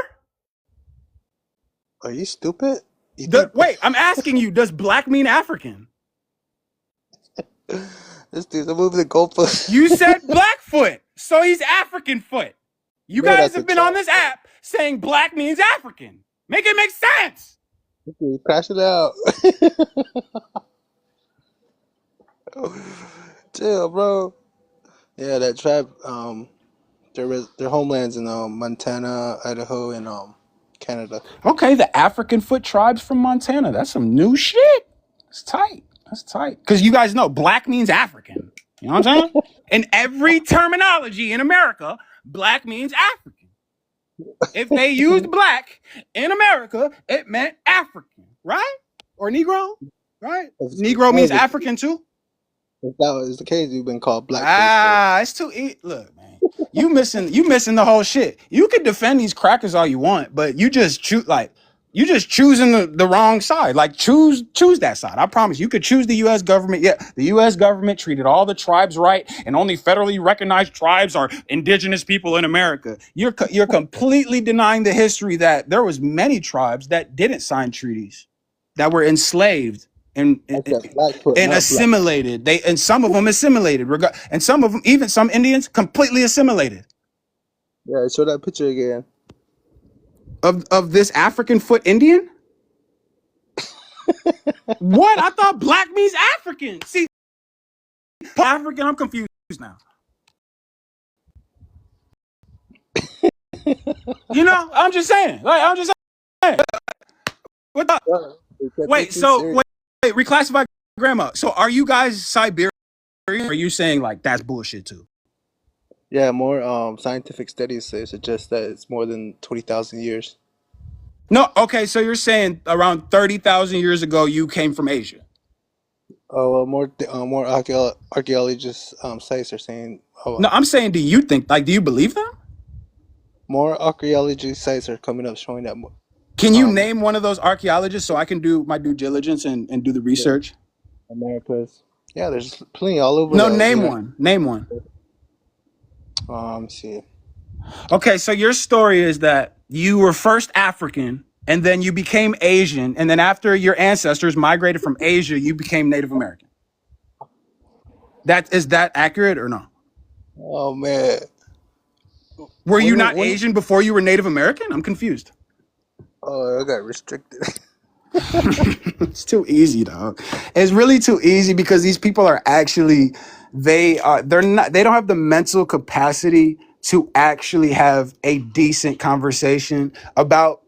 Are you stupid? Wait, I'm asking you, does black mean African? This dude's moving the goalpost. You said Blackfoot, so he's African foot. You guys have been on this app saying black means African. Make it make sense. Crash it out. Chill, bro. Yeah, that tribe, their homelands in Montana, Idaho, and Canada. Okay, the African foot tribes from Montana. That's some new shit. It's tight. That's tight. Because you guys know black means African. You know what I'm saying? In every terminology in America, black means African. If they used black in America, it meant African, right? Or Negro, right? Negro means African too. If that was the case, you've been called black. It's too look, man. You missing the whole shit. You could defend these crackers all you want, but you just choosing the wrong side. Like choose that side. I promise you could choose the US government. Yeah, the US government treated all the tribes right, and only federally recognized tribes are indigenous people in America. You're completely denying the history that there was many tribes that didn't sign treaties, that were enslaved and assimilated. And some of them assimilated, and some of them, even some Indians, completely assimilated. Yeah, show that picture again. Of this African foot Indian? What? I thought black means African. See, African, I'm confused now. You know, I'm just saying. What the? Wait, reclassify grandma. So are you guys Siberian? Or are you saying like that's bullshit too? Yeah, more scientific studies suggest that it's more than 20,000 years. No, okay, so you're saying around 30,000 years ago you came from Asia. Oh, well, more archaeologists sites are saying. No, I'm saying, do you believe them? More archaeology sites are coming up showing that. Can you name one of those archaeologists so I can do my due diligence and do the research? Americas. Yeah, there's plenty all over. No, name one. Name one. See. Okay, so your story is that you were first African, and then you became Asian, and then after your ancestors migrated from Asia, you became Native American. Is that accurate or no? Oh man. Were you not Asian before you were Native American? I'm confused. Oh, I got restricted. It's too easy, dog. It's really too easy because these people are actually they don't have the mental capacity to actually have a decent conversation about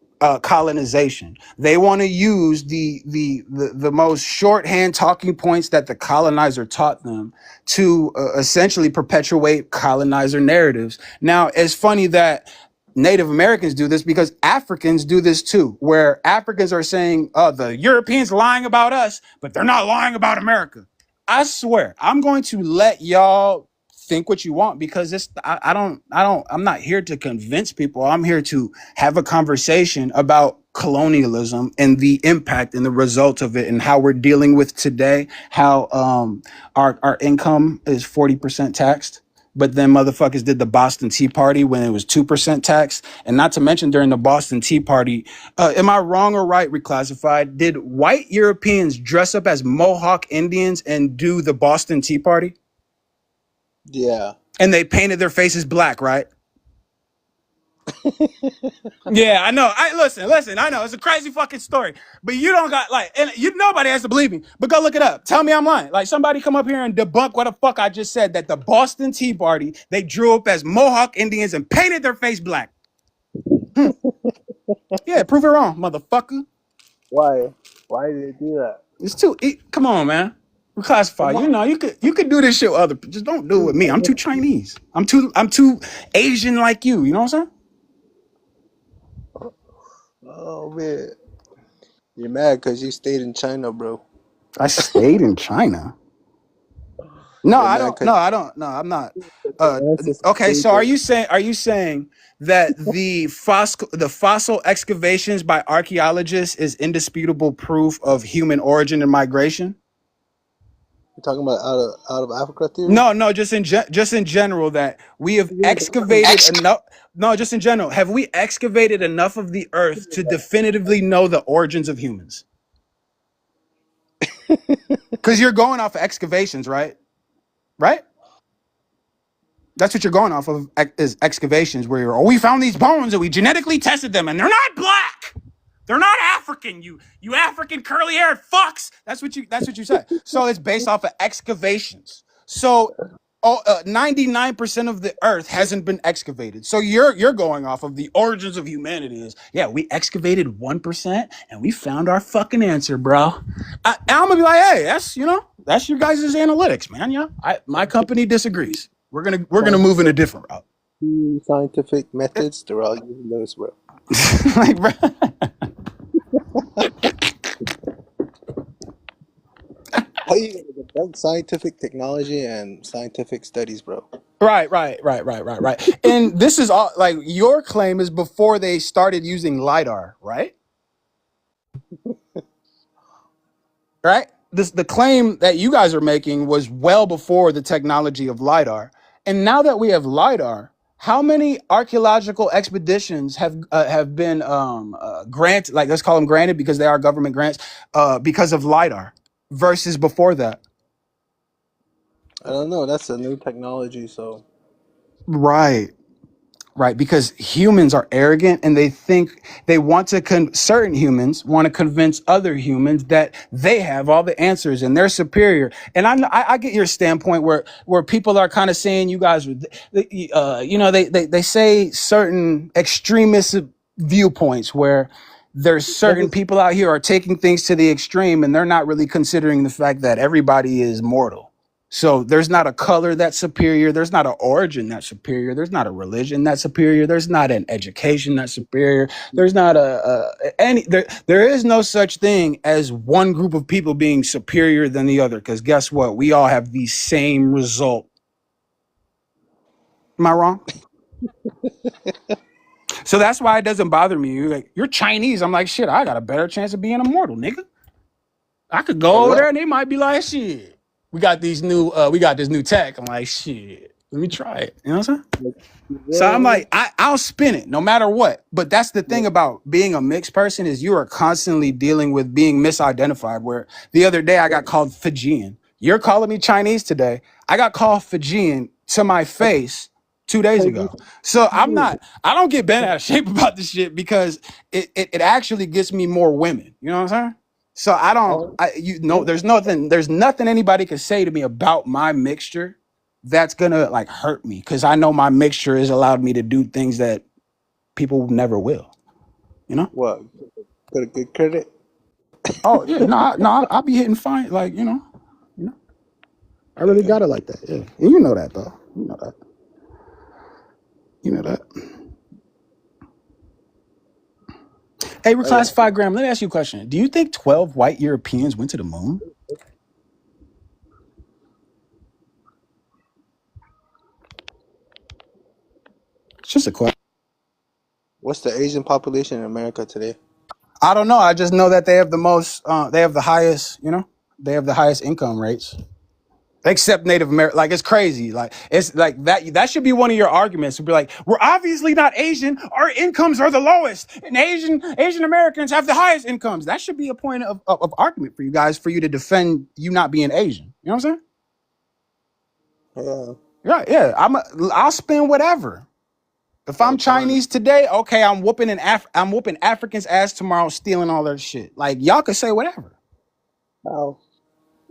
colonization. They want to use the most shorthand talking points that the colonizer taught them to essentially perpetuate colonizer narratives. Now, it's funny that Native Americans do this because Africans do this too, where Africans are saying, the Europeans lying about us, but they're not lying about America. I swear, I'm going to let y'all think what you want because I'm not here to convince people. I'm here to have a conversation about colonialism and the impact and the result of it and how we're dealing with today, how our income is 40% taxed. But then motherfuckers did the Boston Tea Party when it was 2% tax. And not to mention during the Boston Tea Party, am I wrong or right, Reclassified? Did white Europeans dress up as Mohawk Indians and do the Boston Tea Party? Yeah. And they painted their faces black, right? Yeah, I know. Listen. I know it's a crazy fucking story, but you don't got like, and nobody has to believe me. But go look it up. Tell me I'm lying. Like somebody come up here and debunk what the fuck I just said. That the Boston Tea Party they drew up as Mohawk Indians and painted their face black. Yeah, prove it wrong, motherfucker. Why? Why did they do that? It's too. Come on, man. We classify. You know, you could do this shit with other. Just don't do it with me. I'm too Chinese. I'm too Asian like you. You know what I'm saying? Oh man, you're mad because you stayed in China, bro. I stayed in China. No, You're I mad don't. because No, I don't. No, I'm not. your ancestors Okay, stayed so there. are you saying that the fossil excavations by archaeologists is indisputable proof of human origin and migration? You're talking about out of Africa theory? No, just in general that we have excavated enough. No, just in general, have we excavated enough of the earth to definitively know the origins of humans? Because you're going off of excavations, right? Right? That's what you're going off of is excavations where we found these bones and we genetically tested them and they're not black. They're not African. You African curly haired fucks. That's what you said. So it's based off of excavations. So 99% of the earth hasn't been excavated. So you're going off of the origins of humanity is, yeah, we excavated 1% and we found our fucking answer, bro. And I'm gonna be like, hey, that's your guys' analytics, man. Yeah. My company disagrees. We're gonna move in a different route. Scientific methods, they're all using those, bro. Like, bro. How you gonna debunk scientific technology and scientific studies, bro? Right. And this is all like your claim is before they started using LiDAR, right? Right? The claim that you guys are making was well before the technology of LiDAR. And now that we have LiDAR, how many archaeological expeditions have been granted, like let's call them granted because they are government grants, because of LiDAR versus before that? I don't know. That's a new technology, so Right. Right, because humans are arrogant and they think they want to certain humans want to convince other humans that they have all the answers and they're superior. And I get your standpoint where people are kind of saying you guys, they say certain extremist viewpoints where there's certain people out here are taking things to the extreme and they're not really considering the fact that everybody is mortal. So there's not a color that's superior. There's not an origin that's superior. There's not a religion that's superior. There's not an education that's superior. There's not there is no such thing as one group of people being superior than the other. Because guess what? We all have the same result. Am I wrong? So that's why it doesn't bother me. You're like, you're Chinese. I'm like, shit, I got a better chance of being immortal, nigga. I could go over there and they might be like, shit. We got this new tech. I'm like, shit, let me try it. You know what I'm saying? So I'm like, I'll spin it no matter what. But that's the thing about being a mixed person is you are constantly dealing with being misidentified. Where the other day I got called Fijian. You're calling me Chinese today. I got called Fijian to my face 2 days ago. So I don't get bent out of shape about this shit because it actually gets me more women. You know what I'm saying? So there's nothing anybody can say to me about my mixture that's gonna like hurt me because I know my mixture has allowed me to do things that people never will. You know? What? Got a good credit? Oh yeah, I'll be hitting fine, like you know. I really got it like that. Yeah, and you know that though. You know that. Hey, Reclassified Graham, let me ask you a question. Do you think 12 white Europeans went to the moon? It's just a question. What's the Asian population in America today? I don't know. I just know that they have the highest income rates. Except Native American, like it's crazy. Like it's like that should be one of your arguments to be like, we're obviously not Asian. Our incomes are the lowest, and Asian Americans have the highest incomes. That should be a point of argument for you guys, for you to defend you not being Asian. You know what I'm saying? Yeah. Yeah. I'll spend whatever. If I'm Chinese today, okay, I'm whooping Africans' ass tomorrow, stealing all their shit. Like y'all can say whatever. How?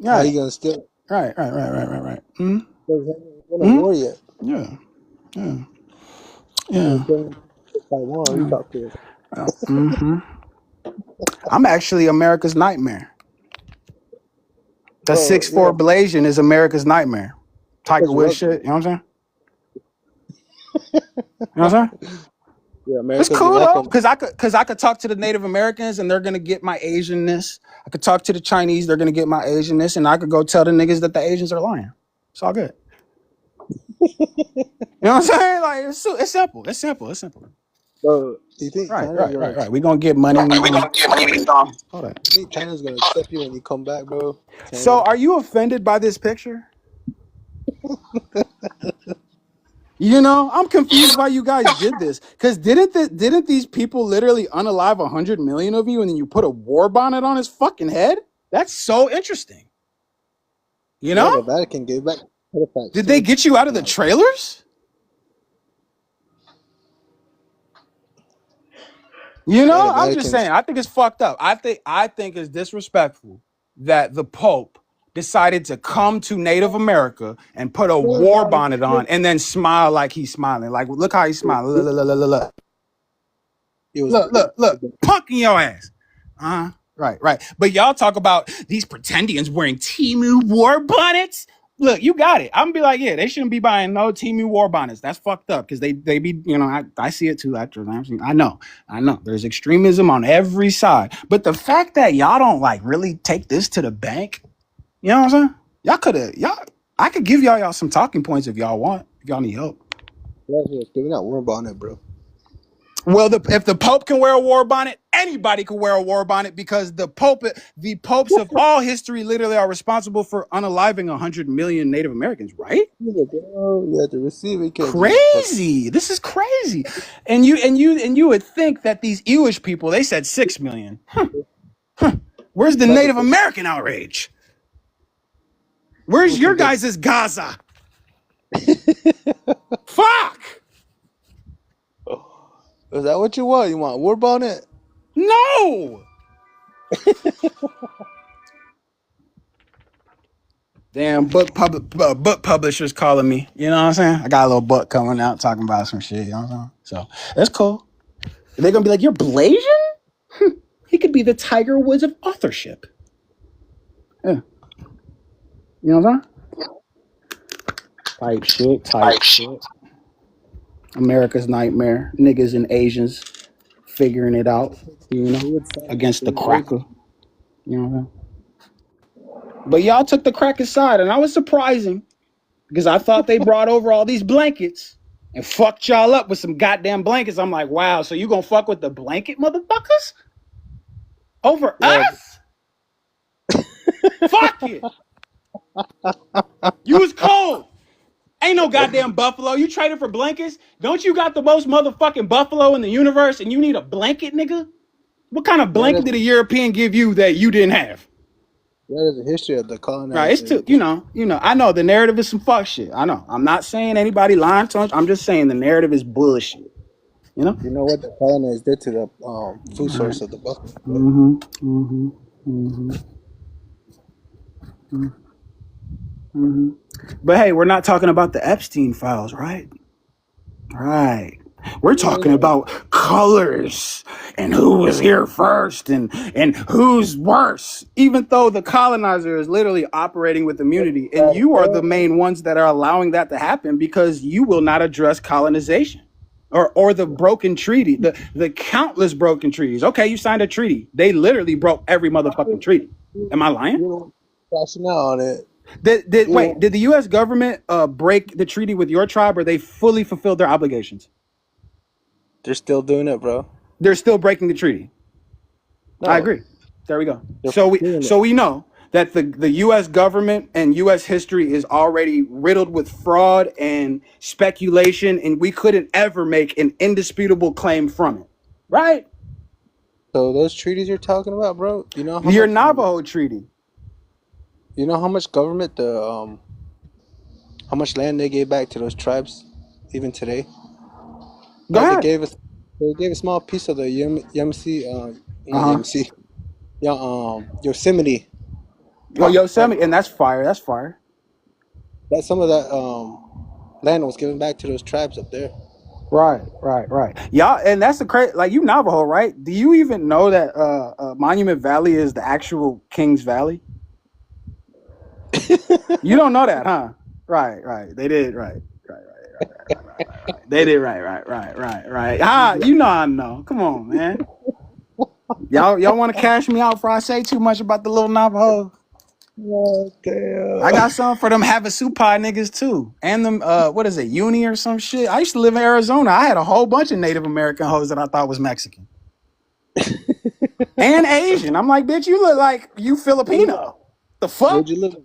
How Right, you gonna steal it? right. Mm-hmm. There's not a war yet. Yeah, yeah, And yeah. Taiwan, you talk to it. Mm-hmm. I'm actually America's nightmare. The Bro, 6'4" Blasian is America's nightmare. Tiger That's Woods rugby. shit. You know what I'm saying? You know what I'm saying? Yeah, It's America's cool though, weapon. because I could talk to the Native Americans and they're gonna get my Asianness. I could talk to the Chinese, they're gonna get my Asianness, and I could go tell the niggas that the Asians are lying. It's all good. You know what I'm saying? Like it's simple. It's simple. Bro, do you think Right. China's gonna We gonna get money. Hold Hold on. you think China's gonna accept you when you come back, bro? So, China? are you offended by this picture? You know, I'm confused why you guys did this. Because didn't these people literally unalive 100 million of you and then you put a war bonnet on his fucking head? That's so interesting. You Yeah, the know? Vatican gave back artifacts Did they too. get you out of the trailers? You Yeah, know, the I'm just Vatican's saying. I think it's fucked up. I think it's disrespectful that the Pope decided to come to Native America and put a war bonnet on and then smile like he's smiling. Like, look how he's smiling. Look. it was Look, punking your ass. Right. But y'all talk about these pretendians wearing Temu war bonnets. Look, you got it. I'm gonna be like, yeah, they shouldn't be buying no Temu war bonnets. That's fucked up because they be, you know, I see it too. I know. There's extremism on every side. But the fact that y'all don't like really take this to the bank, you know what I'm saying? I could give y'all some talking points if y'all want, if y'all need help. we're not worried about it, bro. Well, if the Pope can wear a war bonnet, anybody can wear a war bonnet because the popes of all history literally are responsible for unaliving 100 million Native Americans, right? Yeah, bro, you have to receive it. Crazy. This is crazy. And you would think that these Jewish people, they said 6 million. Where's the Native American outrage? Where's your guys' Gaza? Fuck. Is that what you want? You want a war bonnet? No. Damn, book publishers calling me. You know what I'm saying? I got a little book coming out talking about some shit. You know what I'm saying? So that's cool. They're gonna be like, "You're Blasian? He could be the Tiger Woods of authorship." Yeah. You know what I'm saying? Type shit. America's nightmare. Niggas and Asians figuring it out. You know, against the cracker. You know what I'm saying? But y'all took the cracker side, and I was surprising because I thought they brought over all these blankets and fucked y'all up with some goddamn blankets. I'm like, wow, so you gonna fuck with the blanket motherfuckers over us? Fuck it. You was cold. Ain't no goddamn buffalo. You traded for blankets? Don't you got the most motherfucking buffalo in the universe and you need a blanket, nigga? What kind of blanket did a European give you that you didn't have? That is the history of the colonization. Right, it's too, you know. I know the narrative is some fuck shit. I know. I'm not saying anybody lying to us. I'm just saying the narrative is bullshit. You know? You know what the colonizers did to the food source of the buffalo? But hey, we're not talking about the Epstein files, right? Right. We're talking about colors and who was here first and who's worse, even though the colonizer is literally operating with immunity. And you are the main ones that are allowing that to happen because you will not address colonization or the broken treaty, the countless broken treaties. Okay, you signed a treaty. They literally broke every motherfucking treaty. Am I lying? Crashing out on it. Did the U.S. government break the treaty with your tribe or they fully fulfilled their obligations? They're still doing it, bro. They're still breaking the treaty. No. I agree. There we go. So we know that the U.S. government and U.S. history is already riddled with fraud and speculation, and we couldn't ever make an indisputable claim from it, right? So those treaties you're talking about, bro, you know how your Navajo treaty. You know how much government how much land they gave back to those tribes, even today? Go Like ahead. they gave a small piece of the Yosemite, Uh not huh. Yosemite, yeah, Yosemite Oh, Park. Like Yosemite, and that's fire. That's fire. that, some of that land was given back to those tribes up there. Right, right, right. Y'all, and that's the crazy. Like you Navajo, right? Do you even know that Monument Valley is the actual Kings Valley? You don't know that, huh? Right, right. They did right. They did right. Ah, you know I know. Come on, man. Y'all want to cash me out before I say too much about the little Navajo? Oh, damn. I got some for them Havasupai niggas too, and them what is it, Uni or some shit. I used to live in Arizona. I had a whole bunch of Native American hoes that I thought was Mexican and Asian. I'm like, bitch, you look like you Filipino. The fuck? Where'd you live?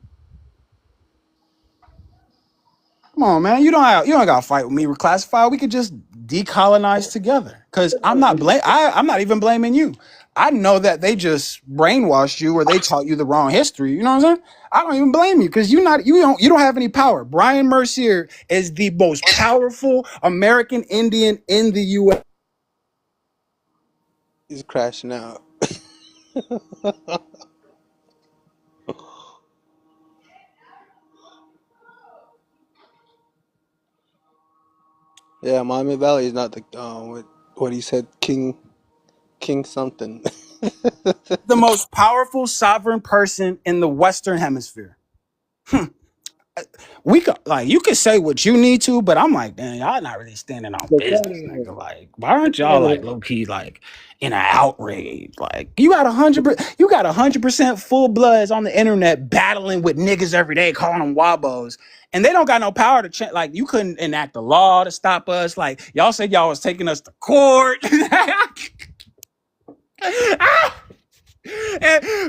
Come on, man. You don't gotta fight with me. Reclassify. We could just decolonize together. Cause I'm not I'm not even blaming you. I know that they just brainwashed you or they taught you the wrong history. You know what I'm saying? I don't even blame you because you don't have any power. Brian Mercier is the most powerful American Indian in the U.S. He's crashing out. Yeah, Miami Valley is not the what he said, King something. The most powerful sovereign person in the Western Hemisphere. We could you could say what you need to, but I'm like, damn, y'all not really standing on But business, nigga. Like, why aren't y'all like low key like in an outrage? Like, you got 100% full bloods on the internet battling with niggas every day, calling them wabos, and they don't got no power to change. Like, you couldn't enact a law to stop us. Like, y'all said y'all was taking us to court.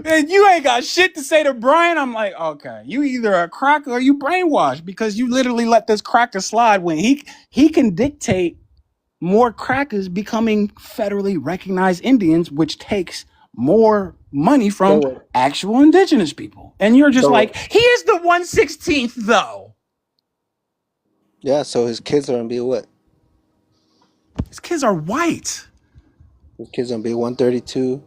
And you ain't got shit to say to Brian. I'm like, okay, you either a cracker or you brainwashed because you literally let this cracker slide when he can dictate more crackers becoming federally recognized Indians, which takes more money from actual indigenous people. And you're just like, he is the 1/16th though. Yeah, so his kids are gonna be what? His kids are white. His kids gonna be 132.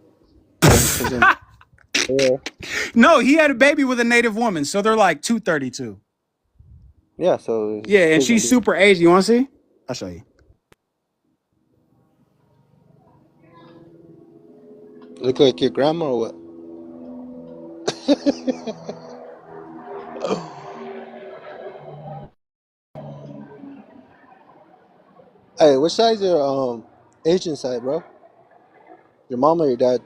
No, he had a baby with a native woman, so they're like 232. Yeah, so yeah, and she's super Asian. You want to see? I'll show you. Look like your grandma or what? Hey, which side's your Asian side, bro? Your mom or your dad?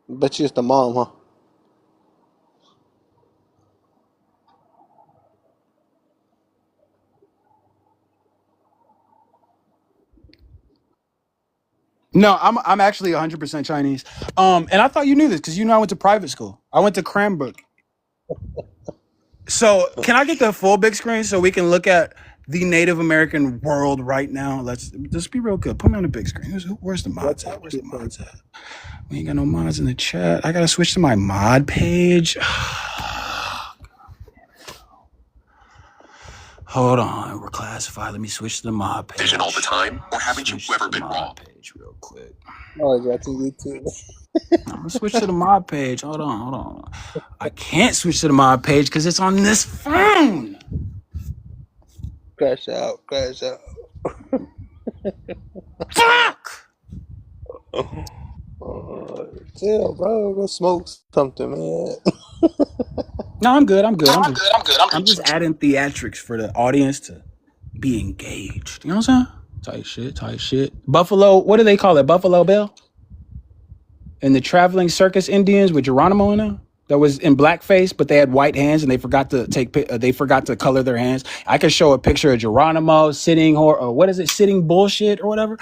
Bet you it's the mom, huh? No, I'm actually 100% Chinese. And I thought you knew this because I went to private school. I went to Cranbrook. So can I get the full big screen so we can look at the Native American world right now? Let's be real good. Put me on the big screen. Where's the mods at? Where's the mods at? We ain't got no mods in the chat. I gotta switch to my mod page. Hold on, we're classified. Let me switch to the mod page. Vision all the time, or haven't you ever been wrong? Page real quick. Oh, that's YouTube. I'm gonna switch to the mod page. Hold on. I can't switch to the mod page because it's on this phone. Crash out. Fuck! Chill, bro. Go smoke something, man. No, I'm good. I'm just adding theatrics for the audience to be engaged. You know what I'm saying? Tight shit. Buffalo, what do they call it? Buffalo Bill? And the traveling circus Indians with Geronimo in them? That was in blackface, but they had white hands and they forgot to color their hands. I could show a picture of Geronimo sitting or what is it, sitting bullshit or whatever.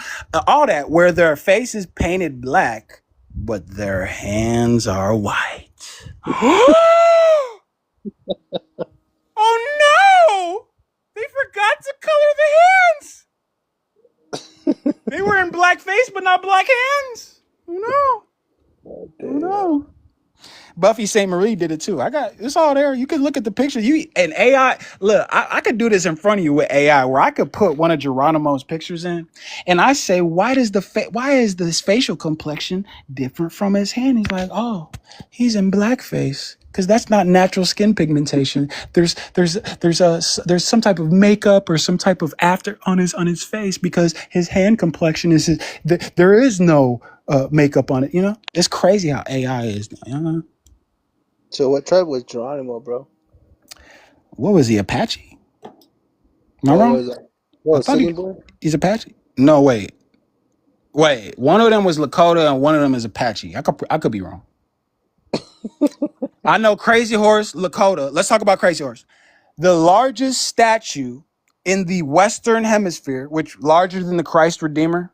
All that where their face is painted black, but their hands are white. Oh no! They forgot to color the hands. They were in blackface, but not black hands. Oh no. Buffy St. Marie did it too. It's all there. You can look at the picture. And AI. Look, I could do this in front of you with AI, where I could put one of Geronimo's pictures in, and I say, why is this facial complexion different from his hand? He's like, oh, he's in blackface. Because that's not natural skin pigmentation. There's some type of makeup or some type of after on his face because his hand complexion is there is no makeup on it. You know, it's crazy how AI is. You know? So what tribe was Geronimo, bro? What was he, Apache? Am I What wrong? was that? What, I thought Singing Boy? he's Apache. No, wait. One of them was Lakota and one of them is Apache. I could be wrong. I know Crazy Horse, Lakota. Let's talk about Crazy Horse. The largest statue in the Western Hemisphere, which larger than Christ Redeemer,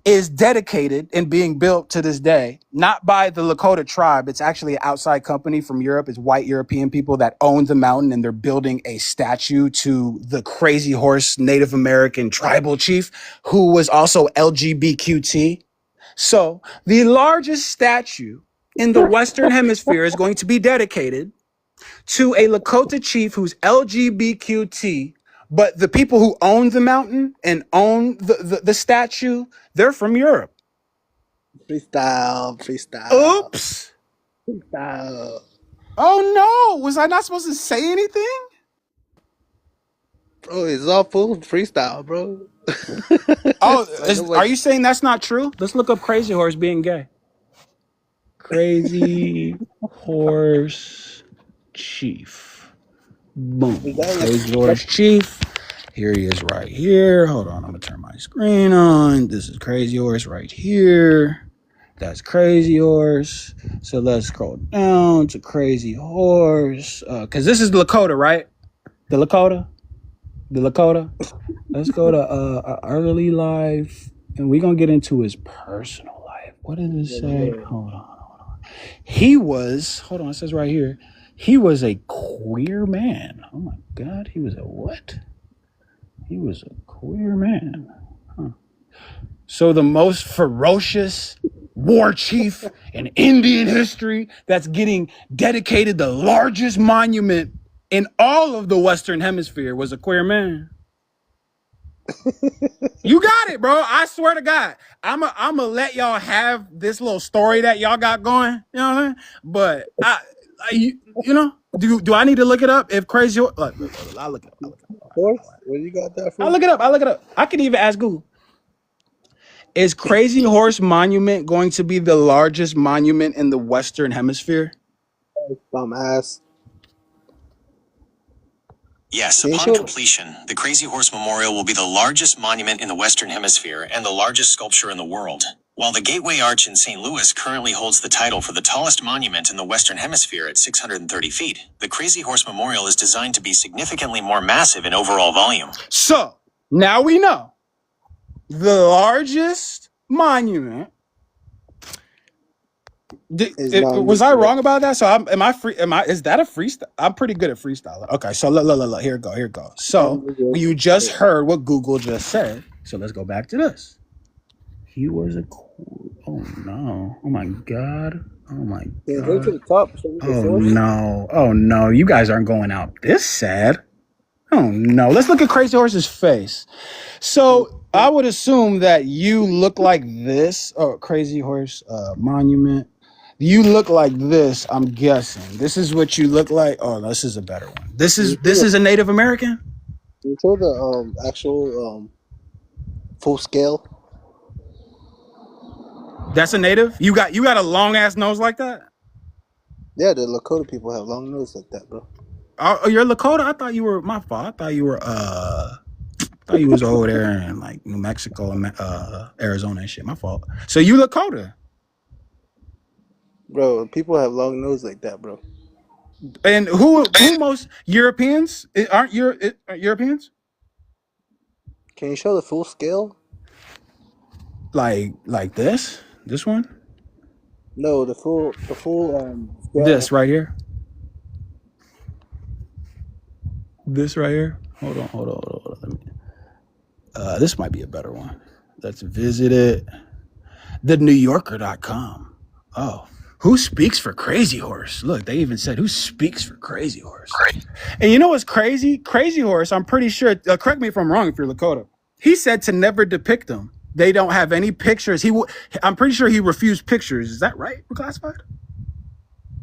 is dedicated and being built to this day, not by the Lakota tribe. It's actually an outside company from Europe. It's white European people that own the mountain, and they're building a statue to the Crazy Horse Native American tribal chief, who was also LGBTQT. So the largest statue in the Western Hemisphere is going to be dedicated to a Lakota chief who's LGBTQT, but the people who own the mountain and own the statue, they're from Europe. Freestyle. Oops. Freestyle. Oh no, was I not supposed to say anything? Bro, it's all full freestyle, bro. Are you saying that's not true? Let's look up Crazy Horse being gay. Crazy Horse Chief. Boom. Crazy Horse Chief. Here he is right here. Hold on, I'm gonna turn my screen on. This is Crazy Horse right here. That's Crazy Horse. So let's scroll down to Crazy Horse. Cause this is Lakota, right? The Lakota. Let's go to early life, and we're gonna get into his personal life. What did it say? Hold on. It says right here, he was a queer man. Oh my God, he was a what? He was a queer man. Huh. So the most ferocious war chief in Indian history that's getting dedicated the largest monument in all of the Western Hemisphere was a queer man. You got it, bro. I swear to God. I'm gonna let y'all have this little story that y'all got going. You know what I mean? But do I need to look it up? If Crazy Horse, I'll look it up. What you got that from? I'll look it up. I can even ask Google. Is Crazy Horse Monument going to be the largest monument in the Western Hemisphere? Dumbass. Yes, upon completion, the Crazy Horse Memorial will be the largest monument in the Western Hemisphere and the largest sculpture in the world. While the Gateway Arch in St. Louis currently holds the title for the tallest monument in the Western Hemisphere at 630 feet, the Crazy Horse Memorial is designed to be significantly more massive in overall volume. So, now we know the largest monument. Was I wrong about that? So is that a freestyle? I'm pretty good at freestyle. Okay, so look, here it goes. So you just heard what Google just said. So let's go back to this. He was oh no. Oh my God. Oh my God. Go to the top. Oh no. You guys aren't going out this sad. Oh no. Let's look at Crazy Horse's face. So I would assume that you look like this. Oh, Crazy Horse monument. You look like this, I'm guessing. This is what you look like. Oh, this is a better one. This is a Native American? Can you show the actual full scale? That's a native? You got a long ass nose like that? Yeah, the Lakota people have long nose like that, bro. Oh, you're Lakota? I thought you were my fault. I thought you were you was over there in like New Mexico and Arizona and shit. My fault. So you Lakota? Bro, people have long nose like that, bro. And who most Europeans? Aren't Europeans? Can you show the full scale? Like this? This one? No, the full scale. This right here. This right here. Hold on. Let me, this might be a better one. Let's visit it. TheNewYorker.com. Oh. Who speaks for Crazy Horse? Look, they even said, who speaks for Crazy Horse? And you know what's crazy? Crazy Horse, I'm pretty sure, correct me if I'm wrong if you're Lakota, he said to never depict them. They don't have any pictures. I'm pretty sure he refused pictures. Is that right? We're classified?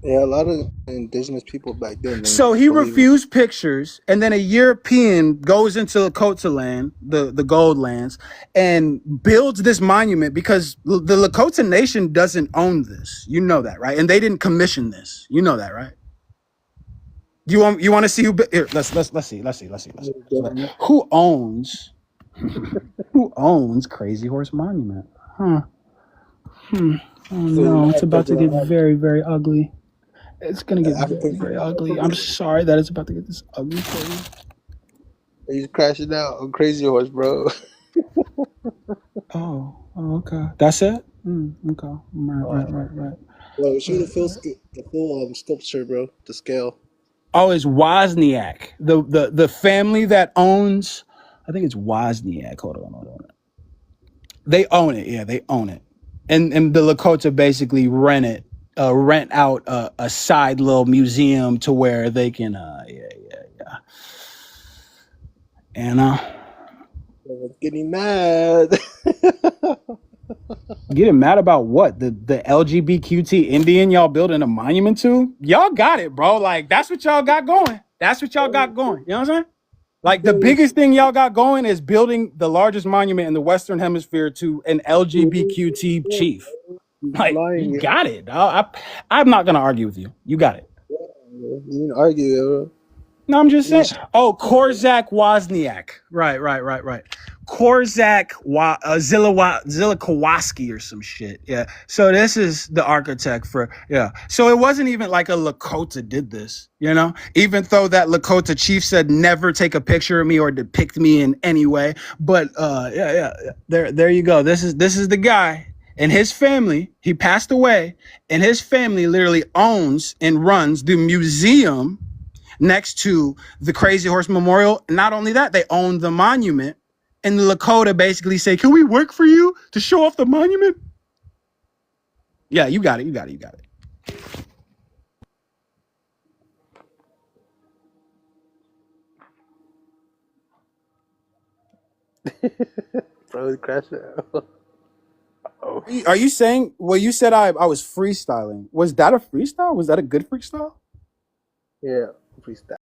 Yeah, a lot of indigenous people back then. So he refused pictures, and then a European goes into Lakota land, the gold lands, and builds this monument because the Lakota Nation doesn't own this. You know that, right? And they didn't commission this. You know that, right? You want to see who? Here, let's see. Who owns Crazy Horse Monument? Huh? Oh no, it's about to get very, very ugly. It's gonna get very, very ugly. I'm sorry that it's about to get this ugly for you. He's crashing out on Crazy Horse, bro. Oh, okay. That's it? Okay. Right. Bro, show the full sculpture, bro. The scale. Oh, it's Wozniak. The family that owns, I think it's Wozniak. Hold on. They own it. Yeah, they own it. And the Lakota basically rent out a side little museum to where they can And I was getting mad. getting mad about what? The LGBTQ Indian y'all building a monument to? Y'all got it, bro. Like, that's what y'all got going. You know what I'm saying? Like, the biggest thing y'all got going is building the largest monument in the Western Hemisphere to an LGBTQ chief. Like, you got it. I'm not going to argue with you. You got it. You didn't argue, bro. No, I'm just saying. Oh, Korczak Wozniak. Right. Korczak Zilikowaski or some shit. Yeah. So this is the architect for, yeah. So it wasn't even like a Lakota did this, you know? Even though that Lakota chief said never take a picture of me or depict me in any way. But yeah. There you go. This is the guy. And his family, he passed away, and his family literally owns and runs the museum next to the Crazy Horse Memorial. Not only that, they own the monument. And the Lakota basically say, can we work for you to show off the monument? Yeah, you got it. Bro, crash out. Are you saying, well, you said I was freestyling. Was that a freestyle? Was that a good freestyle? Yeah, freestyle.